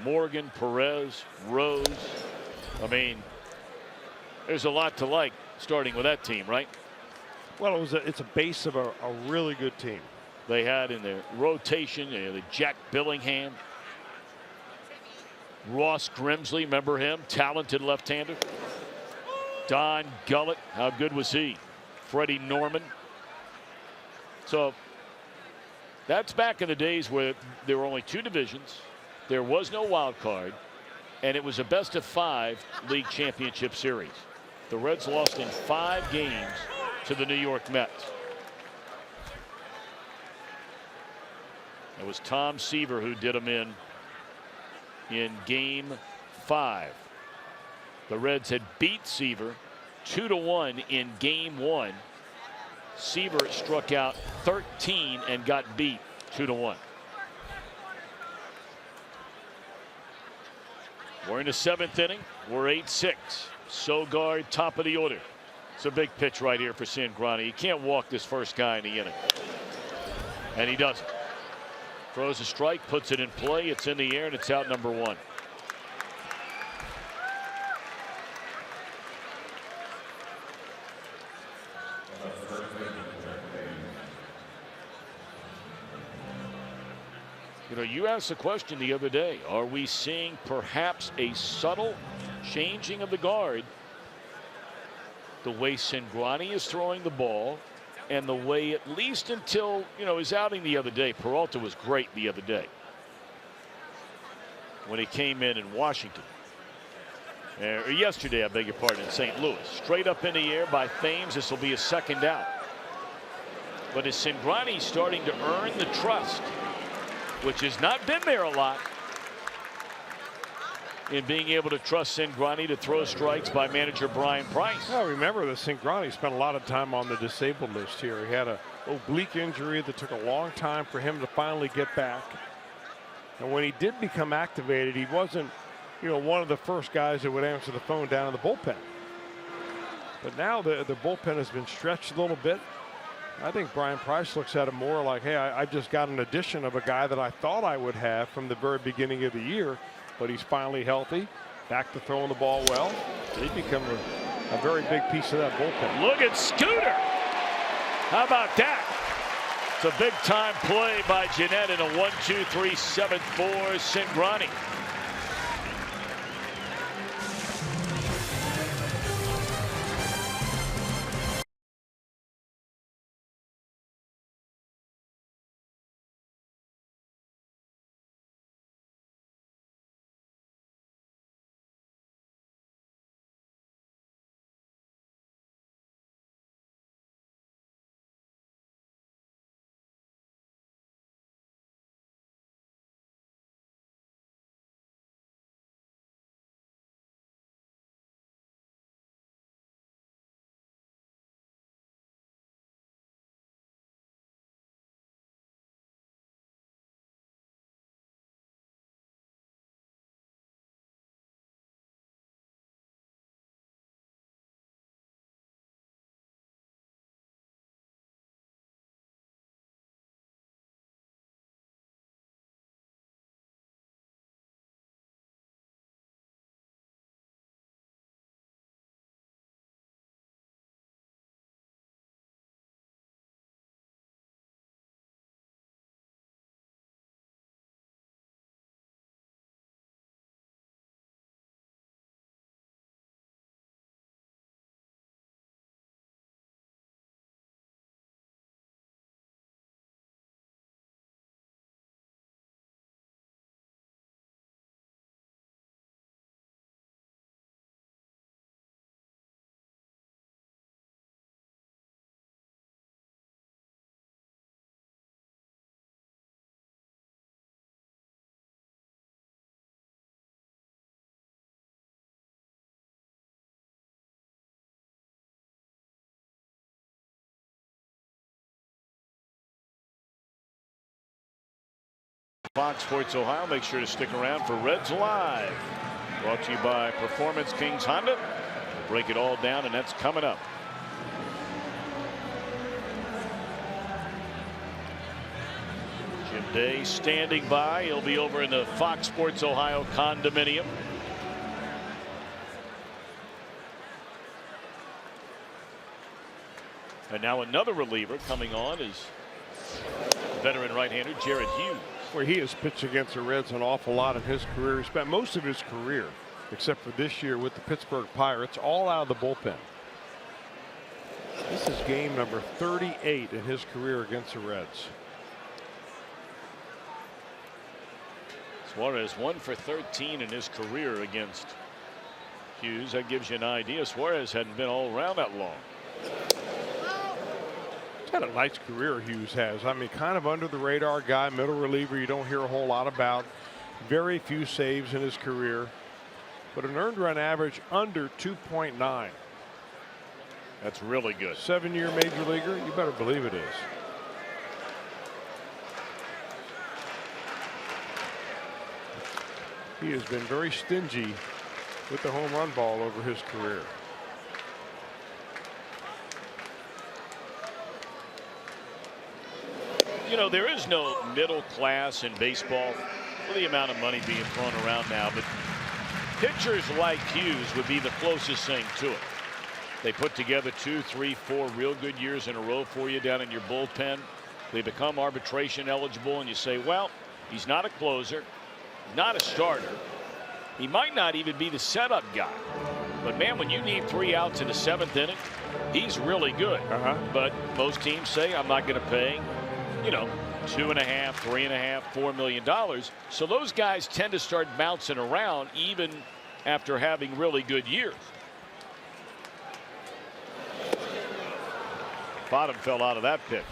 Morgan, Perez, Rose. I mean, there's a lot to like starting with that team, right? Well, it's a base of a really good team. They had in their rotation, the Jack Billingham, Ross Grimsley, remember him, talented left-hander. Don Gullett, how good was he? Freddie Norman. So that's back in the days where there were only 2 divisions, there was no wild card, and it was a best-of-5 league championship series. The Reds lost in 5 games to the New York Mets. It was Tom Seaver who did them in game 5. The Reds had beat Seaver 2-1 in game 1. Seaver struck out 13 and got beat 2-1. We're in the 7th inning. We're 8-6. Sogard, top of the order. It's a big pitch right here for Cingrani. He can't walk this first guy in the inning. And he doesn't. Throws a strike, puts it in play. It's in the air, and it's out number 1. You know, you asked the question the other day, are we seeing perhaps a subtle changing of the guard? The way Cingrani is throwing the ball, and the way, at least until, you know, his outing the other day, Peralta was great the other day when he came in Washington. Or yesterday, I beg your pardon, in St. Louis. Straight up in the air by Thames. This will be a second out. But is Cingrani starting to earn the trust, which has not been there a lot, in being able to trust Cingrani to throw strikes by manager Brian Price? Well, remember that Cingrani spent a lot of time on the disabled list here. He had an oblique injury that took a long time for him to finally get back. And when he did become activated, he wasn't, you know, one of the first guys that would answer the phone down in the bullpen. But now the bullpen has been stretched a little bit. I think Brian Price looks at it more like, hey, I just got an addition of a guy that I thought I would have from the very beginning of the year, but he's finally healthy, back to throwing the ball well. They become a very big piece of that bullpen. Look at Scooter. How about that? It's a big time play by Jeanette in a 1-2-3-7 for Cingrani. Fox Sports Ohio. Make sure to stick around for Reds Live. Brought to you by Performance Kings Honda. We'll break it all down, and that's coming up. Jim Day standing by. He'll be over in the Fox Sports Ohio condominium. And now another reliever coming on is veteran right-hander Jared Hughes. Where he has pitched against the Reds an awful lot in his career. He spent most of his career, except for this year with the Pittsburgh Pirates, all out of the bullpen. This is game number 38 in his career against the Reds. Suarez 1 for 13 in his career against Hughes. That gives you an idea. Suarez hadn't been all around that long. He's had a nice career, Hughes has. I mean, kind of under the radar guy, middle reliever you don't hear a whole lot about. Very few saves in his career, but an earned run average under 2.9. That's really good. 7-year major leaguer, you better believe it is. He has been very stingy with the home run ball over his career. You know, there is no middle class in baseball for the amount of money being thrown around now, but pitchers like Hughes would be the closest thing to it. They put together 2, 3, 4 real good years in a row for you down in your bullpen. They become arbitration eligible, and you say, well, he's not a closer, not a starter. He might not even be the setup guy. But, man, when you need 3 outs in the 7th inning, he's really good. But most teams say, I'm not going to pay, you know, $2.5, $3.5, $4 million. So those guys tend to start bouncing around even after having really good years. Bottom fell out of that pitch.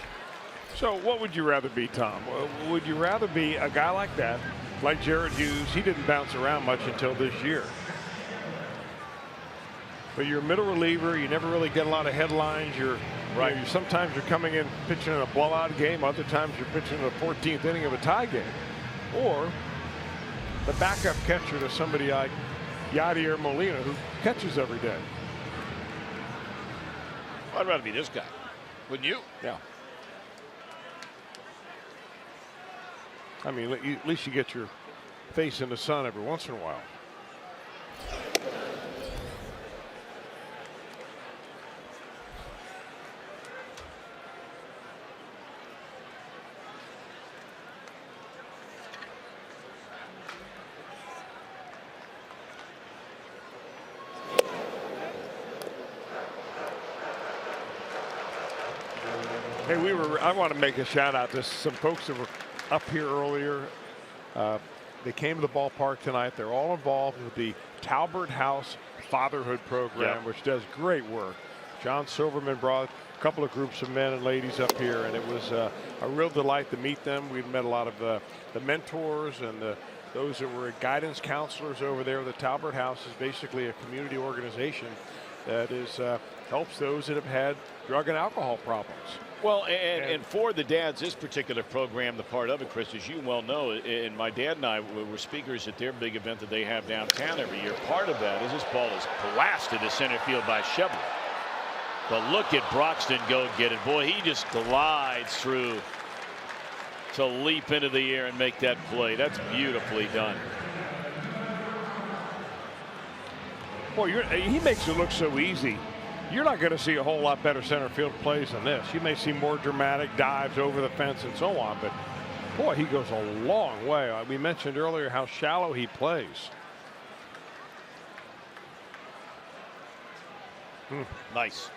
So what would you rather be, Tom? Would you rather be a guy like that, like Jared Hughes? He didn't bounce around much until this year. But you're a middle reliever. You never really get a lot of headlines. Right. Sometimes you're coming in pitching in a blowout game. Other times you're pitching in the 14th inning of a tie game. Or the backup catcher to somebody like Yadier Molina, who catches every day. I'd rather be this guy. Wouldn't you? Yeah. I mean, at least you get your face in the sun every once in a while. Hey, I want to make a shout out to some folks that were up here earlier. They came to the ballpark tonight. They're all involved with the Talbert House Fatherhood Program, which does great work. John Silverman brought a couple of groups of men and ladies up here, and it was a real delight to meet them. We've met a lot of the mentors and those that were guidance counselors over there. The Talbert House is basically a community organization that helps those that have had drug and alcohol problems. Well, and for the dads, this particular program, the part of it, Chris, as you well know, and my dad and I were speakers at their big event that they have downtown every year. Part of that is this ball is blasted to center field by Chevrolet. But look at Broxton go get it. Boy, he just glides through to leap into the air and make that play. That's beautifully done. Boy, he makes it look so easy. You're not going to see a whole lot better center field plays than this. You may see more dramatic dives over the fence and so on, but boy, he goes a long way. We mentioned earlier how shallow he plays. Nice.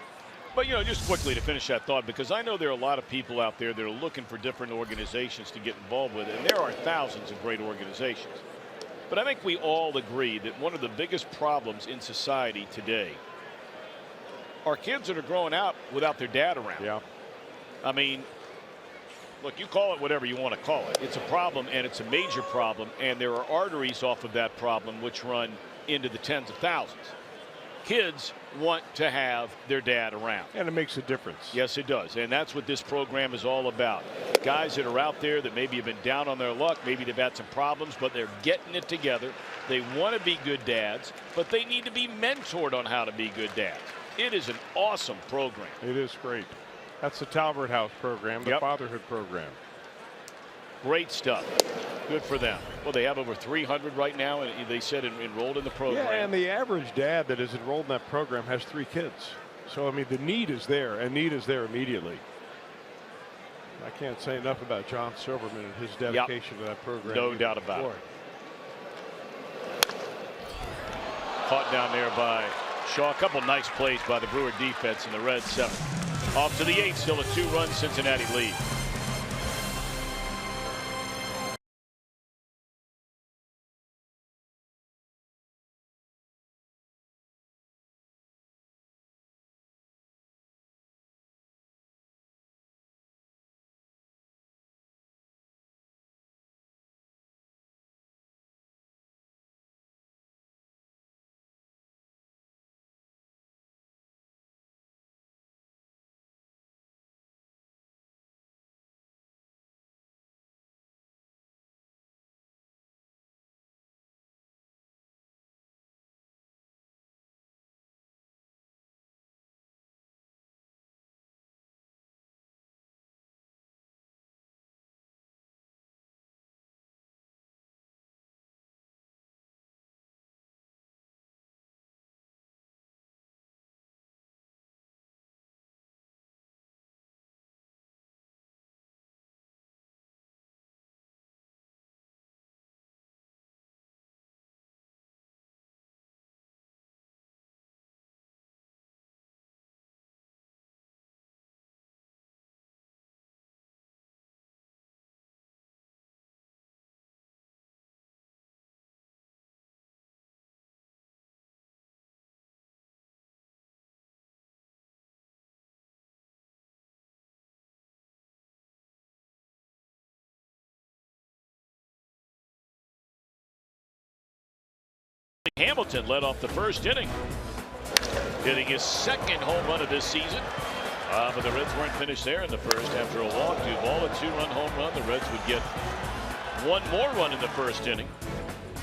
But, you know, just quickly to finish that thought, because I know there are a lot of people out there that are looking for different organizations to get involved with, and there are thousands of great organizations. But I think we all agree that one of the biggest problems in society today are kids that are growing up without their dad around. Yeah. I mean, look, you call it whatever you want to call it. It's a problem, and it's a major problem, and there are arteries off of that problem which run into the tens of thousands. Kids want to have their dad around. And it makes a difference. Yes, it does. And that's what this program is all about. Guys that are out there that maybe have been down on their luck, maybe they've had some problems, but they're getting it together. They want to be good dads, but they need to be mentored on how to be good dads. It is an awesome program. It is great. That's the Talbert House program, the fatherhood program. Great stuff. Good for them. Well, they have over 300 right now, and they said enrolled in the program. Yeah, and the average dad that is enrolled in that program has 3 kids. So, I mean, the need is there, and need is there immediately. I can't say enough about John Silverman and his dedication to that program. No doubt about it. Caught down there by Shaw. A couple nice plays by the Brewer defense in the red 7th. Off to the 8th, still a 2-run Cincinnati lead. Hamilton led off the first inning, hitting his second home run of this season. But the Reds weren't finished there in the first. After a walk to ball, a 2-run home run, the Reds would get one more run in the first inning.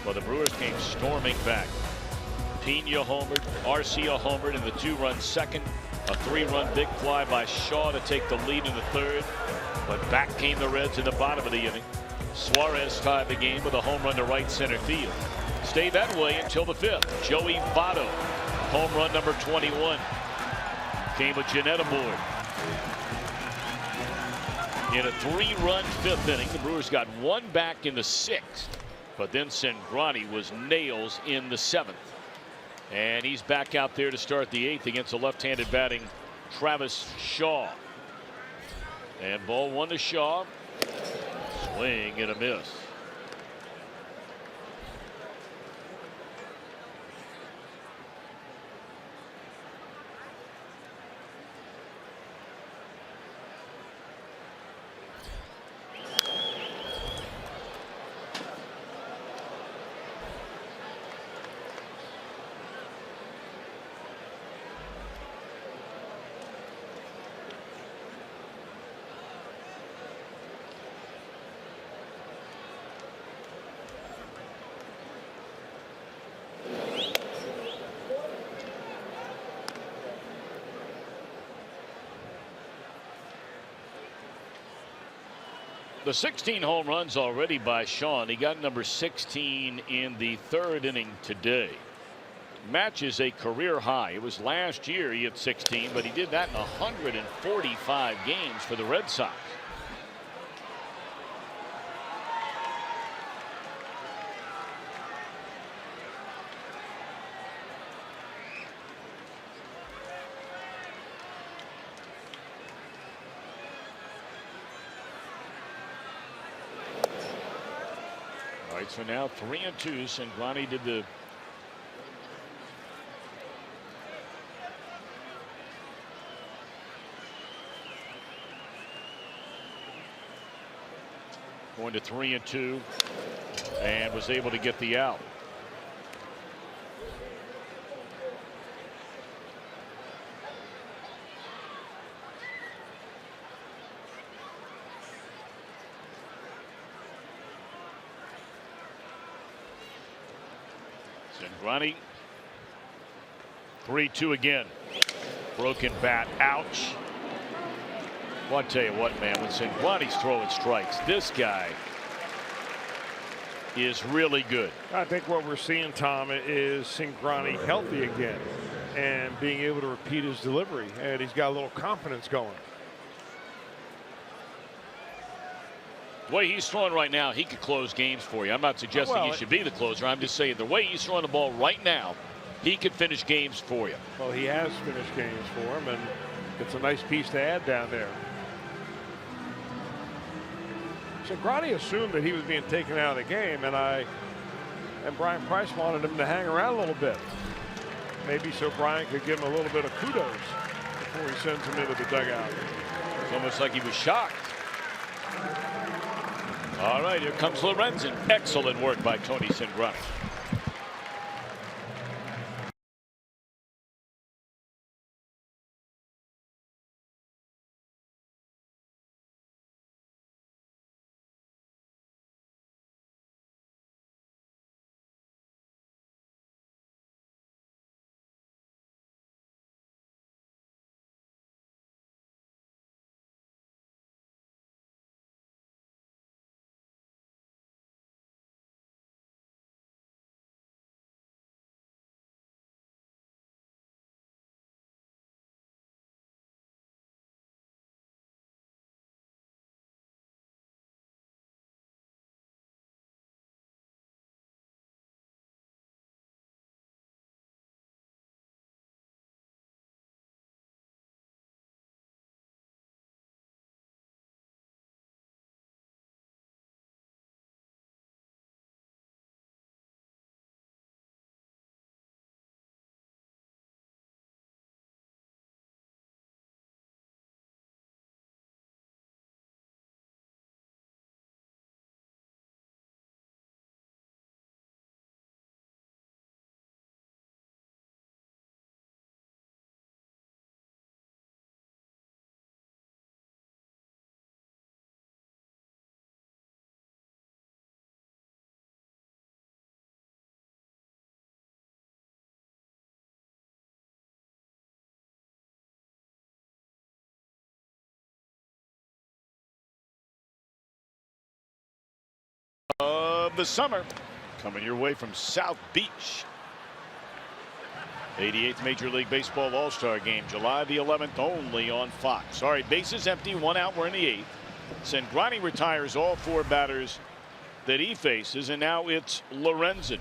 Well, the Brewers came storming back. Pena homered, Arcia homered in the 2-run second. A 3-run big fly by Shaw to take the lead in the third. But back came the Reds in the bottom of the inning. Suarez tied the game with a home run to right center field. Stayed that way until the fifth. Joey Votto, home run number 21. Came with Jeanette aboard. In a 3-run fifth inning, the Brewers got one back in the sixth. But then Cingrani was nails in the seventh. And he's back out there to start the eighth against a left-handed batting Travis Shaw. And ball one to Shaw. Swing and a miss. The 16 home runs already by Sean. He got number 16 in the third inning today. Matches a career high. It was last year he hit 16, but he did that in 145 games for the Red Sox. All right, so now 3-2. Cingrani did the going to 3-2 and was able to get the out. Cingrani 3-2 again. Broken bat. Ouch. Well, I'll tell you what, man, when Cingrani's throwing strikes, this guy is really good. I think what we're seeing, Tom, is Cingrani healthy again and being able to repeat his delivery, and he's got a little confidence going. The way he's throwing right now, he could close games for you. I'm not suggesting he should be the closer. I'm just saying the way he's throwing the ball right now, he could finish games for you. Well, he has finished games for him, and it's a nice piece to add down there. Cingrani assumed that he was being taken out of the game, and Brian Price wanted him to hang around a little bit. Maybe so Brian could give him a little bit of kudos before he sends him into the dugout. It's almost like he was shocked. All right, here comes Lorenzen. Excellent work by Tony Cingrani. of the summer, coming your way from South Beach. 88th Major League Baseball All-Star Game, July the 11th, only on Fox. All right, bases empty, 1 out. We're in the 8th. Cingrani retires all 4 batters that he faces, and now it's Lorenzen.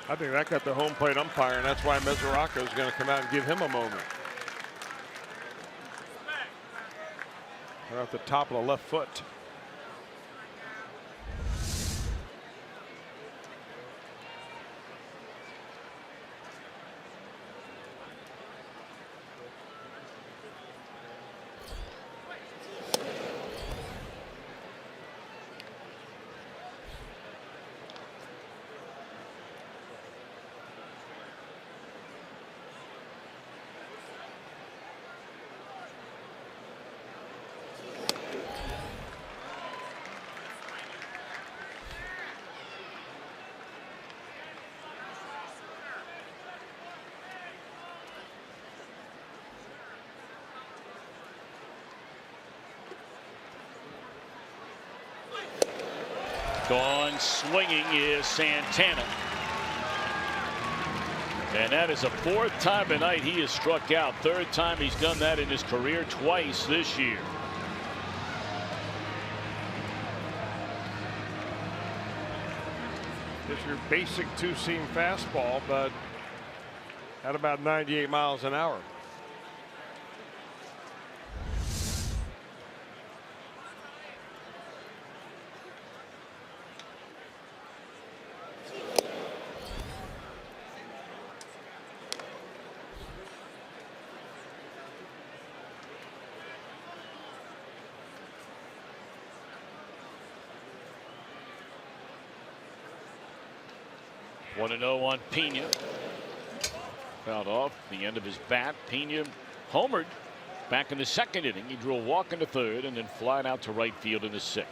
I think that got the home plate umpire, and that's why Mesoraco is going to come out and give him a moment. Right off the top of the left foot. Gone swinging is Santana. And that is the 4th time tonight he has struck out. 3rd time he's done that in his career, twice this year. It's your basic 2-seam fastball, but at about 98 miles an hour. One to 0 on Pena. Fouled off the end of his bat. Pena homered back in the 2nd inning. He drew a walk in the 3rd and then flied out to right field in the 6th.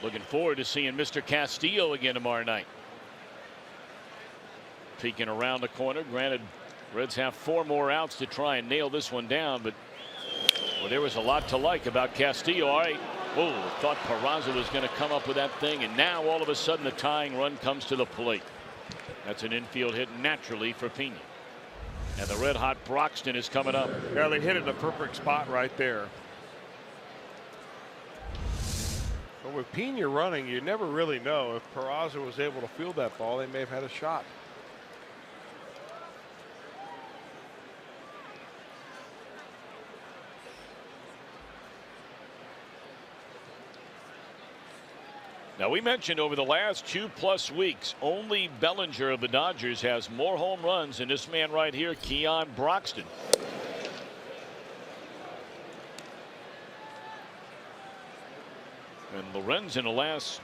Looking forward to seeing Mr. Castillo again tomorrow night. Peeking around the corner. Granted, Reds have 4 more outs to try and nail this one down, but well, there was a lot to like about Castillo. All right. Oh, thought Peraza was going to come up with that thing, and now all of a sudden the tying run comes to the plate. That's an infield hit naturally for Pena. And the red hot Broxton is coming up. Yeah, they hit it in the perfect spot right there. But with Pena running, you never really know if Peraza was able to field that ball. They may have had a shot. Now, we mentioned over the last 2+ weeks, only Bellinger of the Dodgers has more home runs than this man right here, Keon Broxton. And Lorenzen in the last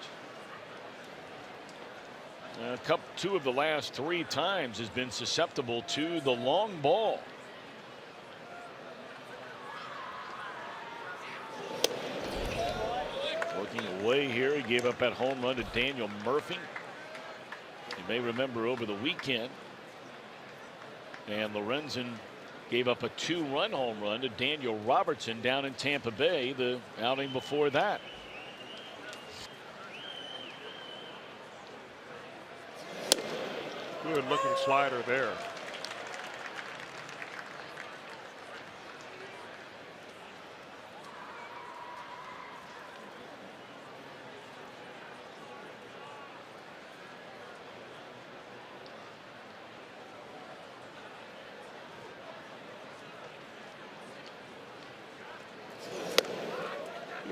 2 of the last 3 times has been susceptible to the long ball. Looking away here, he gave up that home run to Daniel Murphy. You may remember over the weekend. And Lorenzen gave up a 2-run home run to Daniel Robertson down in Tampa Bay the outing before that. Good looking slider there.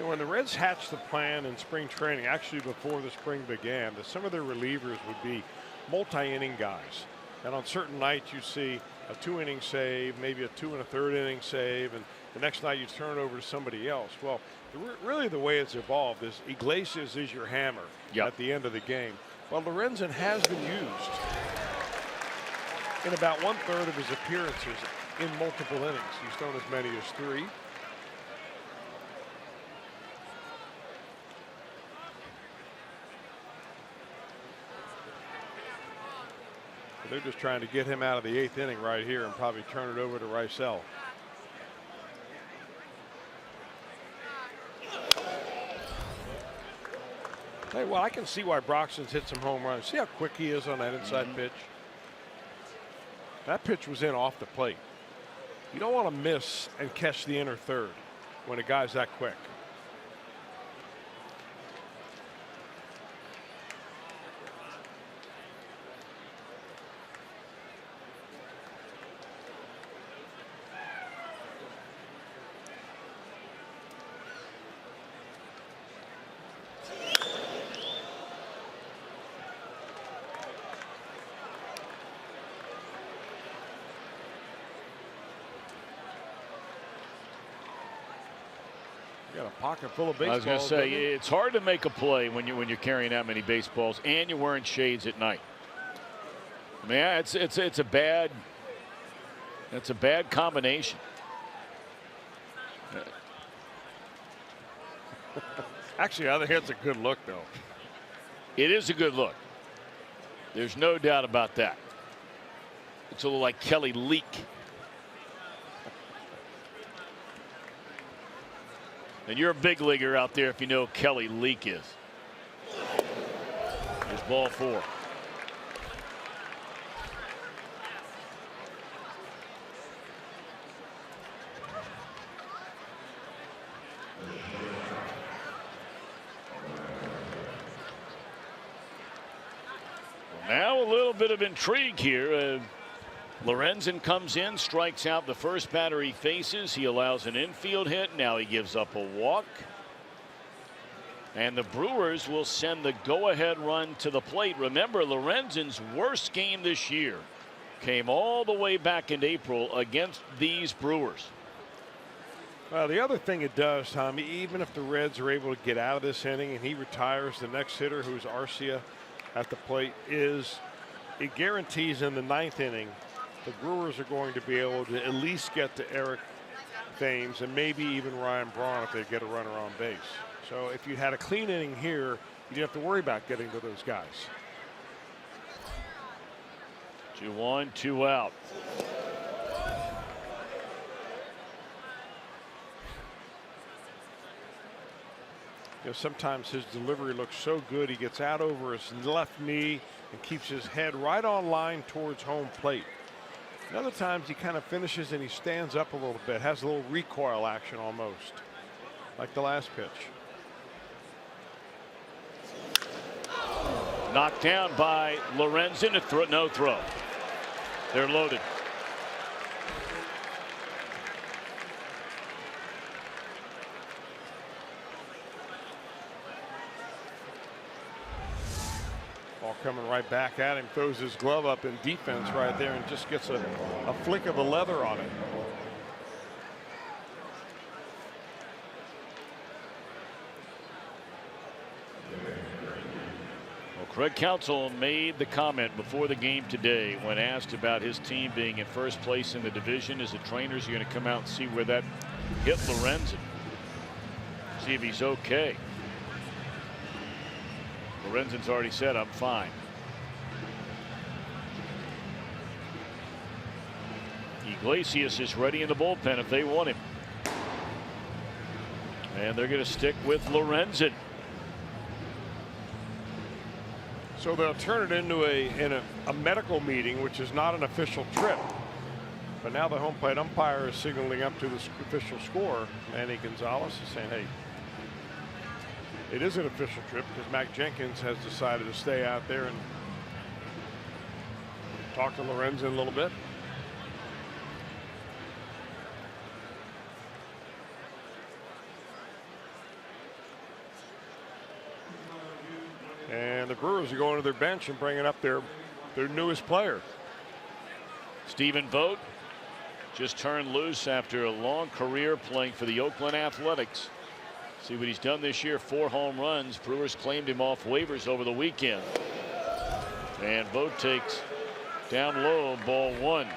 When the Reds hatched the plan in spring training, actually before the spring began, that some of their relievers would be multi-inning guys. And on certain nights you see a 2-inning save, maybe a 2 1/3 inning save, and the next night you turn it over to somebody else. Well, really the way it's evolved is Iglesias is your hammer at the end of the game. Well, Lorenzen has been used in about 1/3 of his appearances in multiple innings. He's thrown as many as 3. They're just trying to get him out of the 8th inning right here and probably turn it over to Rysell. Hey, well, I can see why Broxton's hit some home runs. See how quick he is on that inside pitch? That pitch was in off the plate. You don't want to miss and catch the inner third when a guy's that quick. Got a pocket full of baseballs. I was going to say it's hard to make a play when you're carrying that many baseballs and you're wearing shades at night. I mean, it's a bad combination. Actually, I think it's a good look, though. It is a good look. There's no doubt about that. It's a little like Kelly Leak. And you're a big leaguer out there if you know Kelly Leak is. Here's ball 4. Now a little bit of intrigue here. Lorenzen comes in, strikes out the first batter he faces. He allows an infield hit. Now he gives up a walk. And the Brewers will send the go-ahead run to the plate. Remember, Lorenzen's worst game this year came all the way back in April against these Brewers. Well, the other thing it does, Tommy, even if the Reds are able to get out of this inning and he retires, the next hitter, who's Arcia at the plate, is it guarantees in the 9th inning the Brewers are going to be able to at least get to Eric Thames and maybe even Ryan Braun if they get a runner on base. So if you had a clean inning here, you didn't have to worry about getting to those guys. 2-1, 2 out. You know, sometimes his delivery looks so good, he gets out over his left knee and keeps his head right on line towards home plate. And other times he kind of finishes and he stands up a little bit, has a little recoil action almost, like the last pitch. Knocked down by Lorenzen. No throw. They're loaded. Ball coming right back at him, throws his glove up in defense right there and just gets a flick of the leather on it. Well, Craig Counsell made the comment before the game today when asked about his team being in first place in the division. As the trainers are going to come out and see where that hit Lorenzen. See if he's okay. Lorenzen's already said, I'm fine. Iglesias is ready in the bullpen if they want him. And they're going to stick with Lorenzen. So they'll turn it into a medical meeting, which is not an official trip. But now the home plate umpire is signaling up to the official score. Manny Gonzalez is saying, hey, it is an official trip because Mac Jenkins has decided to stay out there and talk to Lorenzen a little bit. And the Brewers are going to their bench and bringing up their newest player. Stephen Vogt just turned loose after a long career playing for the Oakland Athletics. See what he's done this year, 4 home runs. Brewers claimed him off waivers over the weekend. And Vogt takes Down low, ball 1.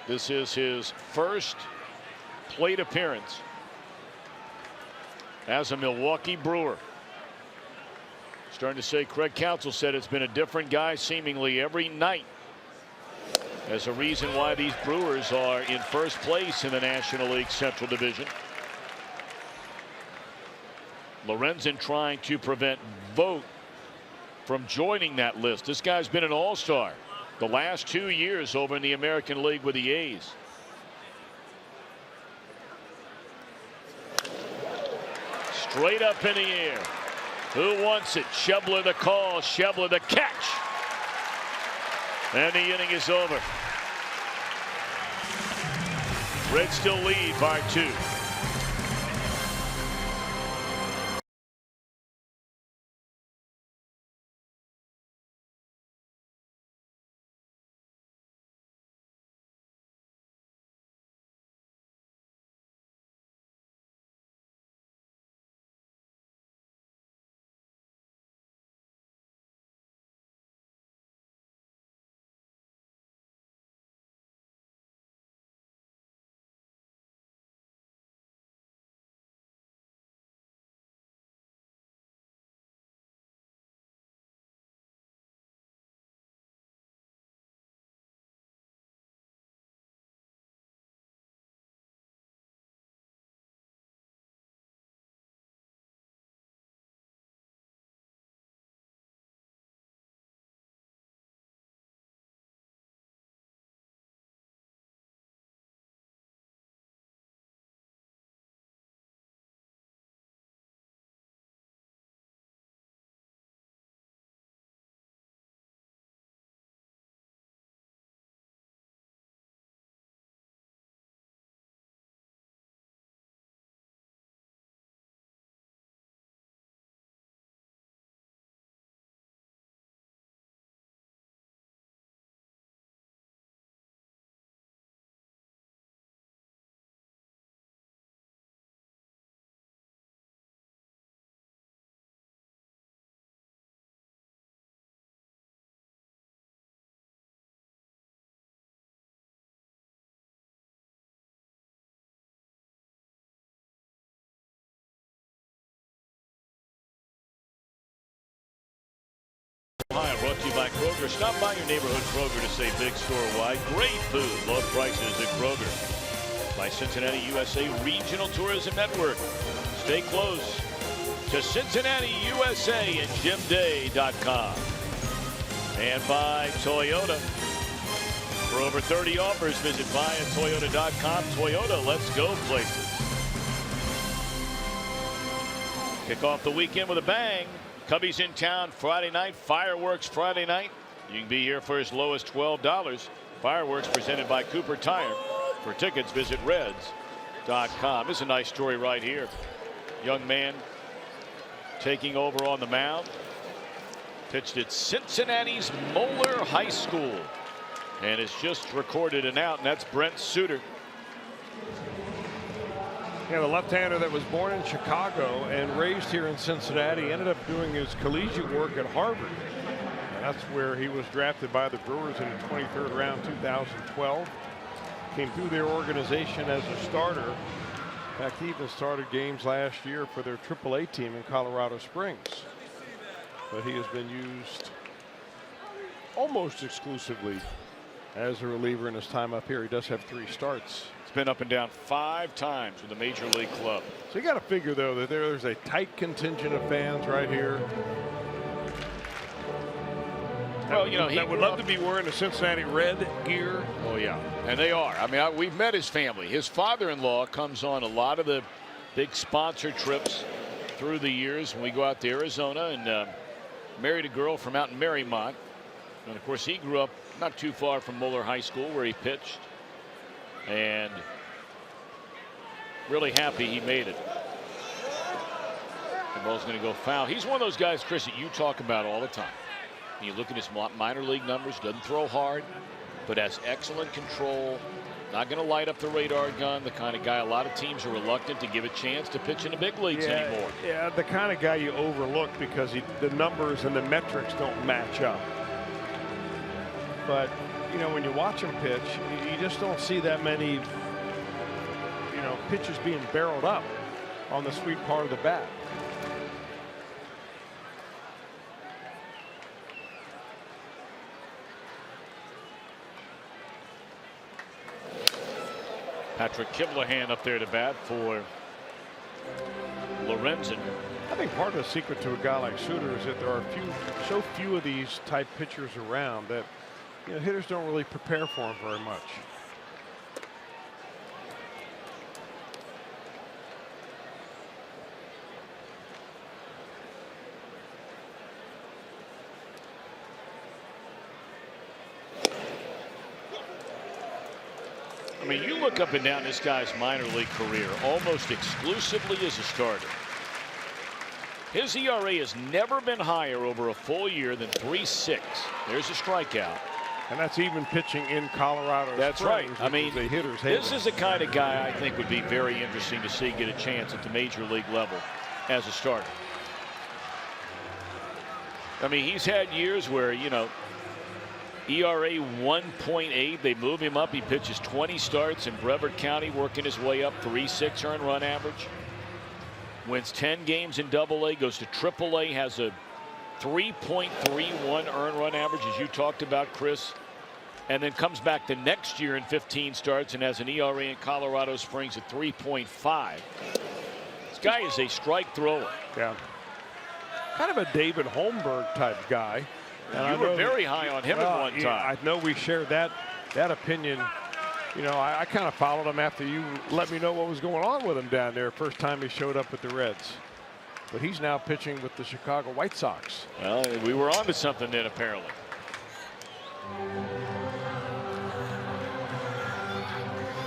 This is his first plate appearance as a Milwaukee Brewer. Starting to say, Craig Counsell said it's been a different guy seemingly every night as a reason why these Brewers are in first place in the National League Central Division. Lorenzen trying to prevent Votto from joining that list. This guy's been an all-star the last 2 years over in the American League with the A's. Straight up in the air. Who wants it? Schebler the call. Schebler the catch. And the inning is over. Reds still lead by 2. Hi, brought to you by Kroger. Stop by your neighborhood Kroger to say big store-wide. Great food, low prices at Kroger. By Cincinnati USA Regional Tourism Network. Stay close to Cincinnati USA and JimDay.com. And by Toyota. For over 30 offers, visit buyatoyota.com. Toyota, let's go places. Kick off the weekend with a bang. Cubbies in town Friday night. Fireworks Friday night. You can be here for as low as $12. Fireworks presented by Cooper Tire. For tickets, visit Reds.com. This is a nice story right here. Young man taking over on the mound. Pitched at Cincinnati's Moeller High School. And it's just recorded an out, and that's Brent Suter. Yeah, the left-hander that was born in Chicago and raised here in Cincinnati ended up doing his collegiate work at Harvard. And that's where he was drafted by the Brewers in the 23rd round, 2012. Came through their organization as a starter. In fact, he even started games last year for their AAA team in Colorado Springs. But he has been used almost exclusively as a reliever in his time up here. He does have 3 starts. Been up and down 5 times with the major league club. So you got to figure, though, that there's a tight contingent of fans right here. Well, you know, he would love to be wearing a Cincinnati Red gear. Oh, yeah. And they are. I mean, we've met his family. His father-in-law comes on a lot of the big sponsor trips through the years when we go out to Arizona, and married a girl from out in Marymount. And, of course, he grew up not too far from Moeller High School where he pitched. And really happy he made it. The ball's going to go foul. He's one of those guys, Chris, that you talk about all the time. You look at his minor league numbers, doesn't throw hard, but has excellent control. Not going to light up the radar gun, the kind of guy a lot of teams are reluctant to give a chance to pitch in the big leagues anymore. Yeah, the kind of guy you overlook because the numbers and the metrics don't match up. but you know, when you watch him pitch, you just don't see that many, you know, pitches being barreled up on the sweet part of the bat. Patrick Kivlahan up there to bat for Lorenzen. I think part of the secret to a guy like Suter is that there are so few of these type pitchers around that, you know, hitters don't really prepare for him very much. I mean, you look up and down this guy's minor league career almost exclusively as a starter. His ERA has never been higher over a full year than 3.6. There's a strikeout. And that's even pitching in Colorado. That's right. Springs, I mean, the hitters this is the kind of guy I think would be very interesting to see get a chance at the major league level as a starter. I mean, he's had years where, you know, ERA 1.8. They move him up. He pitches 20 starts in Brevard County, working his way up, 3.6 earned run average. Wins 10 games in AA, goes to AAA, has a 3.31 earned run average, as you talked about, Chris, and then comes back the next year in 15 starts and has an ERA in Colorado Springs at 3.5. This guy is a strike thrower. Yeah. Kind of a David Holmberg type guy. And you were very high on him at one time. I know we shared that opinion. You know, I kind of followed him after you let me know what was going on with him down there. First time he showed up with the Reds. But he's now pitching with the Chicago White Sox. Well, we were on to something then, apparently.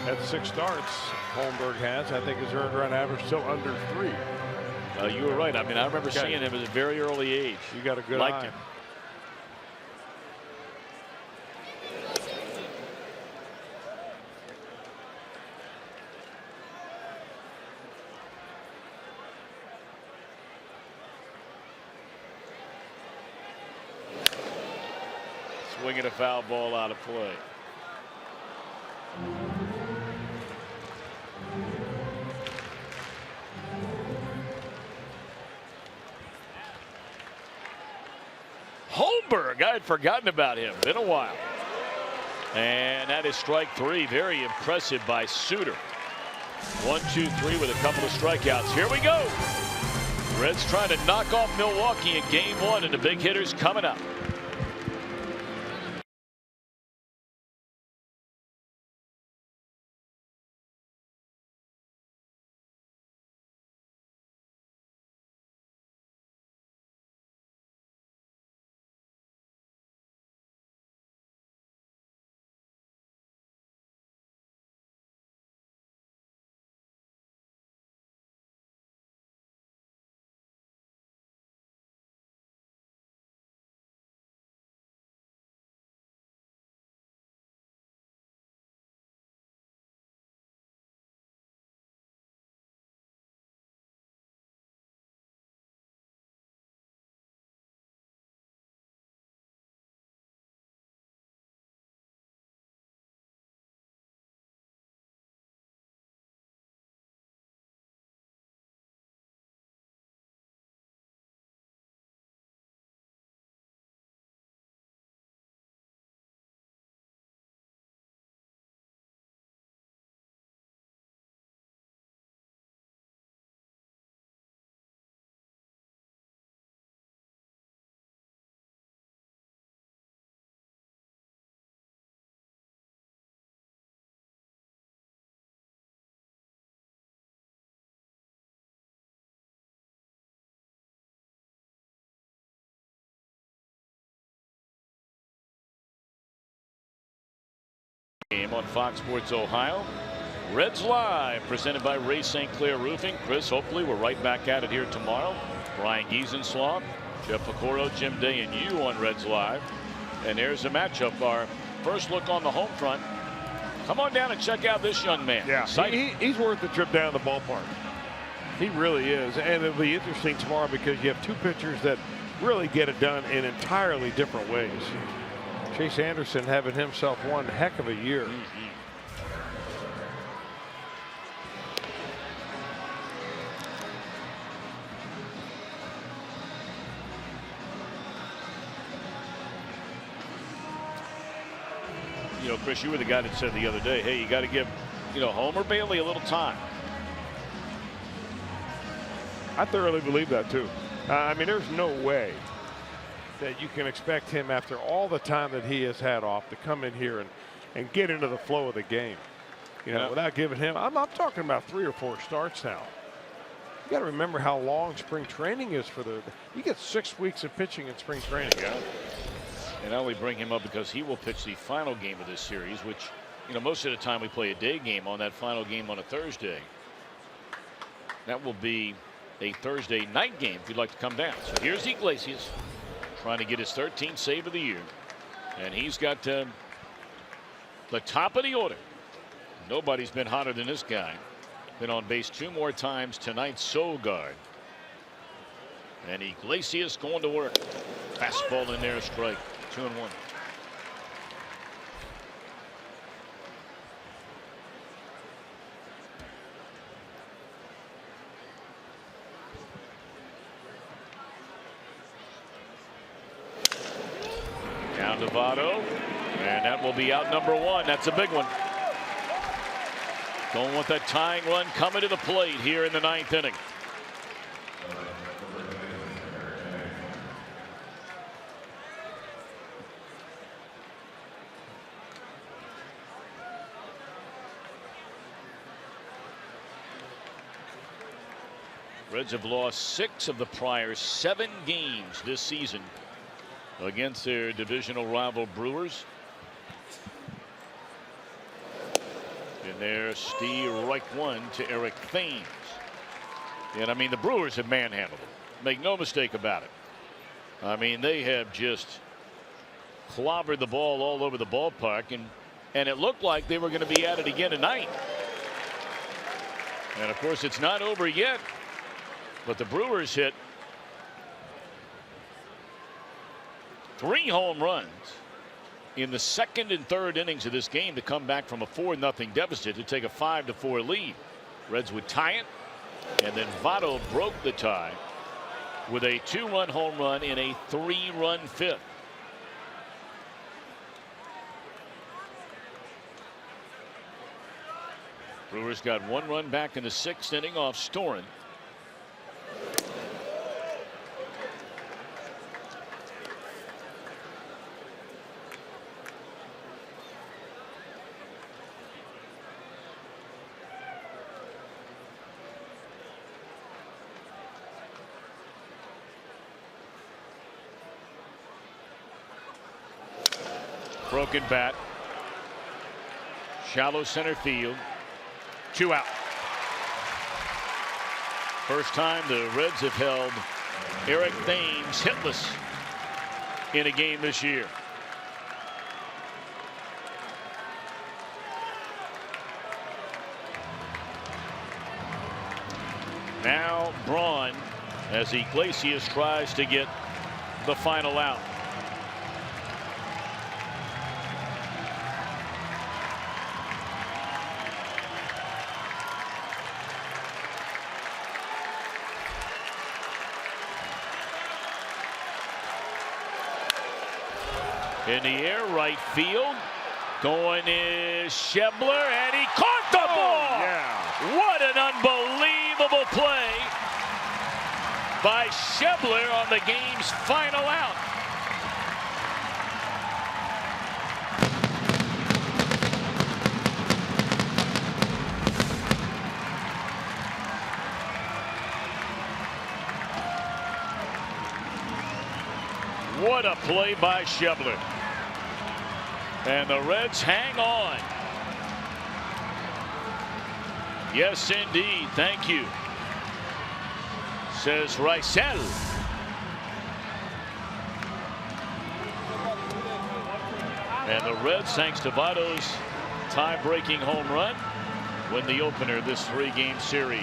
At 6 starts, Holmberg has. I think his earned run average still under 3. You were right. I mean, I remember seeing him at a very early age. You got a good Liked eye. him. Swinging a foul ball out of play. Holmberg, I had forgotten about him. Been a while. And that is strike 3. Very impressive by Suter. 1, 2, 3 with a couple of strikeouts. Here we go. Reds trying to knock off Milwaukee in game 1, and the big hitters coming up. Game on Fox Sports Ohio. Reds Live, presented by Ray St. Clair Roofing. Chris, hopefully we're right back at it here tomorrow. Brian Giesenslaw, Jeff Pecoro, Jim Day, and you on Reds Live. And there's a matchup. Our first look on the home front. Come on down and check out this young man. Yeah, he's worth the trip down to the ballpark. He really is. And it'll be interesting tomorrow because you have 2 pitchers that really get it done in entirely different ways. Chase Anderson having himself one heck of a year. You know, Chris, you were the guy that said the other day, hey, you got to give, you know, Homer Bailey a little time. I thoroughly believe that too. I mean, there's no way that you can expect him, after all the time that he has had off, to come in here and get into the flow of the game. You know, without giving him, I'm talking about 3 or 4 starts now. You got to remember how long spring training is for you get 6 weeks of pitching in spring training. Yeah. And I only bring him up because he will pitch the final game of this series, which, you know, most of the time we play a day game on that final game on a Thursday. That will be a Thursday night game if you'd like to come down. So here's Iglesias trying to get his 13th save of the year. And he's got the top of the order. Nobody's been hotter than this guy. Been on base 2 more times tonight. Sogard. And Iglesias going to work. Fastball in there, a strike. 2-1. Down to Votto, and that will be out number 1. That's a big one. Don't want that tying run coming to the plate here in the 9th inning. Reds have lost 6 of the prior 7 games this season against their divisional rival Brewers. And there's Steve Reich 1 to Eric Thames. And I mean, the Brewers have manhandled them. Make no mistake about it. I mean, they have just clobbered the ball all over the ballpark, and it looked like they were going to be at it again tonight. And of course, it's not over yet. But the Brewers hit 3 home runs in the 2nd and 3rd innings of this game to come back from a 4-0 deficit to take a 5-4 lead. Reds would tie it, and then Votto broke the tie with a 2-run home run in a 3-run 5th. Brewers got 1 run back in the 6th inning off Storen. Broken bat. Shallow center field. 2 out. First time the Reds have held Eric Thames hitless in a game this year. Now Braun as Iglesias tries to get the final out. In the air, right field. Going is Schebler, and he caught the ball! Yeah. What an unbelievable play by Schebler on the game's final out. What a play by Schebler. And the Reds hang on. Yes, indeed. Thank you, says Rysel. And the Reds, thanks to Votto's tie-breaking home run, win the opener this 3-game series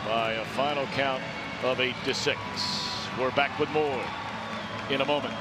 by a final count of 8-6. We're back with more in a moment.